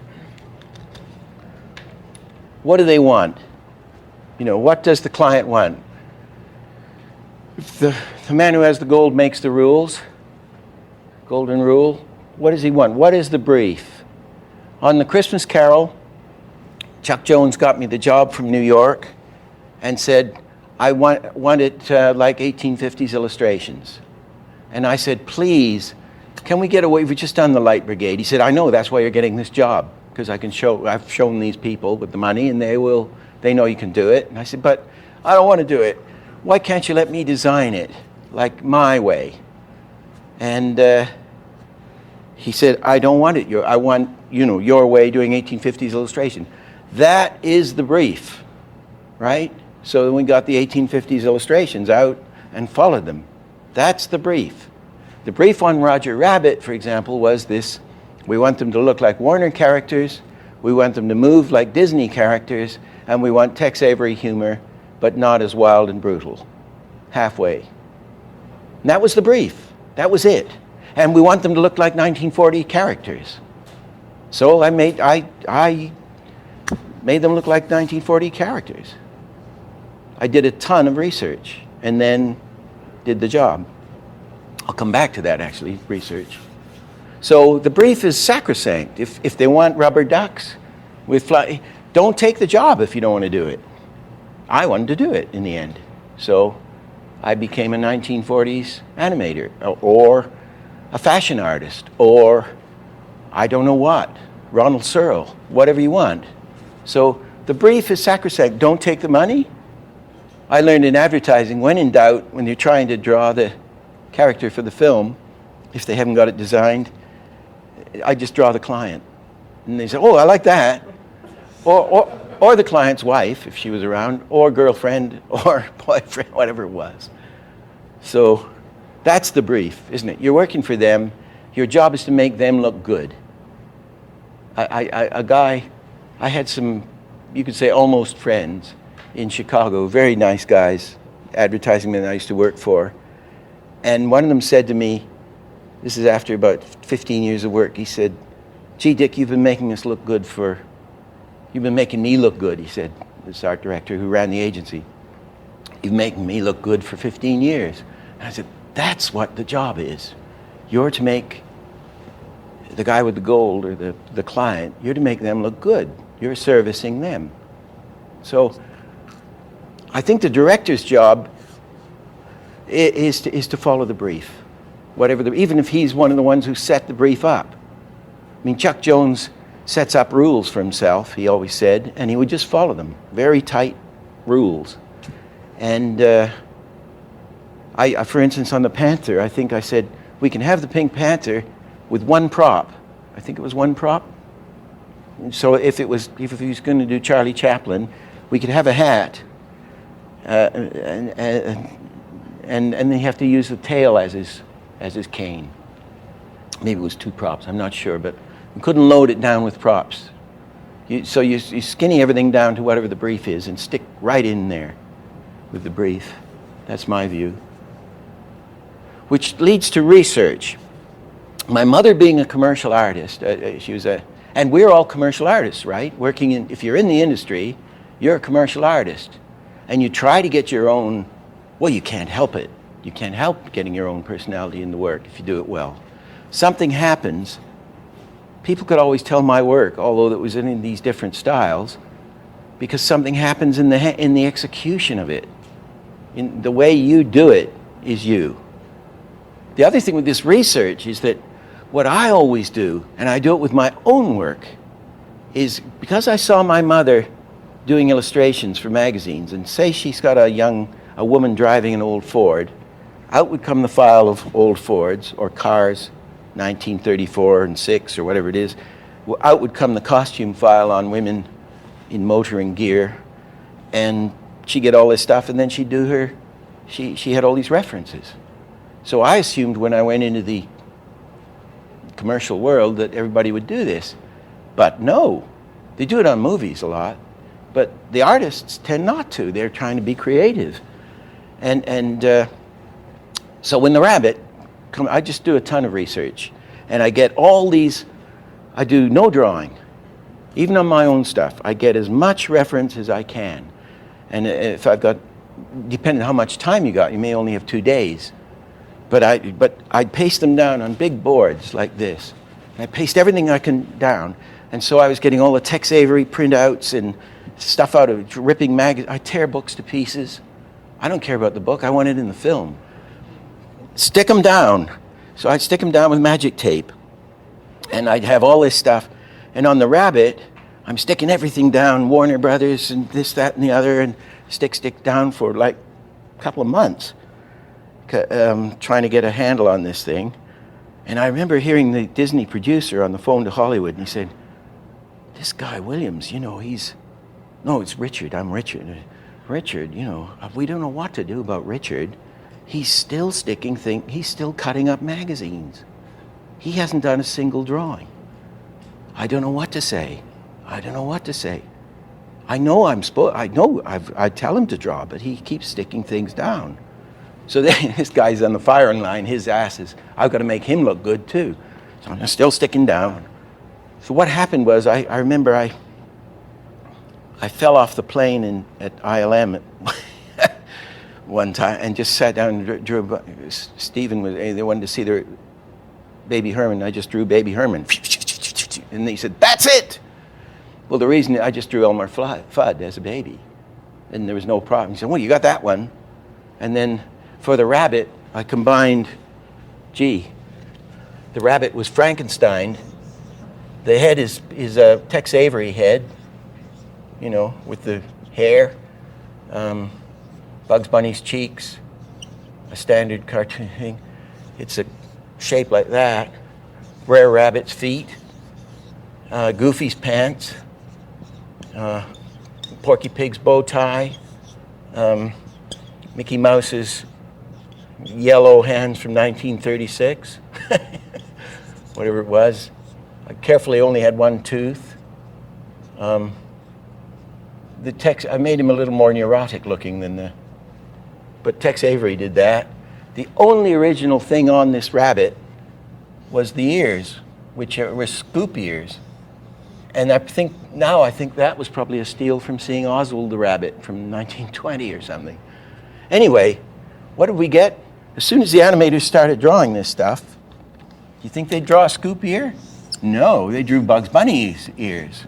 Speaker 3: What do they want? You know, what does the client want? If the man who has the gold makes the rules, golden rule, what does he want? What is the brief? On the Christmas Carol, Chuck Jones got me the job from New York and said, I want it like 1850s illustrations. And I said, please, can we get away? We've just done the Light Brigade. He said, I know, that's why you're getting this job, because I've shown these people with the money and they know you can do it. And I said, but I don't want to do it. Why can't you let me design it like my way? And he said, I don't want it. I want, your way doing 1850s illustration. That is the brief, right? So then we got the 1850s illustrations out and followed them. That's the brief. The brief on Roger Rabbit, for example, was this. We want them to look like Warner characters. We want them to move like Disney characters. And we want Tex Avery humor, but not as wild and brutal.
Speaker 1: halfway. And that was the brief. That was it. And we want them to look like 1940 characters. So I made them look like 1940 characters. I did a ton of research and then did the job. I'll come back to that, actually, research. So the brief is sacrosanct. If they want rubber ducks with fly, don't take the job if you don't want to do it. I wanted to do it in the end. So I became a 1940s animator, or a fashion artist, or I don't know what, Ronald Searle, whatever you want. So the brief is sacrosanct. Don't take the money. I learned in advertising, when in doubt, when you're trying to draw the character for the film, if they haven't got it designed, I just draw the client. And they say, oh, I like that. Or the client's wife, if she was around, or girlfriend, or boyfriend, whatever it was. So that's the brief, isn't it? You're working for them. Your job is to make them look good. I had some, you could say, almost friends in Chicago, very nice guys, advertising men I used to work for. And one of them said to me, this is after about 15 years of work, he said, gee, Dick, you've been making me look good, he said, this art director who ran the agency. You've been making me look good for 15 years. And I said, that's what the job is. You're to make the guy with the gold, or the client, you're to make them look good. You're servicing them. So I think the director's job is to follow the brief, even if he's one of the ones who set the brief up. I mean, Chuck Jones sets up rules for himself, he always said, and he would just follow them, very tight rules. And for instance, on the Panther, I think I said, we can have the Pink Panther with one prop. I think it was one prop. So if he was going to do Charlie Chaplin, we could have a hat, and then you have to use the tail as his cane. Maybe it was two props, I'm not sure, but we couldn't load it down with props. So you skinny everything down to whatever the brief is and stick right in there with the brief. That's my view. Which leads to research. My mother being a commercial artist, and we're all commercial artists, right? If you're in the industry, you're a commercial artist. And you try to get your own, well, you can't help it. You can't help getting your own personality in the work if you do it well. Something happens. People could always tell my work, although it was in these different styles, because something happens in the execution of it. In the way you do it is you. The other thing with this research is that what I always do, and I do it with my own work, is because I saw my mother doing illustrations for magazines, and say she's got a woman driving an old Ford, out would come the file of old Fords or cars, 1934 and 6 or whatever it is. Out would come the costume file on women in motoring gear, and she'd get all this stuff, and then she'd do she had all these references. So I assumed when I went into the commercial world that everybody would do this. But no, they do it on movies a lot, but the artists tend not to. They're trying to be creative. And so when the rabbit, I just do a ton of research, and I get all these, I do no drawing. Even on my own stuff, I get as much reference as I can. And if I've got, depending on how much time you got, you may only have 2 days. But I'd paste them down on big boards like this. And I paste everything I can down. And so I was getting all the Tex Avery printouts and stuff out of ripping magazines. I tear books to pieces. I don't care about the book. I want it in the film. Stick them down. So I'd stick them down with magic tape. And I'd have all this stuff. And on the rabbit, I'm sticking everything down, Warner Brothers and this, that, and the other, and stick down for like a couple of months. Trying to get a handle on this thing. And I remember hearing the Disney producer on the phone to Hollywood, and he said, this guy Williams, no, it's Richard, I'm Richard. Richard, we don't know what to do about Richard. He's still he's still cutting up magazines. He hasn't done a single drawing. I don't know what to say. I know I tell him to draw, but he keeps sticking things down. So then this guy's on the firing line, his ass is, I've got to make him look good too. So I'm still sticking down. So what happened was, I remember I fell off the plane at ILM one time and just sat down and drew. Stephen they wanted to see their Baby Herman. I just drew Baby Herman. And he said, that's it! Well, the reason I just drew Elmer Fudd as a baby. And there was no problem. He said, well, you got that one. And then for the rabbit, I combined, the rabbit was Frankenstein. The head is a Tex Avery head, you know, with the hair, Bugs Bunny's cheeks, a standard cartoon thing. It's a shape like that. Brer Rabbit's feet, Goofy's pants, Porky Pig's bow tie, Mickey Mouse's yellow hands from 1936, whatever it was. I carefully only had one tooth. I made him a little more neurotic looking than but Tex Avery did that. The only original thing on this rabbit was the ears, which were scoop ears. And I think that was probably a steal from seeing Oswald the Rabbit from 1920 or something. Anyway, what did we get? As soon as the animators started drawing this stuff, do you think they'd draw a scoop ear? No, they drew Bugs Bunny's ears.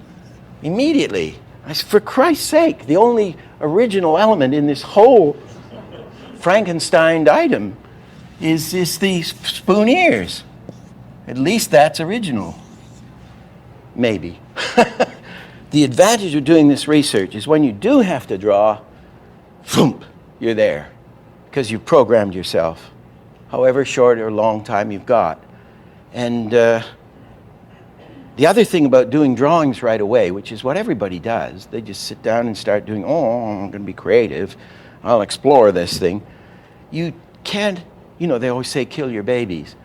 Speaker 1: Immediately. I said, for Christ's sake, the only original element in this whole Frankenstein item is the spoon ears. At least that's original. Maybe. The advantage of doing this research is when you do have to draw, thump, you're there. Because you've programmed yourself, however short or long time you've got. And the other thing about doing drawings right away, which is what everybody does, they just sit down and start doing, I'm going to be creative. I'll explore this thing. You can't, they always say kill your babies.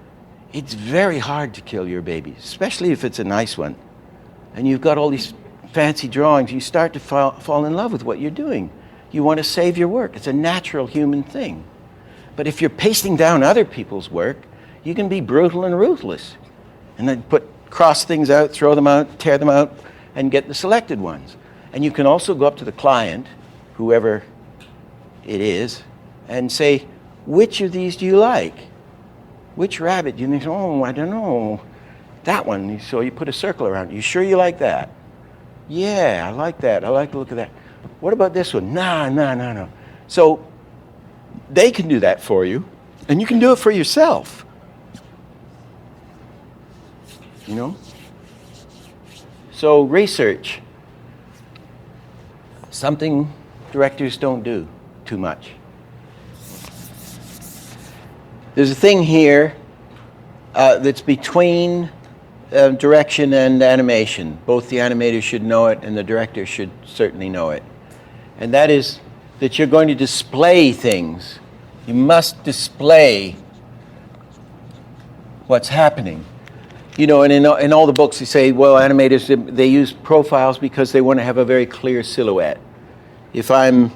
Speaker 1: It's very hard to kill your babies, especially if it's a nice one. And you've got all these fancy drawings. You start to fall in love with what you're doing. You want to save your work. It's a natural human thing. But if you're pasting down other people's work, you can be brutal and ruthless. And then cross things out, throw them out, tear them out, and get the selected ones. And you can also go up to the client, whoever it is, and say, which of these do you like? Which rabbit do you think? I don't know. That one. So you put a circle around it. You sure you like that? Yeah, I like that. I like the look of that. What about this one? No. So they can do that for you, and you can do it for yourself. So research, something directors don't do too much. There's a thing here that's between direction and animation. Both the animators should know it, and the director should certainly know it. And that is that you're going to display things. You must display what's happening. And in all the books they say, well, animators, they use profiles because they want to have a very clear silhouette. If I'm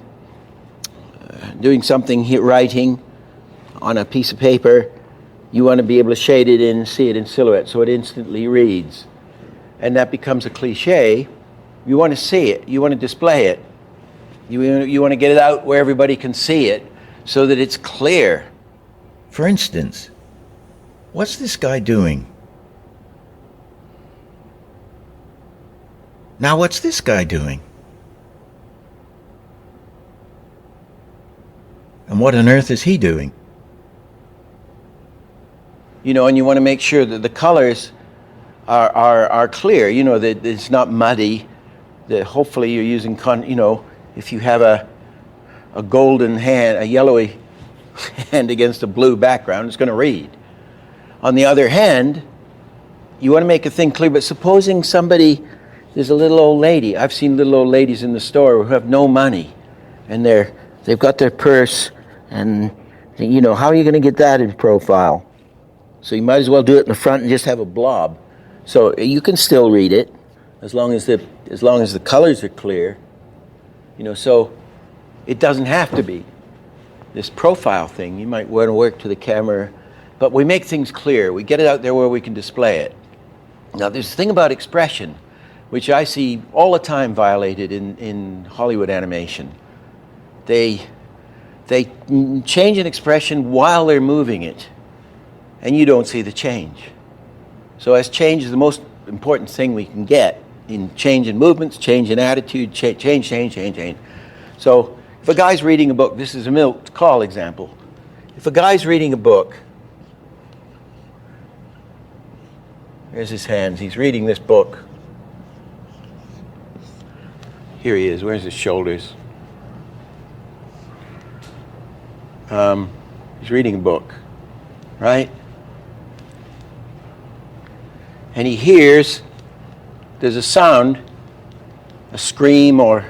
Speaker 1: doing something here, writing on a piece of paper, you want to be able to shade it in and see it in silhouette so it instantly reads. And that becomes a cliche. You want to see it. You want to display it. You want to get it out where everybody can see it so that it's clear.
Speaker 3: For instance, what's this guy doing? Now what's this guy doing? And what on earth is he doing?
Speaker 1: And you want to make sure that the colors are clear, that it's not muddy, that hopefully you're using, if you have a golden hand, a yellowy hand against a blue background, it's going to read. On the other hand, you want to make a thing clear, but supposing there's a little old lady. I've seen little old ladies in the store who have no money, and they've got their purse, and how are you going to get that in profile? So you might as well do it in the front and just have a blob. So you can still read it as long as the colors are clear. So it doesn't have to be. this profile thing. You might want to work to the camera, but we make things clear. We get it out there where we can display it. Now, there's a thing about expression, which I see all the time violated in Hollywood animation. They change an expression while they're moving it, and you don't see the change. So as change is the most important thing we can get in change in movements, change in attitude, change. So if a guy's reading a book, this is a milk call example. If a guy's reading a book, there's his hands, he's reading this book. Here he is, where's his shoulders? He's reading a book, right? And he hears there's a sound, a scream or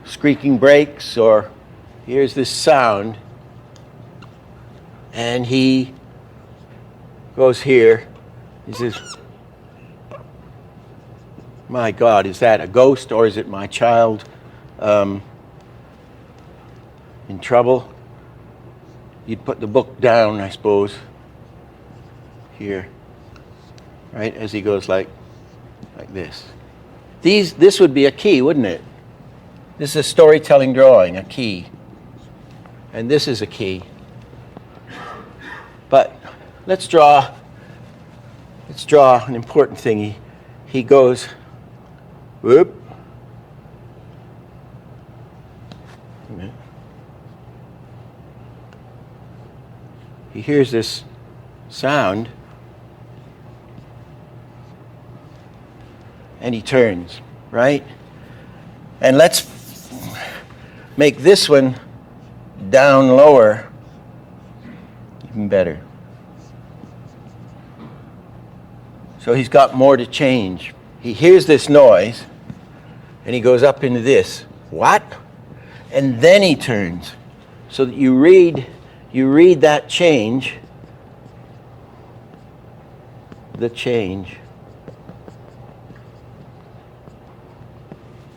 Speaker 1: squeaking brakes, or here's this sound, and he goes here. He says, my God, is that a ghost or is it my child in trouble? You'd put the book down, I suppose, here, right, as he goes like this. This would be a key, wouldn't it? This is a storytelling drawing, a key. And this is a key. But let's draw an important thing. He goes, whoop. A minute. He hears this sound, and he turns, right? And let's make this one down lower, even better. So he's got more to change. He hears this noise, and he goes up into this. What? And then he turns. So that you read that change, the change.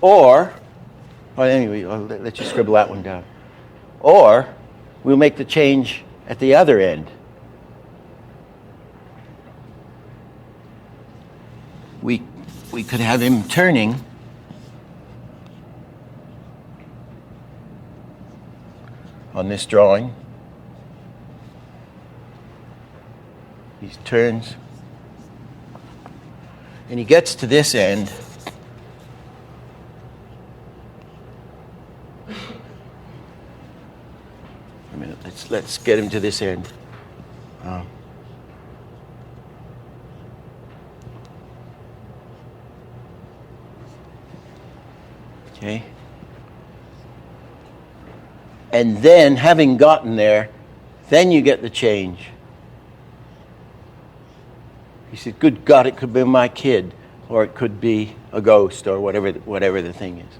Speaker 1: Or, well, anyway, I'll let you scribble that one down. Or we'll make the change at the other end. We could have him turning on this drawing. He turns and he gets to this end. A minute, let's get him to this end. Okay. And then, having gotten there, then you get the change. He said, good God, it could be my kid, or it could be a ghost, or whatever the thing is.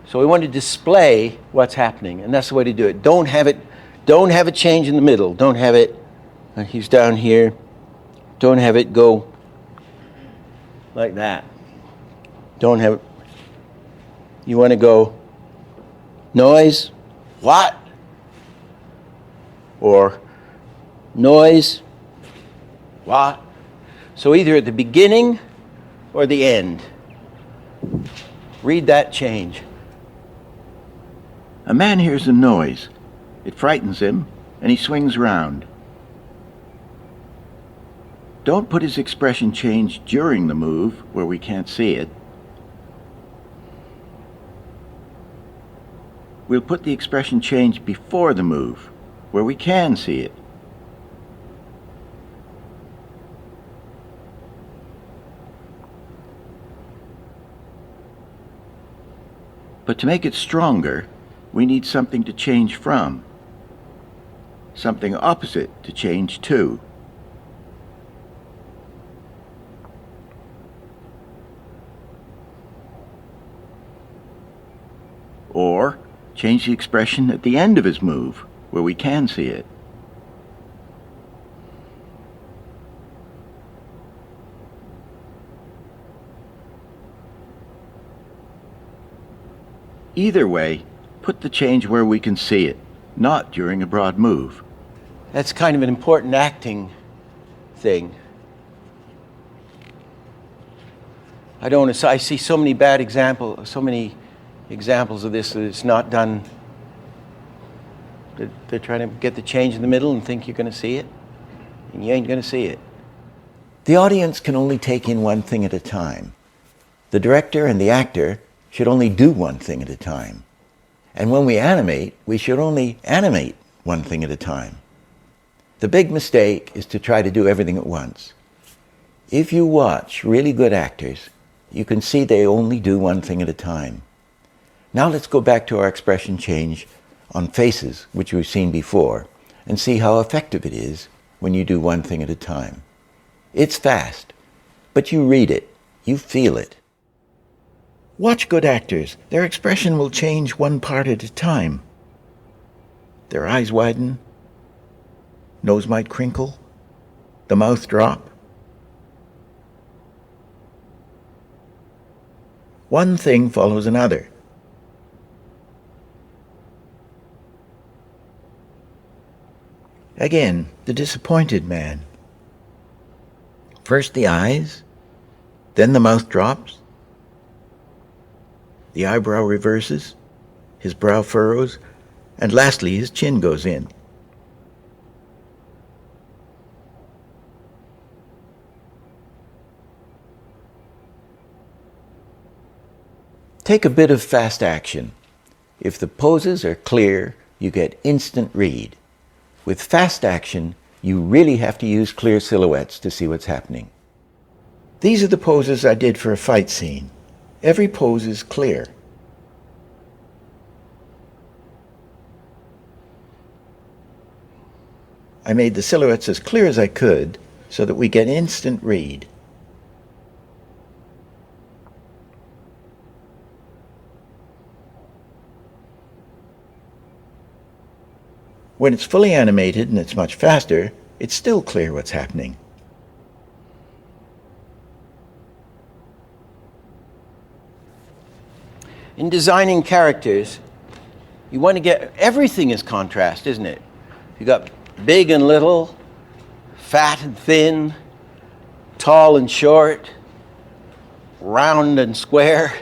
Speaker 1: So we want to display what's happening, and that's the way to do it. Don't have it change in the middle. Don't have it, he's down here. Don't have it go like that. Don't have it. You want to go noise, what? Or noise, what? So either at the beginning or the end. Read that change. A man hears a noise. It frightens him, and he swings round. Don't put his expression change during the move, where we can't see it. We'll put the expression change before the move, where we can see it. But to make it stronger, we need something to change from, something opposite to change to. Or change the expression at the end of his move, where we can see it. Either way,
Speaker 3: Put the change where we can see it, not during a broad move.
Speaker 1: That's kind of an important acting thing. I don't want to. I see so many bad examples, so many examples of this that it's not done. They're trying to get the change in the middle and think you're going to see it, and you ain't going to see it.
Speaker 3: The audience can only take in one thing at a time. The director and the actor should only do one thing at a time. And when we animate, we should only animate one thing at a time. The big mistake is to try to do everything at once. If you watch really good actors, you can see they only do one thing at a time. Now let's go back to our expression change on faces, which we've seen before, and see how effective it is when you do one thing at a time. It's fast, but you read it, you feel it. Watch good actors. Their expression will change one part at a time. Their eyes widen, nose might crinkle, the mouth drop. One thing follows another. Again, the disappointed man. First the eyes, then the mouth drops, the eyebrow reverses, his brow furrows, and lastly his chin goes in. Take a bit of fast action. If the poses are clear, you get instant read. With fast action, you really have to use clear silhouettes to see what's happening. These are the poses I did for a fight scene. Every pose is clear. I made the silhouettes as clear as I could so that we get instant read. When it's fully animated and it's much faster, it's still clear what's happening.
Speaker 1: In designing characters, you want to get, everything is contrast, isn't it? You got big and little, fat and thin, tall and short, round and square,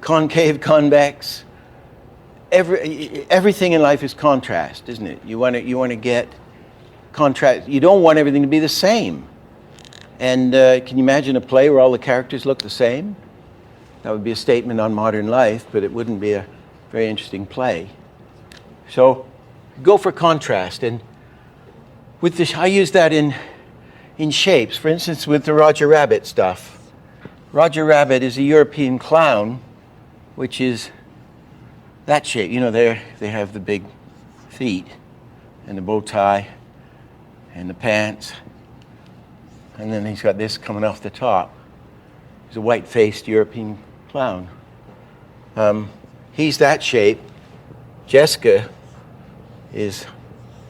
Speaker 1: concave, convex. Everything in life is contrast, isn't it? You want to get contrast. You don't want everything to be the same. And can you imagine a play where all the characters look the same? That would be a statement on modern life, but it wouldn't be a very interesting play. So go for contrast. And with this, I use that in shapes. For instance, with the Roger Rabbit stuff. Roger Rabbit is a European clown, which is that shape. You know, they have the big feet and the bow tie and the pants. And then he's got this coming off the top. He's a white-faced European clown. He's that shape. Jessica is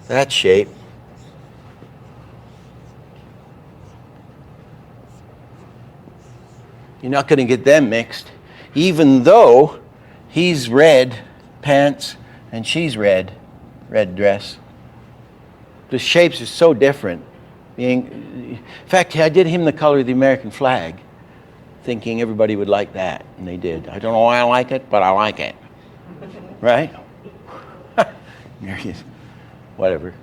Speaker 1: that shape. You're not going to get them mixed, even though he's red pants and she's red dress. The shapes are so different. In fact, I did him the color of the American flag, thinking everybody would like that, and they did. I don't know why I like it, but I like it. Right? There he is. Whatever.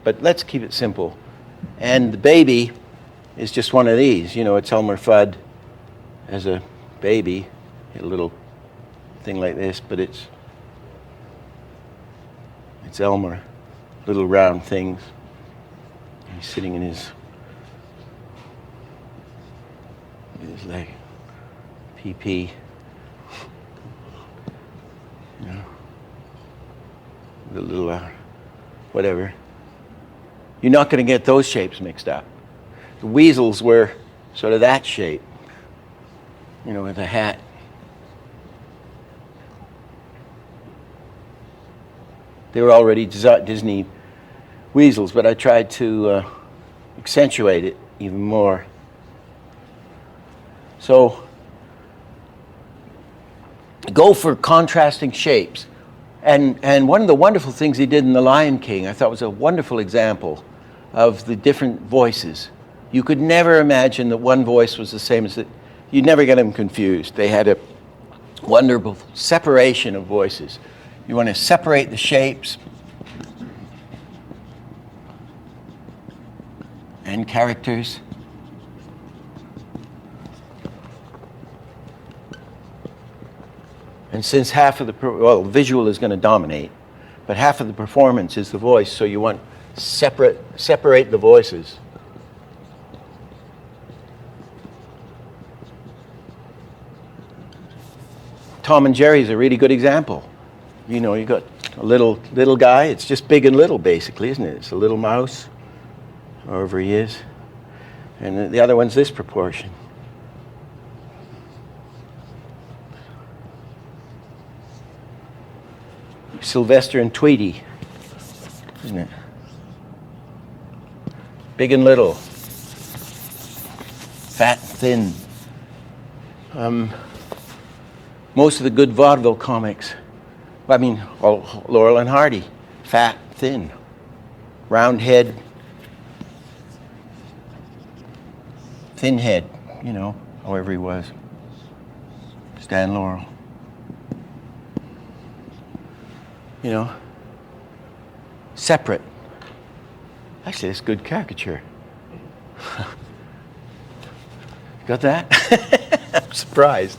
Speaker 1: But let's keep it simple. And the baby is just one of these. You know, it's Elmer Fudd as a baby, a little thing like this, but it's Elmer, little round things. He's sitting in his leg, PP, you know, the little, whatever. You're not going to get those shapes mixed up. The weasels were sort of that shape, you know, with a hat. They were already Disney weasels, but I tried to accentuate it even more. So go for contrasting shapes. And one of the wonderful things he did in The Lion King, I thought was a wonderful example of the different voices. You could never imagine that one voice was the same as it. You'd never get them confused. They had a wonderful separation of voices. You want to separate the shapes and characters. And since half of the, visual is going to dominate, but half of the performance is the voice, so you want separate the voices. Tom and Jerry is a really good example. You know, you got a little guy. It's just big and little, basically, isn't it? It's a little mouse, however he is, and the other one's this proportion. Sylvester and Tweety, isn't it? Big and little, fat and thin. Most of the good vaudeville comics, I mean, Laurel and Hardy, fat, thin, round head, thin head, you know, however he was. Stan Laurel. You know, separate. Actually, it's good caricature. Got that? I'm surprised.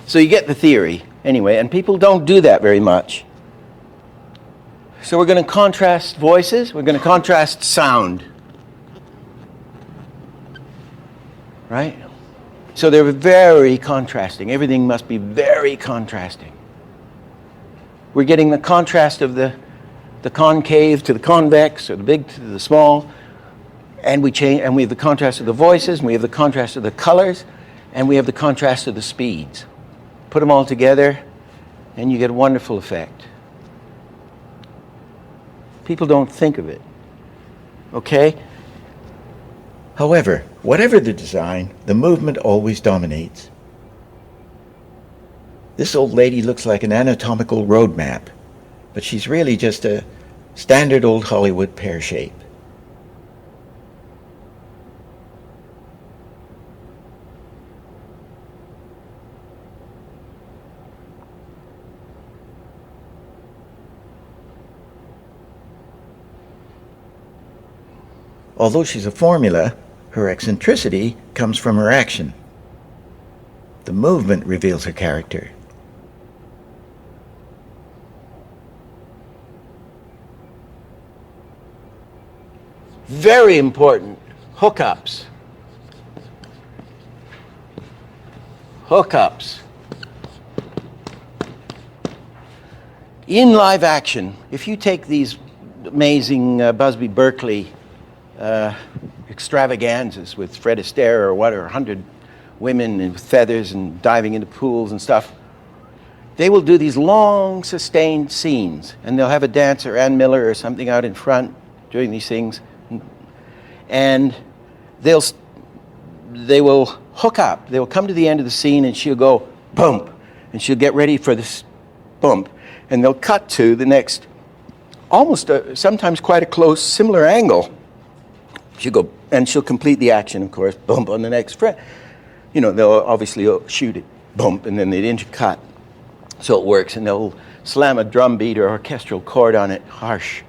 Speaker 1: So you get the theory, anyway, and people don't do that very much. So we're going to contrast voices, we're going to contrast sound. Right? So they're very contrasting. Everything must be very contrasting. We're getting the contrast of the concave to the convex, or the big to the small, and we have the contrast of the voices, and we have the contrast of the colors, and we have the contrast of the speeds. Put them all together, and you get a wonderful effect. People don't think of it. Okay?
Speaker 3: However, whatever the design, the movement always dominates. This old lady looks like an anatomical road map, but she's really just a standard old Hollywood pear shape. Although she's a formula, her eccentricity comes from her action. The movement reveals her character.
Speaker 1: Very important, hookups. Hookups. In live action, if you take these amazing Busby Berkeley extravaganzas with Fred Astaire or 100 women with feathers and diving into pools and stuff, they will do these long sustained scenes, and they'll have a dancer, Ann Miller or something, out in front doing these things, and they will hook up. They will come to the end of the scene, and she'll go bump, and she'll get ready for this bump, and they'll cut to the next, almost sometimes quite a close, similar angle. She'll go, and she'll complete the action, of course, bump on the next frame. You know, they'll obviously shoot it, bump, and then they'd intercut, so it works, and they'll slam a drum beat or orchestral chord on it, harsh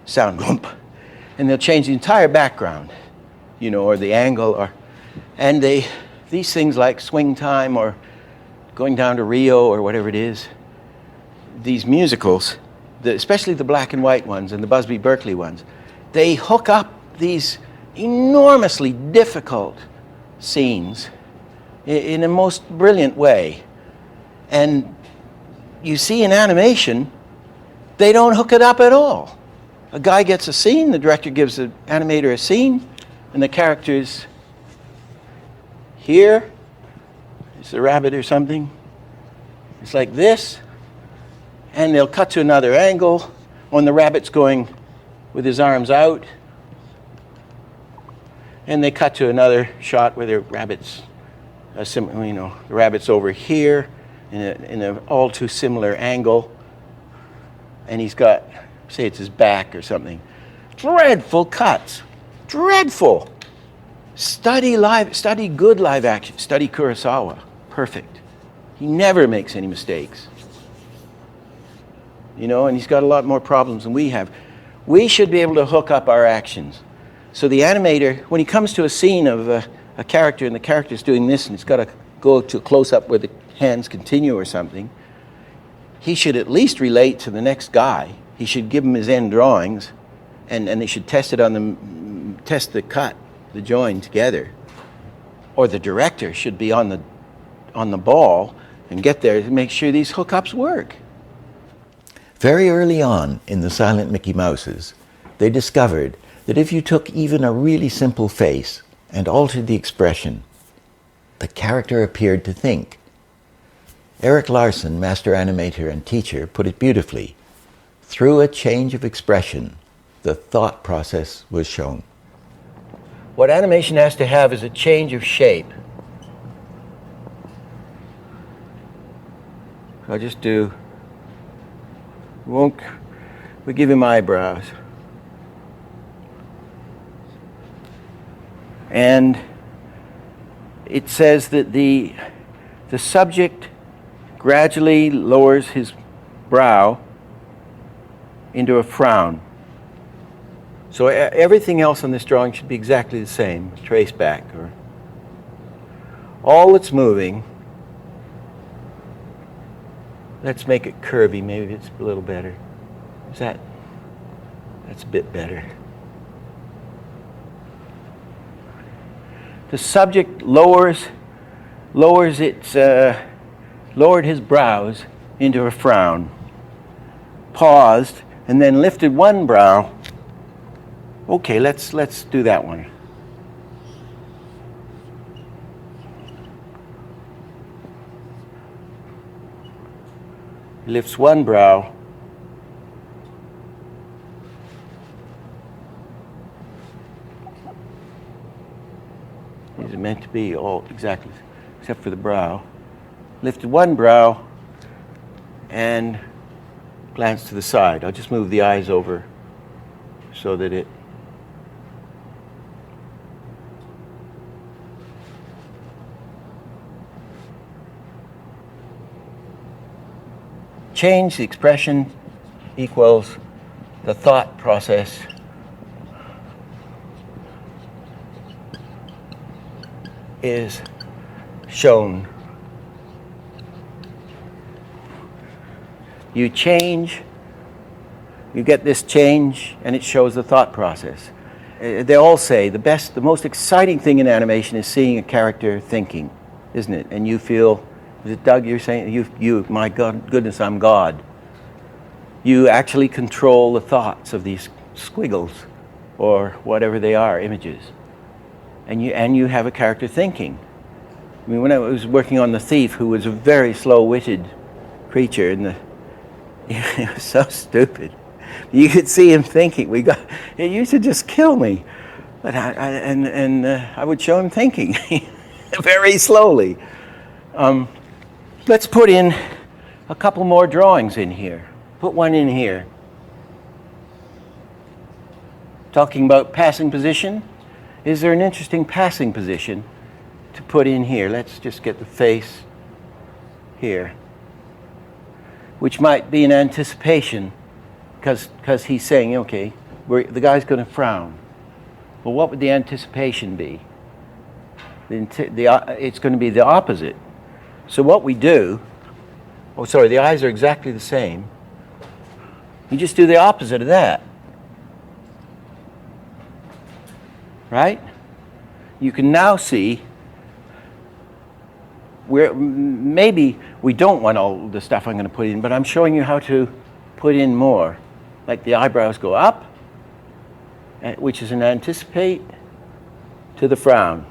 Speaker 1: sound, bump, and they'll change the entire background, you know, or the angle, and these things like Swing Time or Going Down to Rio or whatever it is, these musicals, especially the black and white ones and the Busby Berkeley ones, they hook up these enormously difficult scenes in a most brilliant way. And you see in animation, they don't hook it up at all. A guy gets a scene, the director gives the animator a scene, and the character's here. It's a rabbit or something. It's like this. And they'll cut to another angle when the rabbit's going with his arms out. And they cut to another shot where the rabbit's, the rabbit's over here, in an all too similar angle, and he's got, say it's his back or something, dreadful cuts, dreadful. Study good live action, study Kurosawa, perfect. He never makes any mistakes. You know, and he's got a lot more problems than we have. We should be able to hook up our actions. So the animator, when he comes to a scene of a character and the character's doing this and it's got to go to close up where the hands continue or something, he should at least relate to the next guy. He should give him his end drawings, and they should test it on test the cut, the join together. Or the director should be on the ball and get there to make sure these hookups work.
Speaker 3: Very early on in the Silent Mickey Mouses, they discovered that if you took even a really simple face and altered the expression, the character appeared to think. Eric Larson, master animator and teacher, put it beautifully. Through a change of expression, the thought process was shown.
Speaker 1: What animation has to have is a change of shape. I'll just do, we give him eyebrows. And it says that the subject gradually lowers his brow into a frown. So everything else on this drawing should be exactly the same, trace back. Or all that's moving, let's make it curvy, maybe it's a little better. That's a bit better. The subject lowered his brows into a frown, paused, and then lifted one brow. Okay, let's do that one. He lifts one brow. These are meant to be all exactly, except for the brow. Lifted one brow and glanced to the side. I'll just move the eyes over so that it change the expression equals the thought process is shown. You change, you get this change, and it shows the thought process. They all say the most exciting thing in animation is seeing a character thinking, isn't it? And you feel, is it Doug you're saying, you, my God, goodness, I'm God. You actually control the thoughts of these squiggles or whatever they are, images. And you have a character thinking. I mean, when I was working on The Thief, who was a very slow-witted creature, it was so stupid. You could see him thinking. It used to just kill me. But I would show him thinking very slowly. Let's put in a couple more drawings in here. Put one in here. Talking about passing position. Is there an interesting passing position to put in here? Let's just get the face here, which might be an anticipation, because he's saying, okay, the guy's going to frown. Well, what would the anticipation be? It's going to be the opposite. So what we do, the eyes are exactly the same. You just do the opposite of that. Right? You can now see where maybe we don't want all the stuff I'm going to put in, but I'm showing you how to put in more. Like the eyebrows go up, which is an anticipate, to the frown.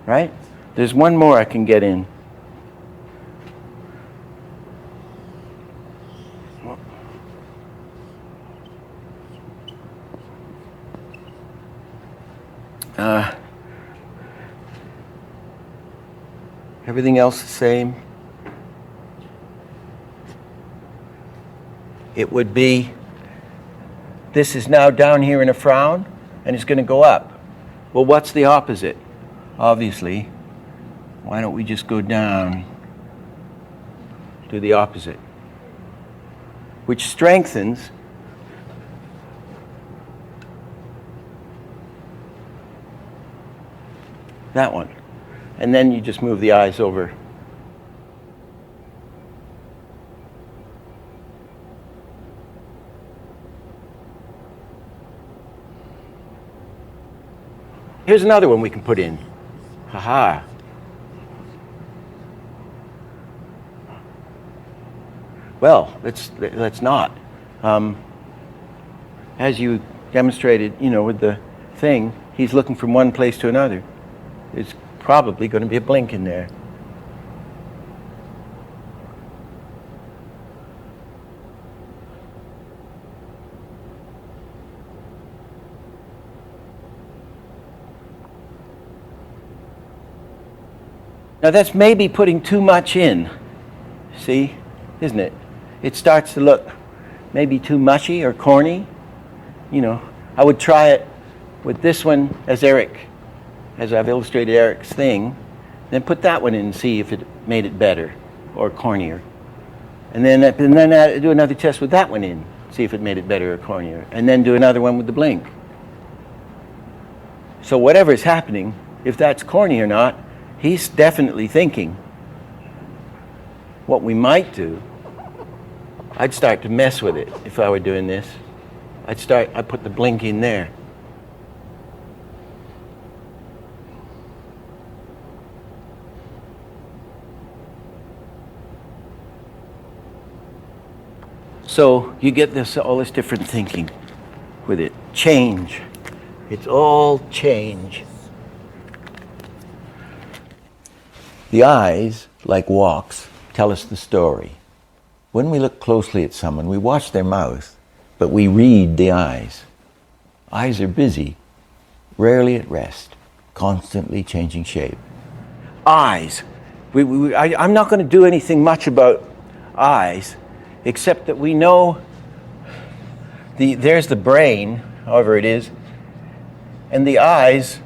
Speaker 1: Right? There's one more I can get in. Everything else the same. It would be, this is now down here in a frown, and it's going to go up. Well, what's the opposite? Obviously, why don't we just go down, do the opposite, which strengthens that one. And then you just move the eyes over. Here's another one we can put in. Haha. Well, let's not. As you demonstrated, with the thing, he's looking from one place to another. There's probably going to be a blink in there. Now that's maybe putting too much in, see, isn't it? It starts to look maybe too mushy or corny. I would try it with this one as I've illustrated Eric's thing, then put that one in and see if it made it better or cornier. And then do another test with that one in, see if it made it better or cornier. And then do another one with the blink. So whatever is happening, if that's corny or not, he's definitely thinking. What we might do, I'd start to mess with it if I were doing this. I'd put the blink in there. So you get all this different thinking with it. Change. It's all change.
Speaker 3: The eyes, like walks, tell us the story. When we look closely at someone, we watch their mouth, but we read the eyes. Eyes are busy, rarely at rest, constantly changing shape.
Speaker 1: Eyes. I'm not going to do anything much about eyes, except that we know there's the brain, however it is, and the eyes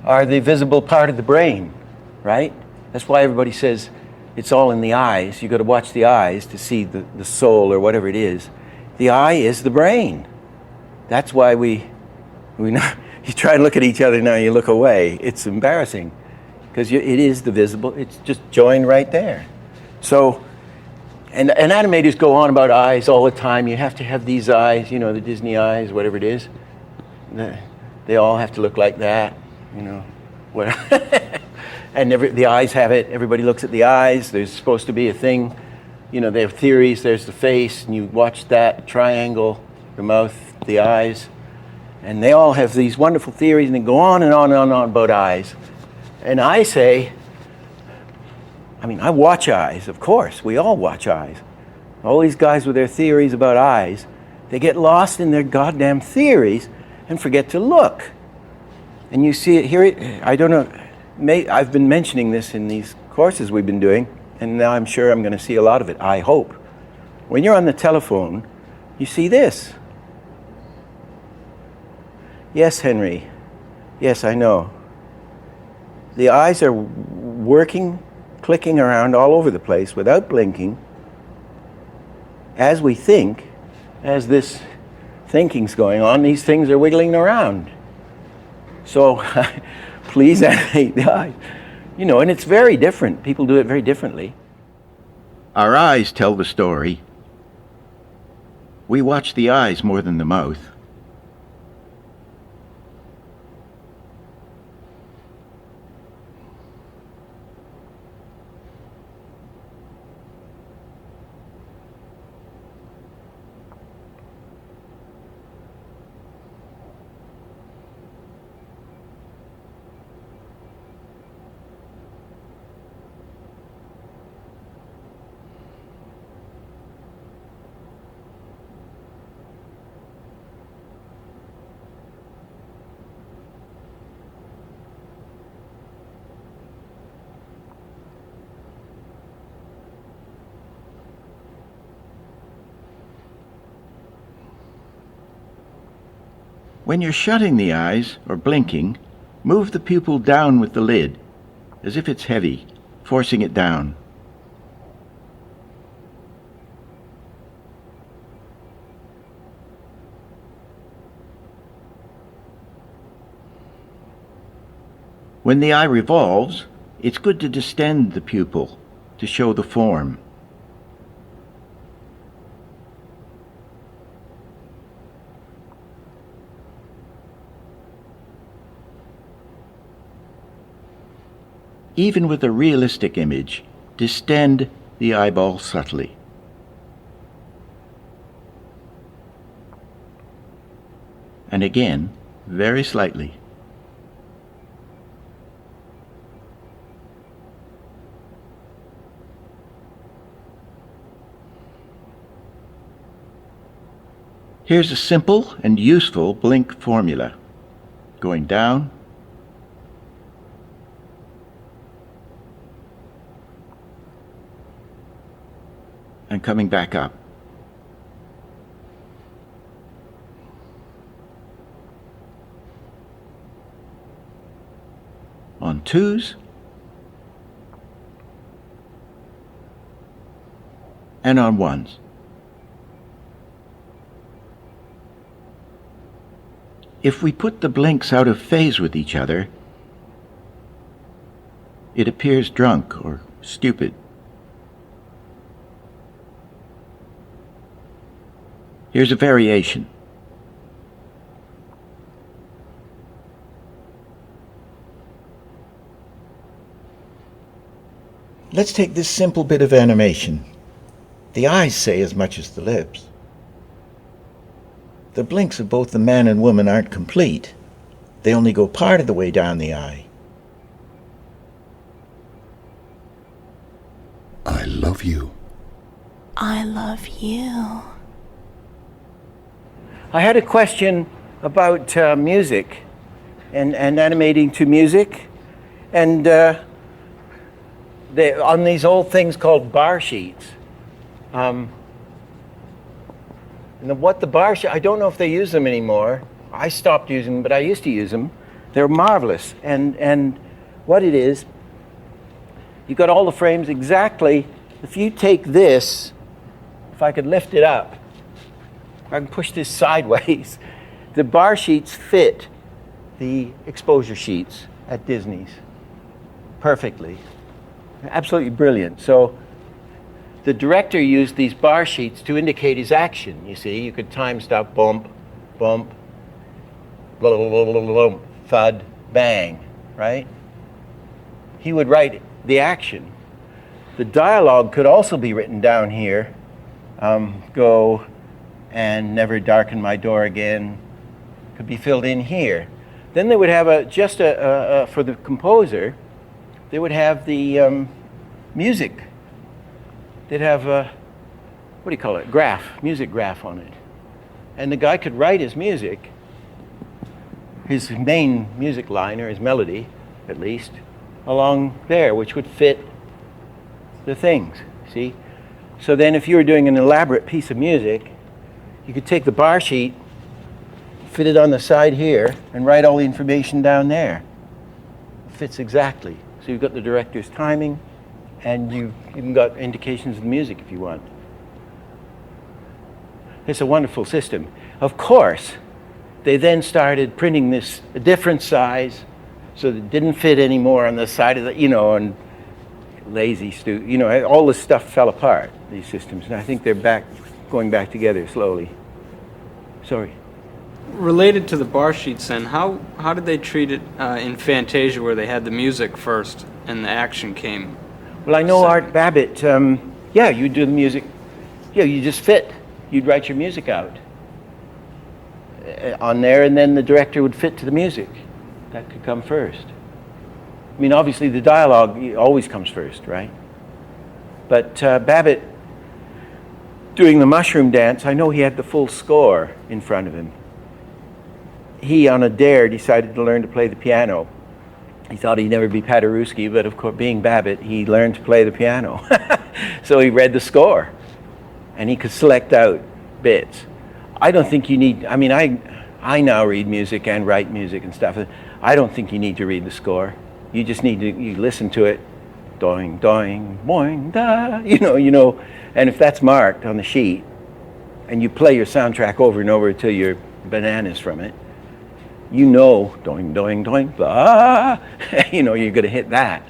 Speaker 1: are the visible part of the brain, right? That's why everybody says it's all in the eyes. You've got to watch the eyes to see the soul or whatever it is. The eye is the brain. That's why we know, you try and look at each other now, you look away. It's embarrassing because it is the visible. It's just joined right there. So, and animators go on about eyes all the time. You have to have these eyes, the Disney eyes, whatever it is. They all have to look like that, And the eyes have it. Everybody looks at the eyes. There's supposed to be a thing. They have theories. There's the face, and you watch that triangle, the mouth, the eyes. And they all have these wonderful theories, and they go on and on and on about eyes. And I say, I watch eyes, of course. We all watch eyes. All these guys with their theories about eyes, they get lost in their goddamn theories and forget to look. And you see it, hear it, I don't know, I've been mentioning this in these courses we've been doing, and now I'm sure I'm going to see a lot of it, I hope. When you're on the telephone, you see this. Yes, Henry. Yes, I know. The eyes are working, clicking around all over the place without blinking. As we think, as this thinking's going on, these things are wiggling around. So please animate the eyes. And it's very different. People do it very differently.
Speaker 3: Our eyes tell the story. We watch the eyes more than the mouth. When you're shutting the eyes or blinking, move the pupil down with the lid, as if it's heavy, forcing it down. When the eye revolves, it's good to distend the pupil to show the form. Even with a realistic image, distend the eyeball subtly. And again, very slightly. Here's a simple and useful blink formula. Going down, and coming back up. On twos, and on ones. If we put the blinks out of phase with each other, it appears drunk or stupid. Here's a variation. Let's take this simple bit of animation. The eyes say as much as the lips. The blinks of both the man and woman aren't complete. They only go part of the way down the eye.
Speaker 5: I love you.
Speaker 6: I love you.
Speaker 1: I had a question about music and animating to music. And on these old things called bar sheets. And what the bar sheet, I don't know if they use them anymore. I stopped using them, but I used to use them. They're marvelous. And what it is, you got all the frames exactly. If you take this, if I could lift it up, I can push this sideways. The bar sheets fit the exposure sheets at Disney's perfectly. Absolutely brilliant. So the director used these bar sheets to indicate his action. You see, you could time stop, bump, bump, blah, blah, blah, blah, blah, thud, bang, right? He would write the action. The dialogue could also be written down here. Go and never darken my door again. Could be filled in here. Then they would have for the composer, they would have the music. They'd have what do you call it? Graph, music graph on it. And the guy could write his music, his main music line, or his melody, at least, along there, which would fit the things, see? So then if you were doing an elaborate piece of music, you could take the bar sheet, fit it on the side here, and write all the information down there. It fits exactly. So you've got the director's timing, and you've even got indications of the music if you want. It's a wonderful system. Of course, they then started printing this a different size, so that it didn't fit anymore on the side of the, and all this stuff fell apart, these systems. And I think they're going back together slowly. Sorry.
Speaker 13: Related to the bar sheets then, how did they treat it in Fantasia where they had the music first and the action came?
Speaker 1: Well, I know Art Babbitt, you do the music. Yeah, you just fit. You'd write your music out on there, and then the director would fit to the music. That could come first. I mean, obviously the dialogue always comes first, right? But Babbitt, doing the mushroom dance, I know he had the full score in front of him. He, on a dare, decided to learn to play the piano. He thought he'd never be Paderewski, but of course, being Babbitt, he learned to play the piano. So he read the score, and he could select out bits. I don't think you need, I now read music and write music and stuff. I don't think you need to read the score. You just need to you listen to it, doing, doing, boing, da, you know. And if that's marked on the sheet, and you play your soundtrack over and over until you're bananas from it, you know, doing, doing, doing, blah, you're going to hit that.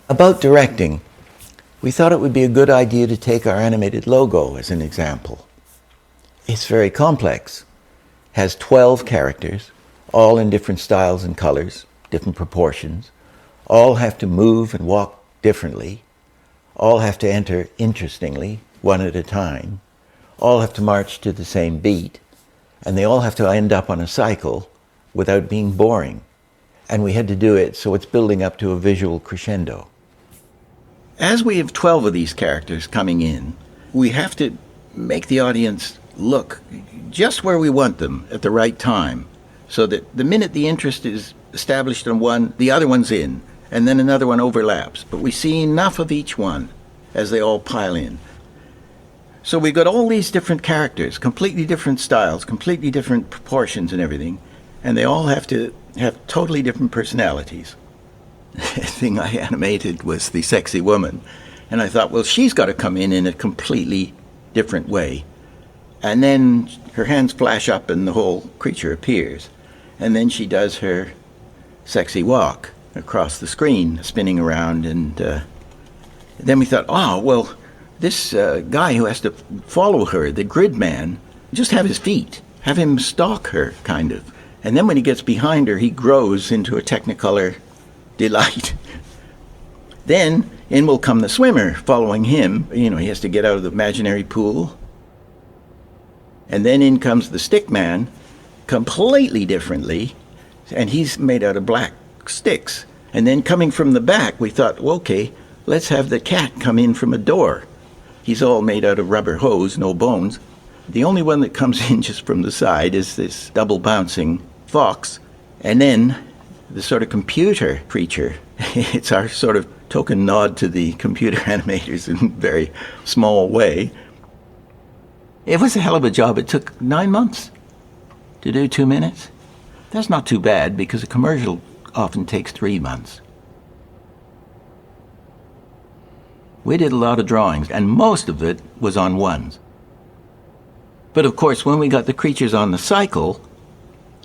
Speaker 3: About directing, we thought it would be a good idea to take our animated logo as an example. It's very complex, has 12 characters, all in different styles and colors, different proportions, all have to move and walk differently, all have to enter interestingly, one at a time, all have to march to the same beat, and they all have to end up on a cycle without being boring. And we had to do it so it's building up to a visual crescendo. As we have 12 of these characters coming in, we have to make the audience look just where we want them at the right time, so that the minute the interest is established on one, the other one's in, and then another one overlaps. But we see enough of each one as they all pile in. So we've got all these different characters, completely different styles, completely different proportions and everything, and they all have to have totally different personalities. The thing I animated was the sexy woman, and I thought, well, she's got to come in a completely different way. And then her hands flash up and the whole creature appears. And then she does her sexy walk across the screen, spinning around, and then we thought, oh, well, this guy who has to follow her, the grid man, just have his feet, have him stalk her, kind of. And then when he gets behind her, he grows into a Technicolor delight. Then in will come the swimmer following him. He has to get out of the imaginary pool. And then in comes the stick man, completely differently, and he's made out of black sticks. And then coming from the back, we thought, well, okay, let's have the cat come in from a door. He's all made out of rubber hose, no bones. The only one that comes in just from the side is this double bouncing fox. And then the sort of computer creature. It's our sort of token nod to the computer animators in a very small way. It was a hell of a job. It took 9 months to do 2 minutes. That's not too bad, because a commercial often takes 3 months. We did a lot of drawings, and most of it was on ones. But of course, when we got the creatures on the cycle,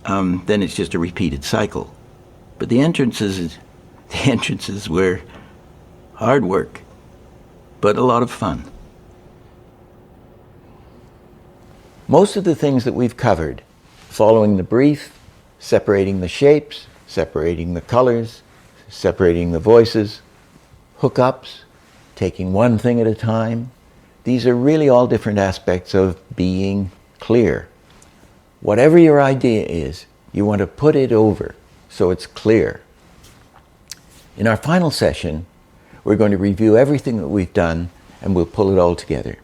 Speaker 3: then it's just a repeated cycle. But the entrances were hard work, but a lot of fun. Most of the things that we've covered, following the brief, separating the shapes, separating the colors, separating the voices, hookups, taking one thing at a time, these are really all different aspects of being clear. Whatever your idea is, you want to put it over so it's clear. In our final session, we're going to review everything that we've done, and we'll pull it all together.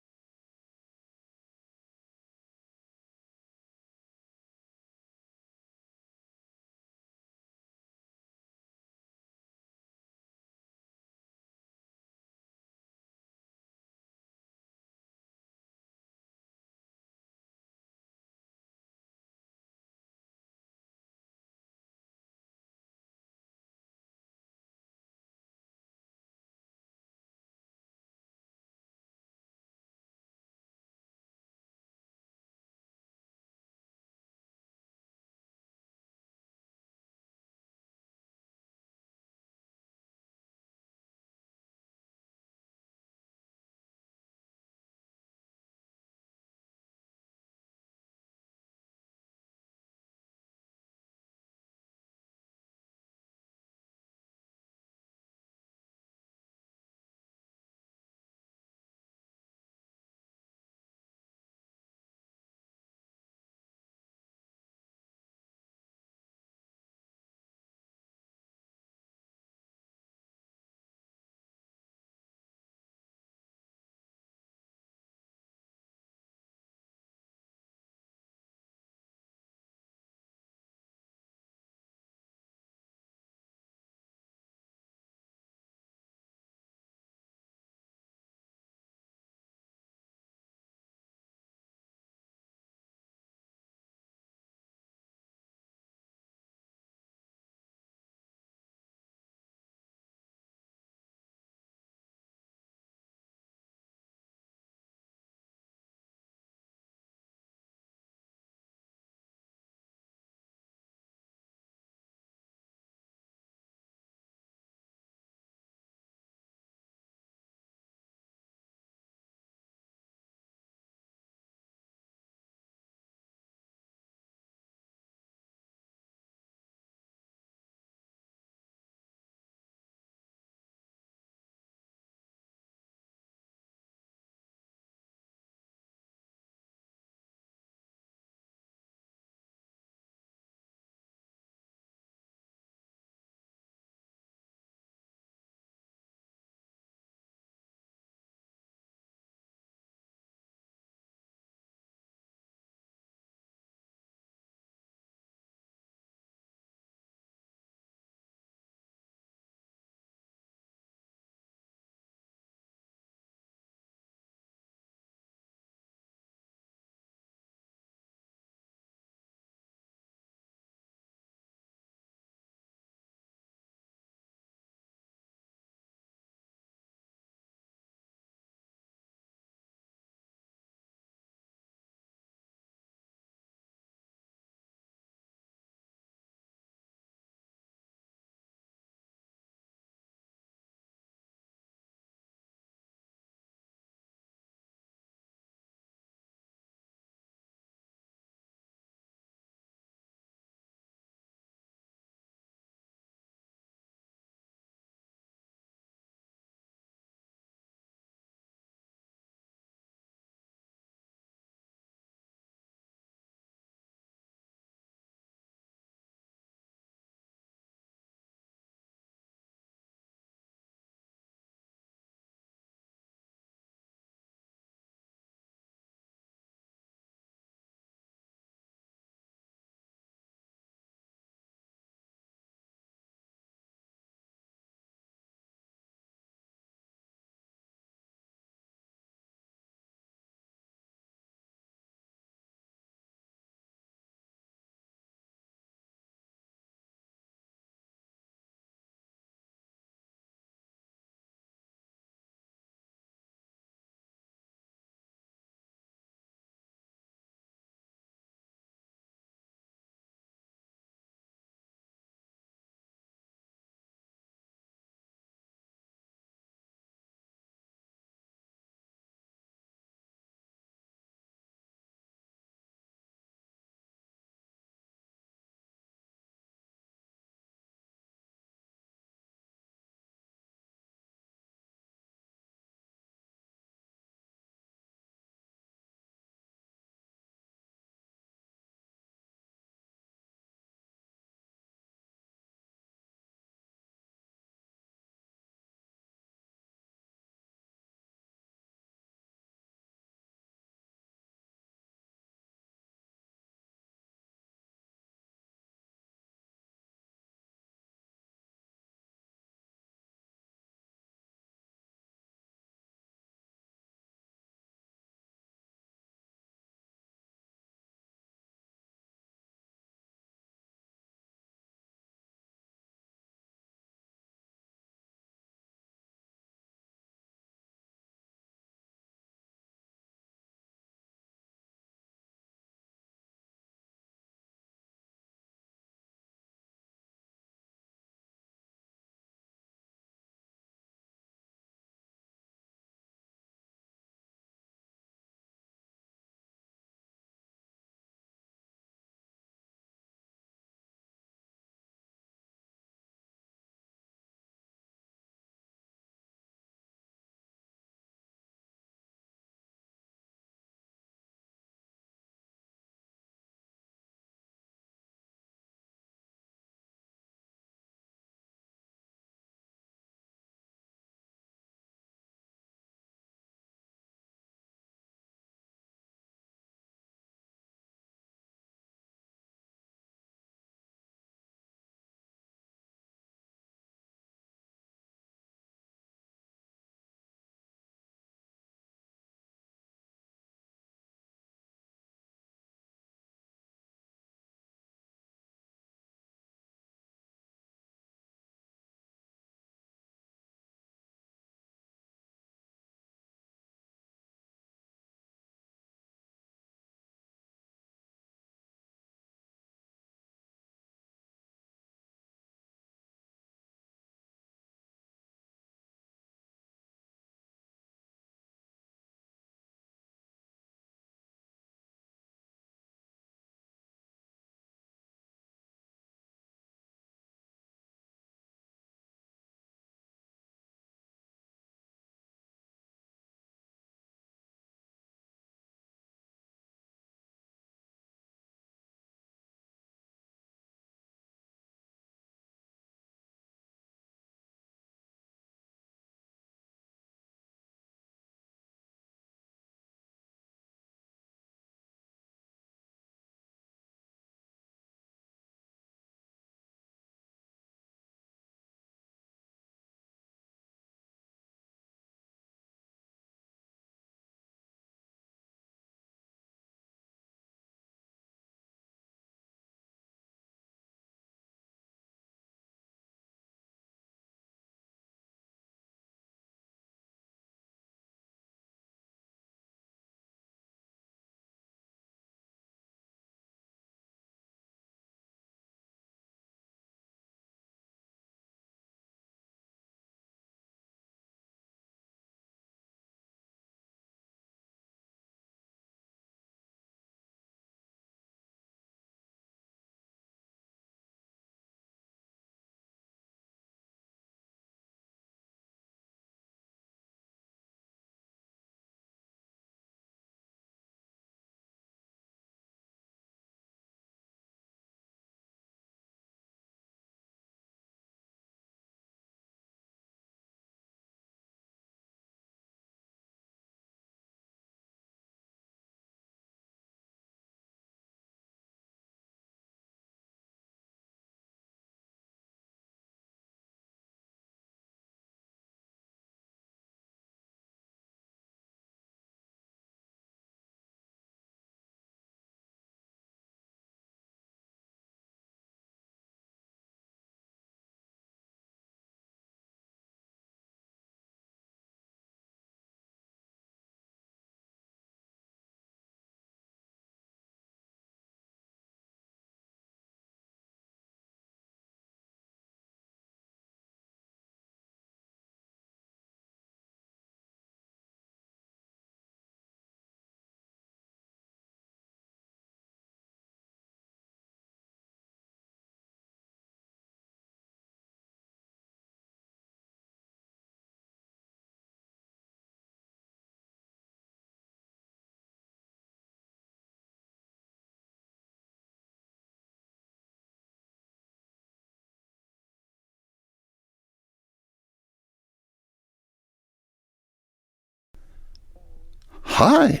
Speaker 5: Hi.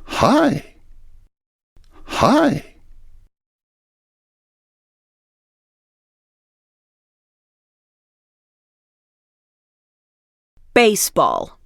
Speaker 5: Hi. Hi.
Speaker 8: Baseball.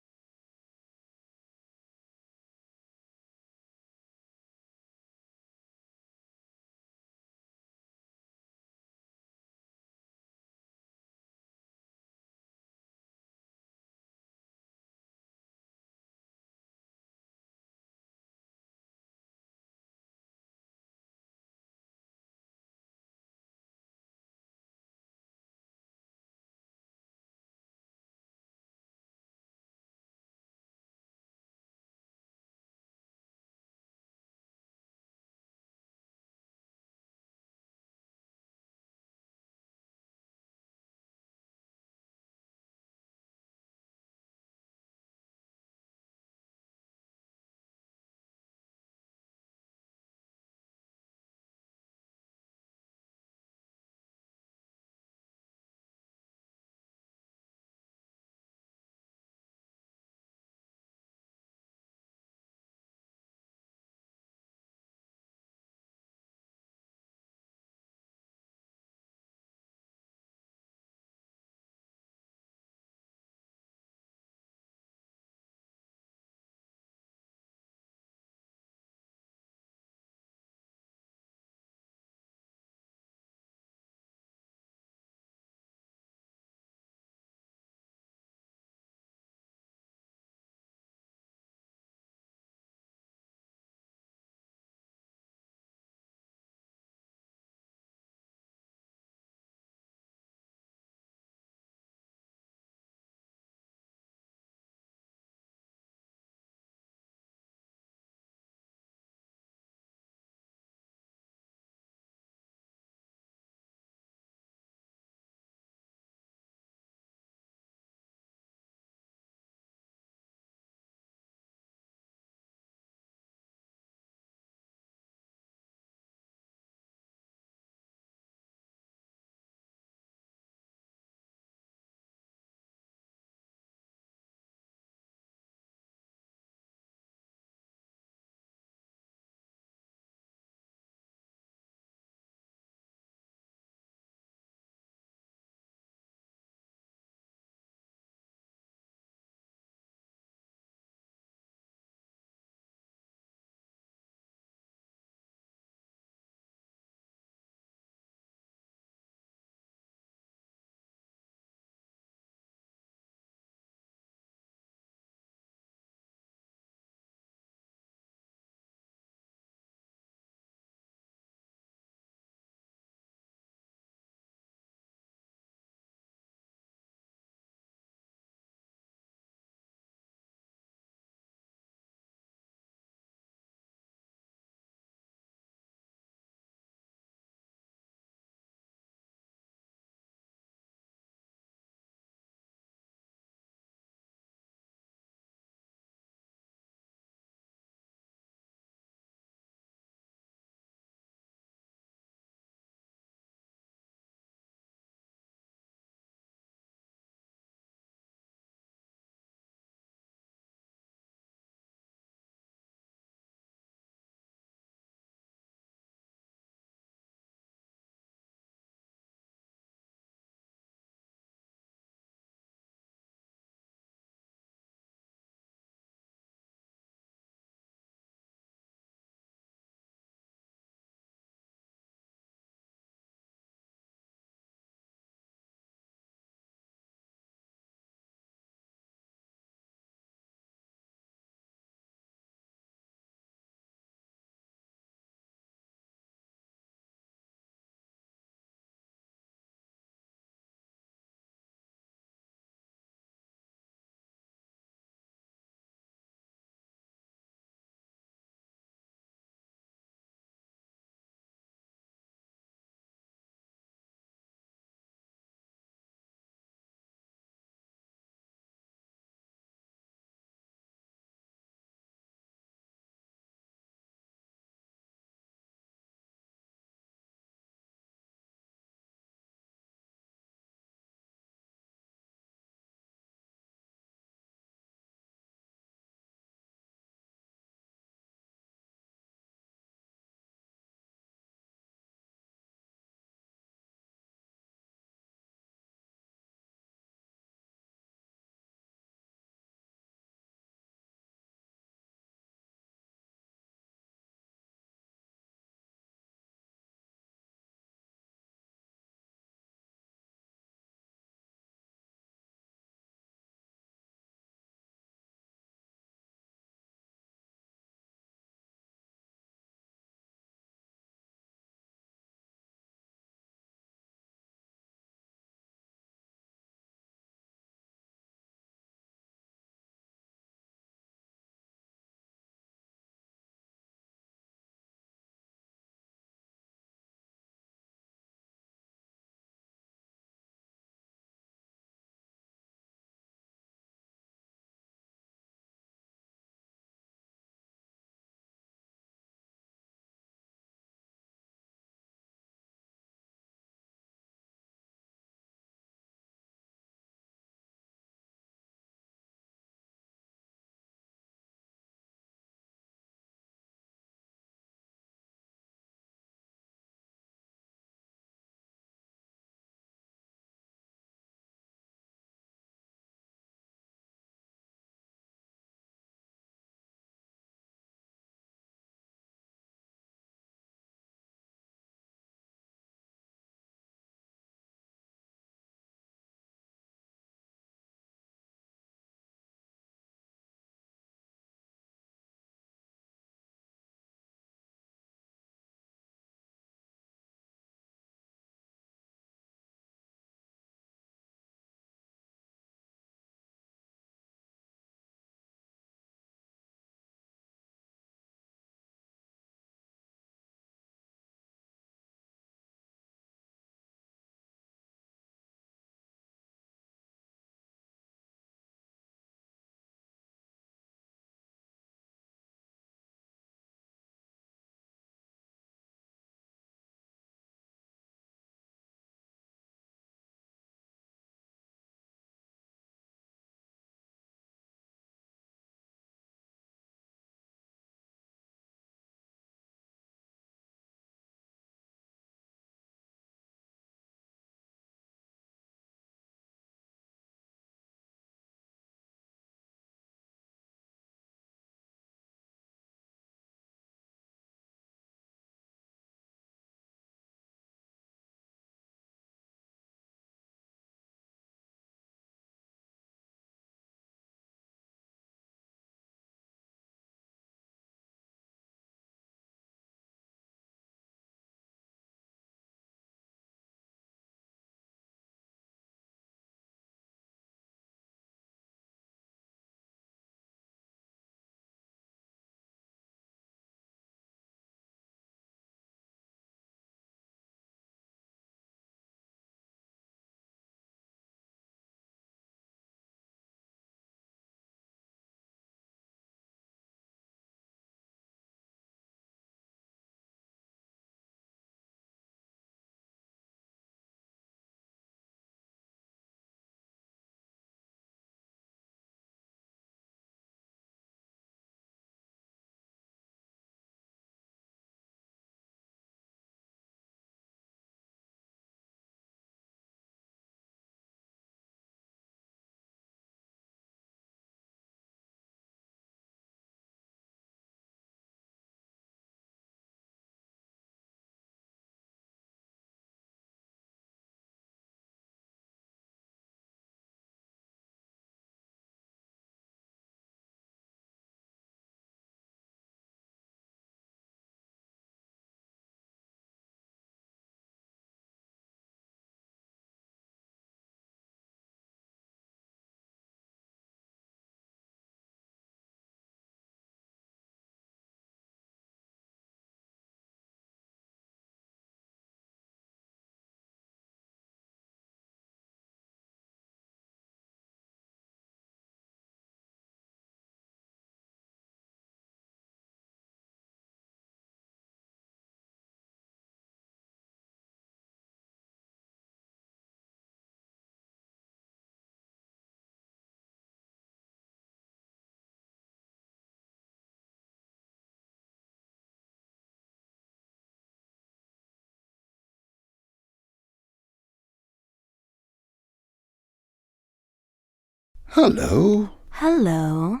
Speaker 5: Hello.
Speaker 6: Hello.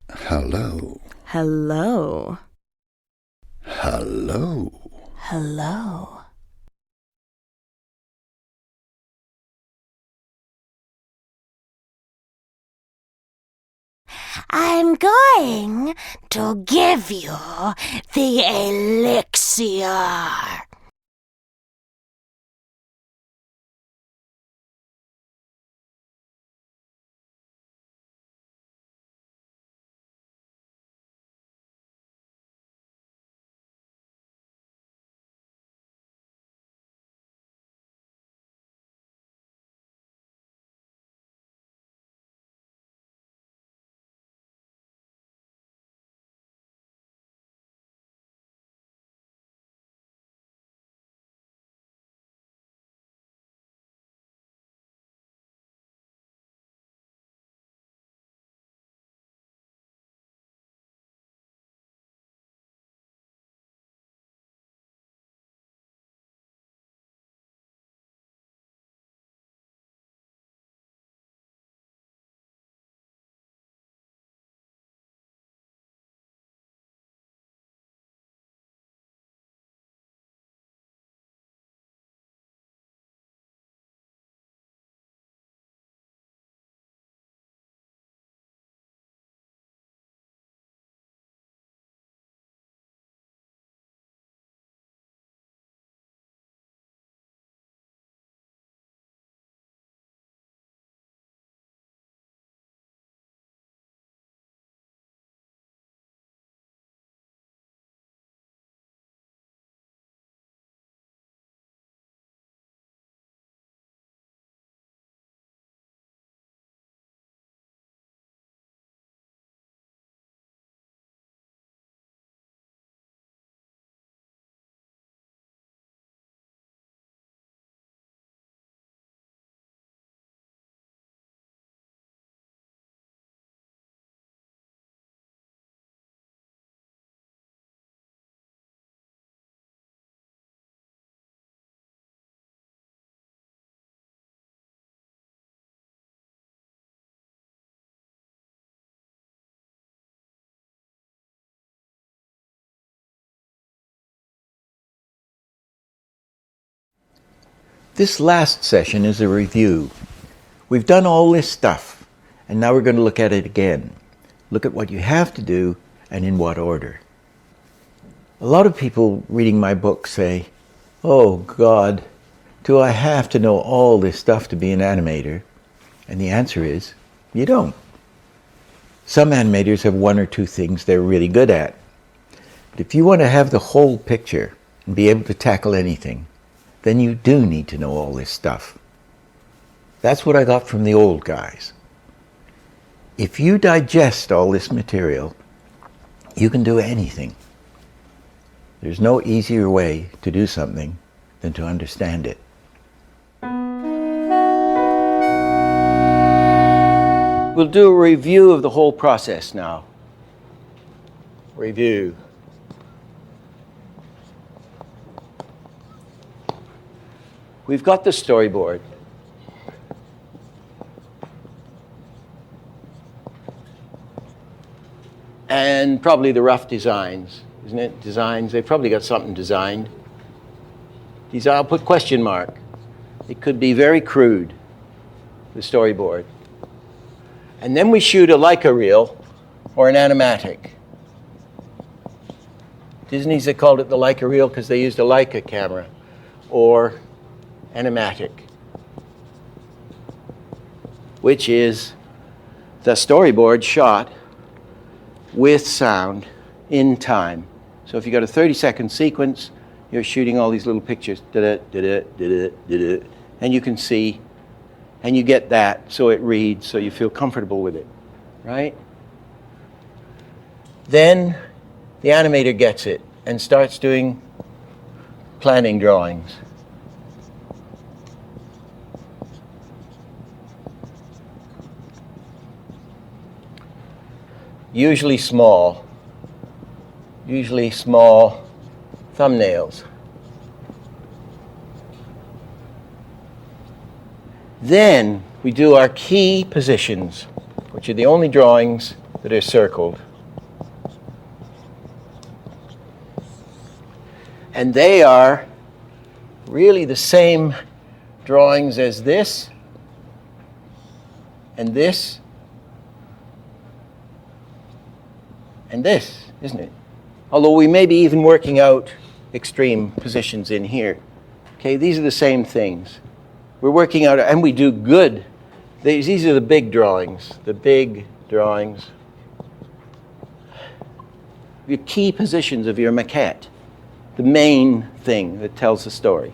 Speaker 5: Hello.
Speaker 6: Hello.
Speaker 5: Hello.
Speaker 6: Hello. I'm going to give you the elixir.
Speaker 3: This last session is a review. We've done all this stuff, and now we're going to look at it again. Look at what you have to do and in what order. A lot of people reading my book say, "Oh God, do I have to know all this stuff to be an animator?" And the answer is, you don't. Some animators have one or two things they're really good at. But if you want to have the whole picture and be able to tackle anything, then you do need to know all this stuff. That's what I got from the old guys. If you digest all this material, you can do anything. There's no easier way to do something than to understand it.
Speaker 1: We'll do a review of the whole process now. Review. We've got the storyboard. And probably the rough designs, isn't it? Designs, they've probably got something designed. These, I'll put question mark. It could be very crude, the storyboard. And then we shoot a Leica reel or an animatic. Disney's, they called it the Leica reel because they used a Leica camera, or animatic, which is the storyboard shot with sound in time. So if you've got a 30-second sequence, you're shooting all these little pictures, and you can see, and you get that so it reads, so you feel comfortable with it, right? Then the animator gets it and starts doing planning drawings. Usually small thumbnails. Then we do our key positions, which are the only drawings that are circled. And they are really the same drawings as this and this and this, isn't it? Although we may be even working out extreme positions in here. Okay, these are the same things. We're working out, and we do good. These are the big drawings, Your key positions of your maquette, the main thing that tells the story.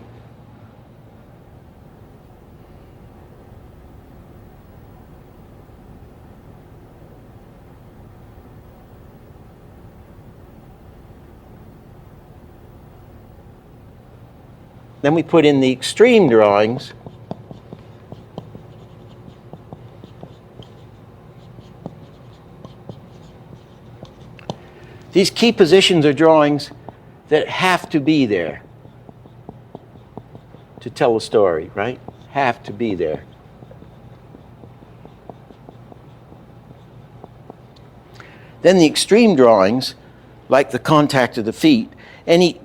Speaker 1: Then we put in the extreme drawings. These key positions are drawings that have to be there to tell a story, right? Have to be there. Then the extreme drawings, like the contact of the feet, any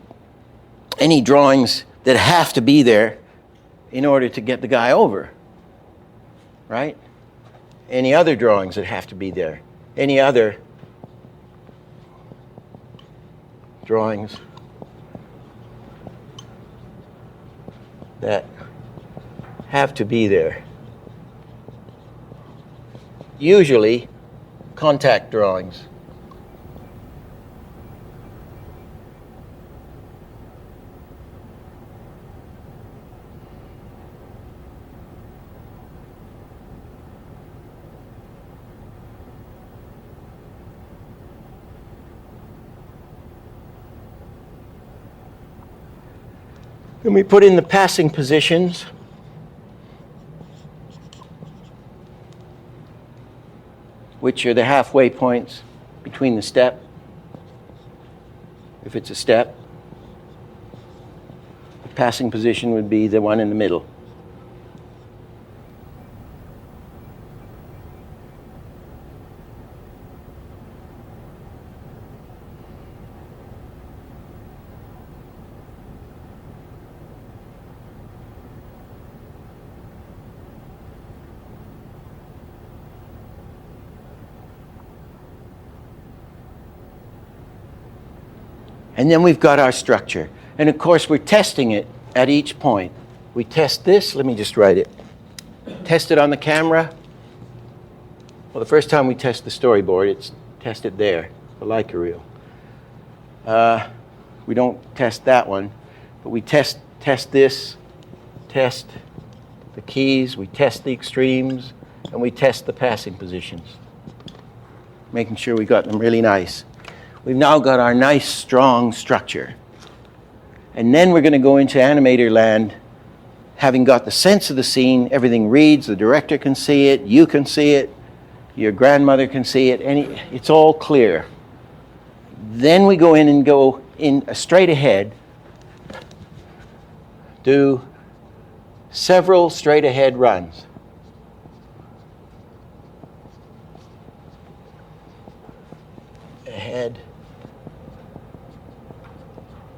Speaker 1: drawings that have to be there in order to get the guy over, right? Any other drawings that have to be there? Any other drawings that have to be there? Usually, contact drawings. Then we put in the passing positions. Which are the halfway points between the step, if it's a step. The passing position would be the one in the middle. And then we've got our structure. And of course, we're testing it at each point. We test this. Let me just write it. Test it on the camera. Well, the first time we test the storyboard, it's tested there, the Leica reel. We don't test that one, but we test this, test the keys, we test the extremes, and we test the passing positions, making sure we got them really nice. We've now got our nice, strong structure. And then we're going to go into animator land, having got the sense of the scene. Everything reads, the director can see it, you can see it, your grandmother can see it, and it's all clear. Then we go in and go in a straight ahead, do several straight ahead runs. Ahead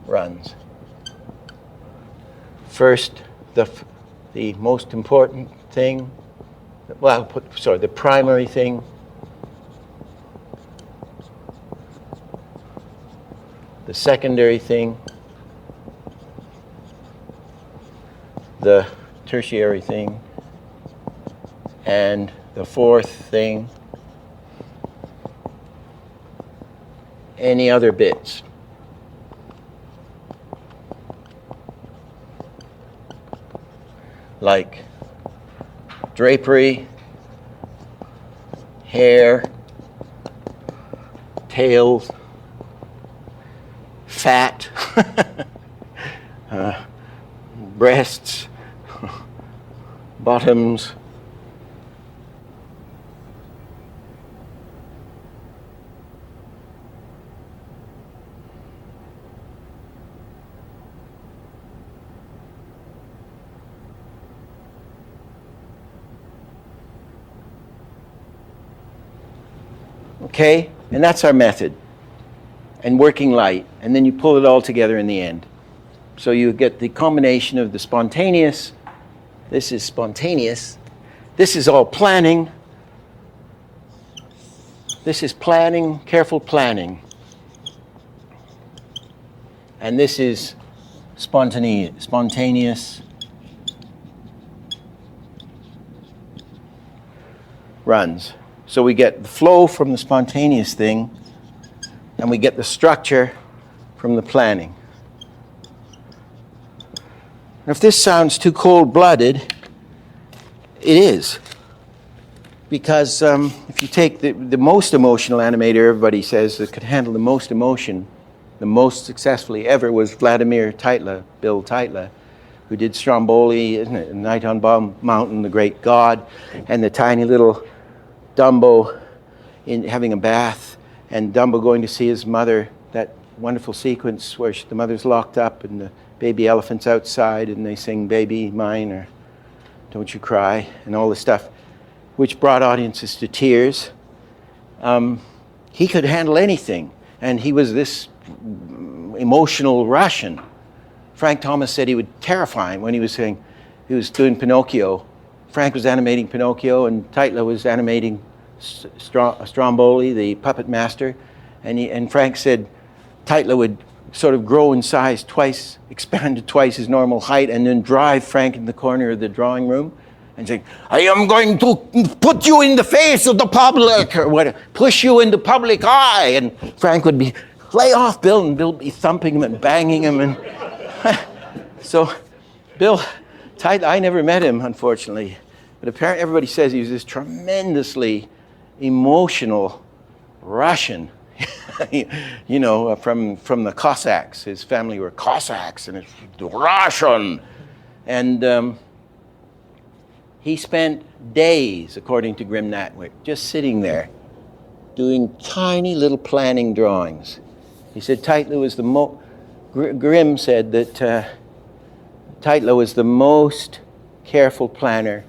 Speaker 1: runs. First, the most important thing, well, the primary thing. The secondary thing. The tertiary thing. And the fourth thing. Any other bits. Like drapery, hair, tails, fat, breasts, bottoms, Okay? And that's our method. And working light. And then you pull it all together in the end. So you get the combination of the spontaneous. This is spontaneous. This is all planning. This is planning, careful planning. And this is spontaneous runs. So we get the flow from the spontaneous thing, and we get the structure from the planning. And if this sounds too cold-blooded, it is. Because if you take the most emotional animator, everybody says, that could handle the most emotion, the most successfully ever, was Vladimir Tytla, Bill Tytla, who did Stromboli, isn't it? Night on Bomb Mountain, The Great God, and the tiny little Dumbo having a bath, and Dumbo going to see his mother, that wonderful sequence where the mother's locked up and the baby elephant's outside and they sing Baby Mine or Don't You Cry and all this stuff, which brought audiences to tears. He could handle anything, and he was this emotional Russian. Frank Thomas said he would terrify him when he was doing Pinocchio. Frank was animating Pinocchio, and Tytla was animating Stromboli, the puppet master. And Frank said Tytla would sort of grow in size twice, expand to twice his normal height, and then drive Frank in the corner of the drawing room and say, I am going to put you in the face of the public, or what, push you in the public eye. And Frank would be, lay off, Bill, and Bill would be thumping him and banging him. And so Bill Tytla, I never met him, unfortunately, but apparently everybody says he was this tremendously emotional Russian, you know, from the Cossacks. His family were Cossacks, and it's Russian. And he spent days, according to Grim Natwick, just sitting there doing tiny little planning drawings. He said Tytla was Grim said that Tytla was the most careful planner,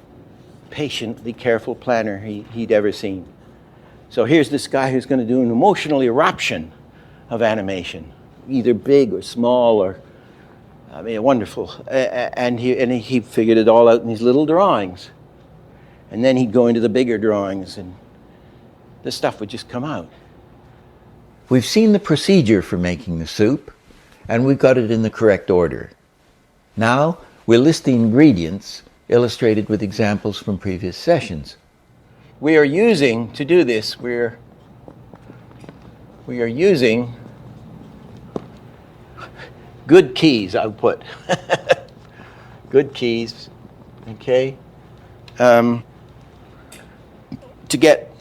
Speaker 1: patiently careful planner he'd ever seen. So here's this guy who's going to do an emotional eruption of animation, either big or small, or I mean, wonderful. And he figured it all out in these little drawings. And then he'd go into the bigger drawings, and this stuff would just come out.
Speaker 3: We've seen the procedure for making the soup, and we've got it in the correct order. Now, we'll list the ingredients illustrated with examples from previous sessions.
Speaker 1: We are using, to do this, we are using good keys output. Good keys, okay? To get,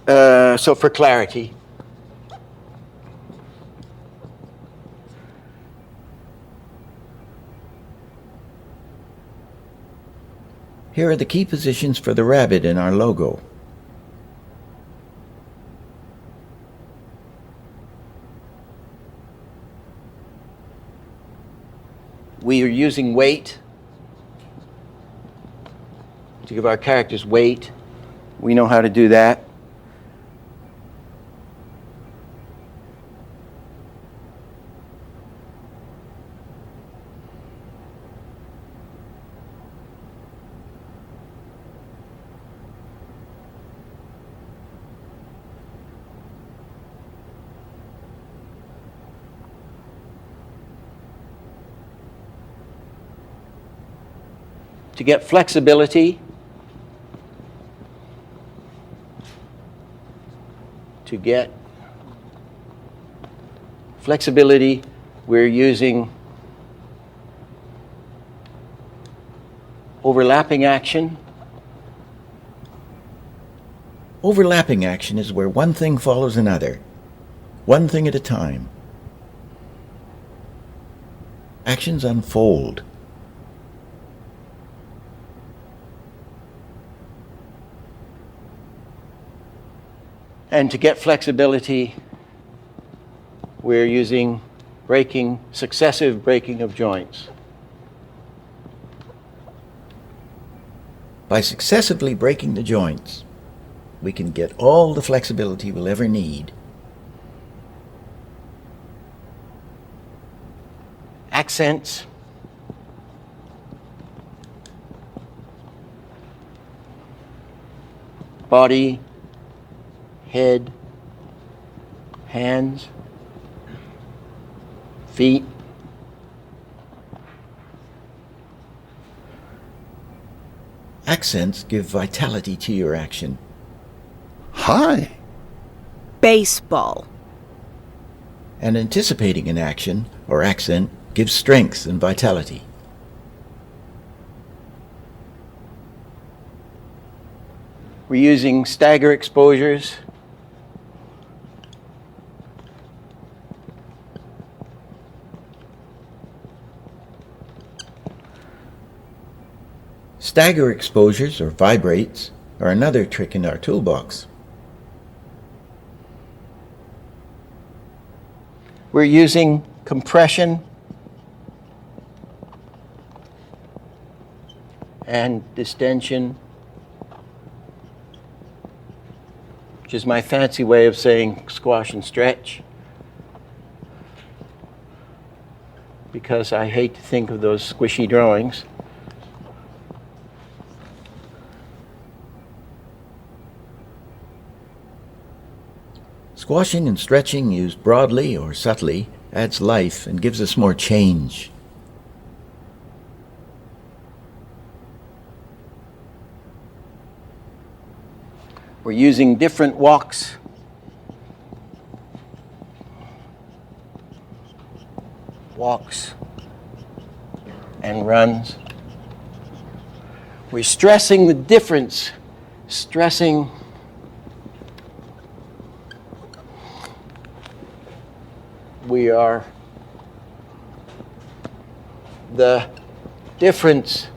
Speaker 1: so for clarity,
Speaker 3: here are the key positions for the rabbit in our logo.
Speaker 1: we are using weight to give our characters weight. We know how to do that. To get flexibility, we're using overlapping action.
Speaker 3: Overlapping action is where one thing follows another, one thing at a time. Actions unfold.
Speaker 1: And to get flexibility, we're using successive breaking of joints.
Speaker 3: By successively breaking the joints, we can get all the flexibility we'll ever need.
Speaker 1: Accents. Body, head, hands, feet.
Speaker 3: Accents give vitality to your action.
Speaker 5: Hi.
Speaker 8: Baseball.
Speaker 3: And anticipating an action or accent gives strength and vitality.
Speaker 1: We're using stagger exposures.
Speaker 3: Stagger exposures, or vibrates, are another trick in our toolbox.
Speaker 1: We're using compression and distension, which is my fancy way of saying squash and stretch, because I hate to think of those squishy drawings.
Speaker 3: Squashing and stretching used broadly or subtly adds life and gives us more change.
Speaker 1: We're using different walks. Walks and runs. We're stressing the difference, stressing we are the difference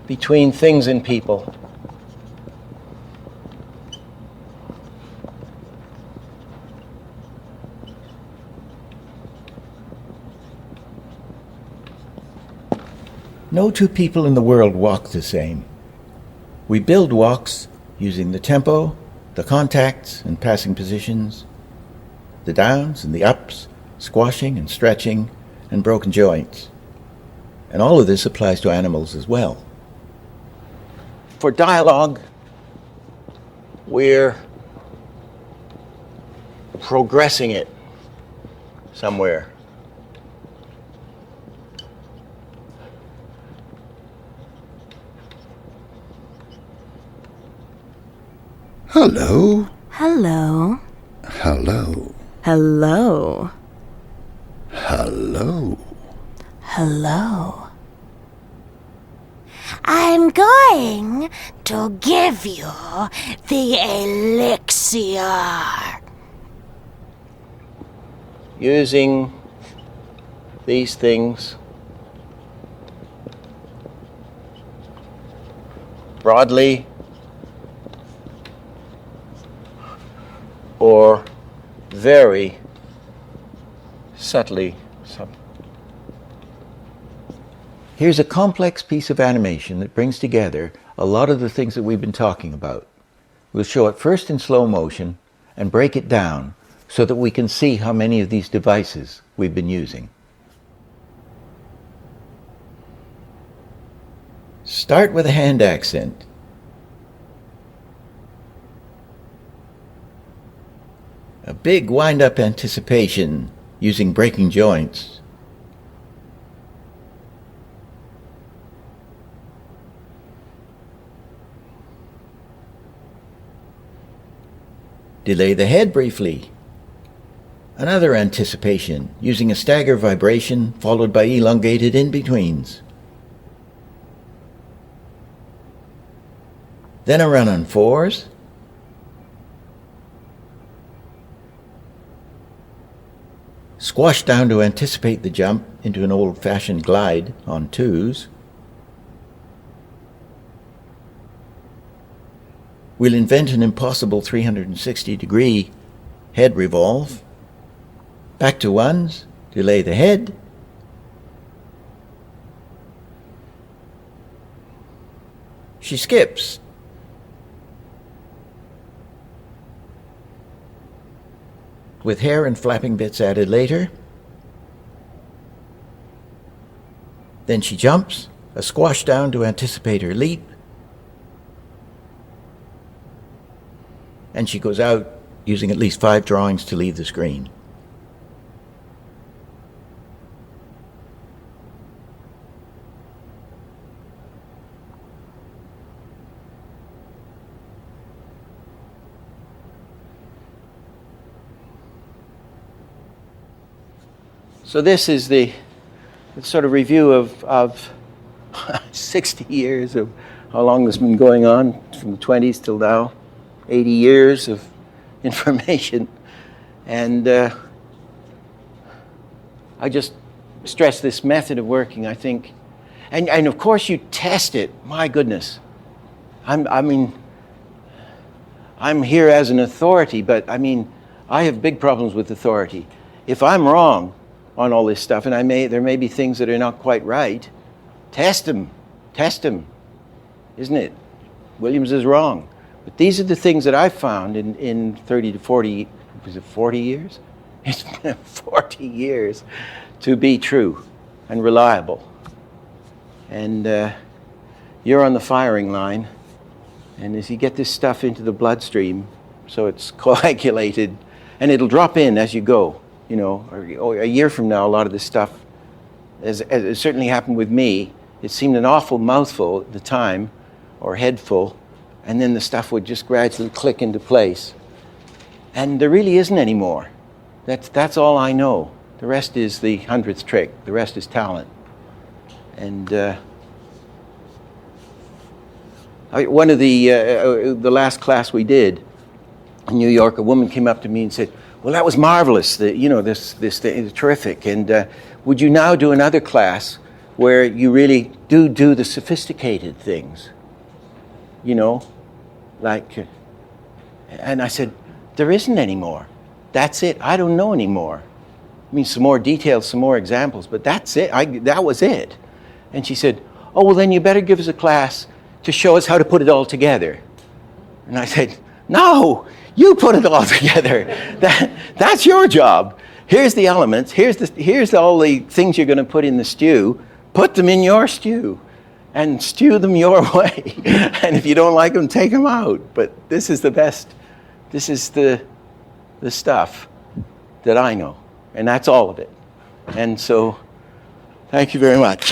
Speaker 1: between things and people.
Speaker 3: No two people in the world walk the same. We build walks using the tempo, the contacts and passing positions, the downs and the ups, squashing and stretching, and broken joints. And all of this applies to animals as well.
Speaker 1: For dialogue, we're progressing it somewhere.
Speaker 5: Hello.
Speaker 6: Hello.
Speaker 5: Hello.
Speaker 6: Hello.
Speaker 5: Hello.
Speaker 6: Hello. I'm going to give you the elixir.
Speaker 1: Using these things broadly or very subtly.
Speaker 3: Here's a complex piece of animation that brings together a lot of the things that we've been talking about. We'll show it first in slow motion and break it down so that we can see how many of these devices we've been using. Start with a hand accent. A big wind-up anticipation using breaking joints. Delay the head briefly. Another anticipation using a stagger vibration followed by elongated in-betweens. Then a run on fours. Squash down to anticipate the jump into an old-fashioned glide on twos. We'll invent an impossible 360-degree head revolve. Back to ones, delay the head. she skips. With hair and flapping bits added later. Then she jumps, a squash down to anticipate her leap. And she goes out using at least 5 drawings to leave the screen.
Speaker 1: So this is the sort of review of 60 years of how long this has been going on, from the 20s till now, 80 years of information. And I just stress this method of working, I think. And of course you test it, my goodness. I'm here as an authority, but I mean, I have big problems with authority. If I'm wrong on all this stuff, and there may be things that are not quite right, test them, isn't it? Williams is wrong. But these are the things that I've found in 30 to 40, was it 40 years? It's been 40 years to be true and reliable. And you're on the firing line, and as you get this stuff into the bloodstream, so it's coagulated, and it'll drop in as you go. You know, or a year from now, a lot of this stuff, as it certainly happened with me, it seemed an awful mouthful at the time, or headful, and then the stuff would just gradually click into place. And there really isn't any more. That's all I know. The rest is the 100th trick. The rest is talent. And one of the last class we did in New York, a woman came up to me and said, "Well, that was marvelous. This thing is terrific. And would you now do another class where you really do the sophisticated things? You know, like." And I said, "There isn't any more. That's it. I don't know anymore. I mean, some more details, some more examples, but that's it. That was it." And she said, "Oh, well, then you better give us a class to show us how to put it all together." And I said, "No. You put it all together. That's your job. Here's the elements. Here's all the things you're going to put in the stew. Put them in your stew, and stew them your way. And if you don't like them, take them out. But this is the best. This is the stuff that I know, and that's all of it. And so, thank you very much."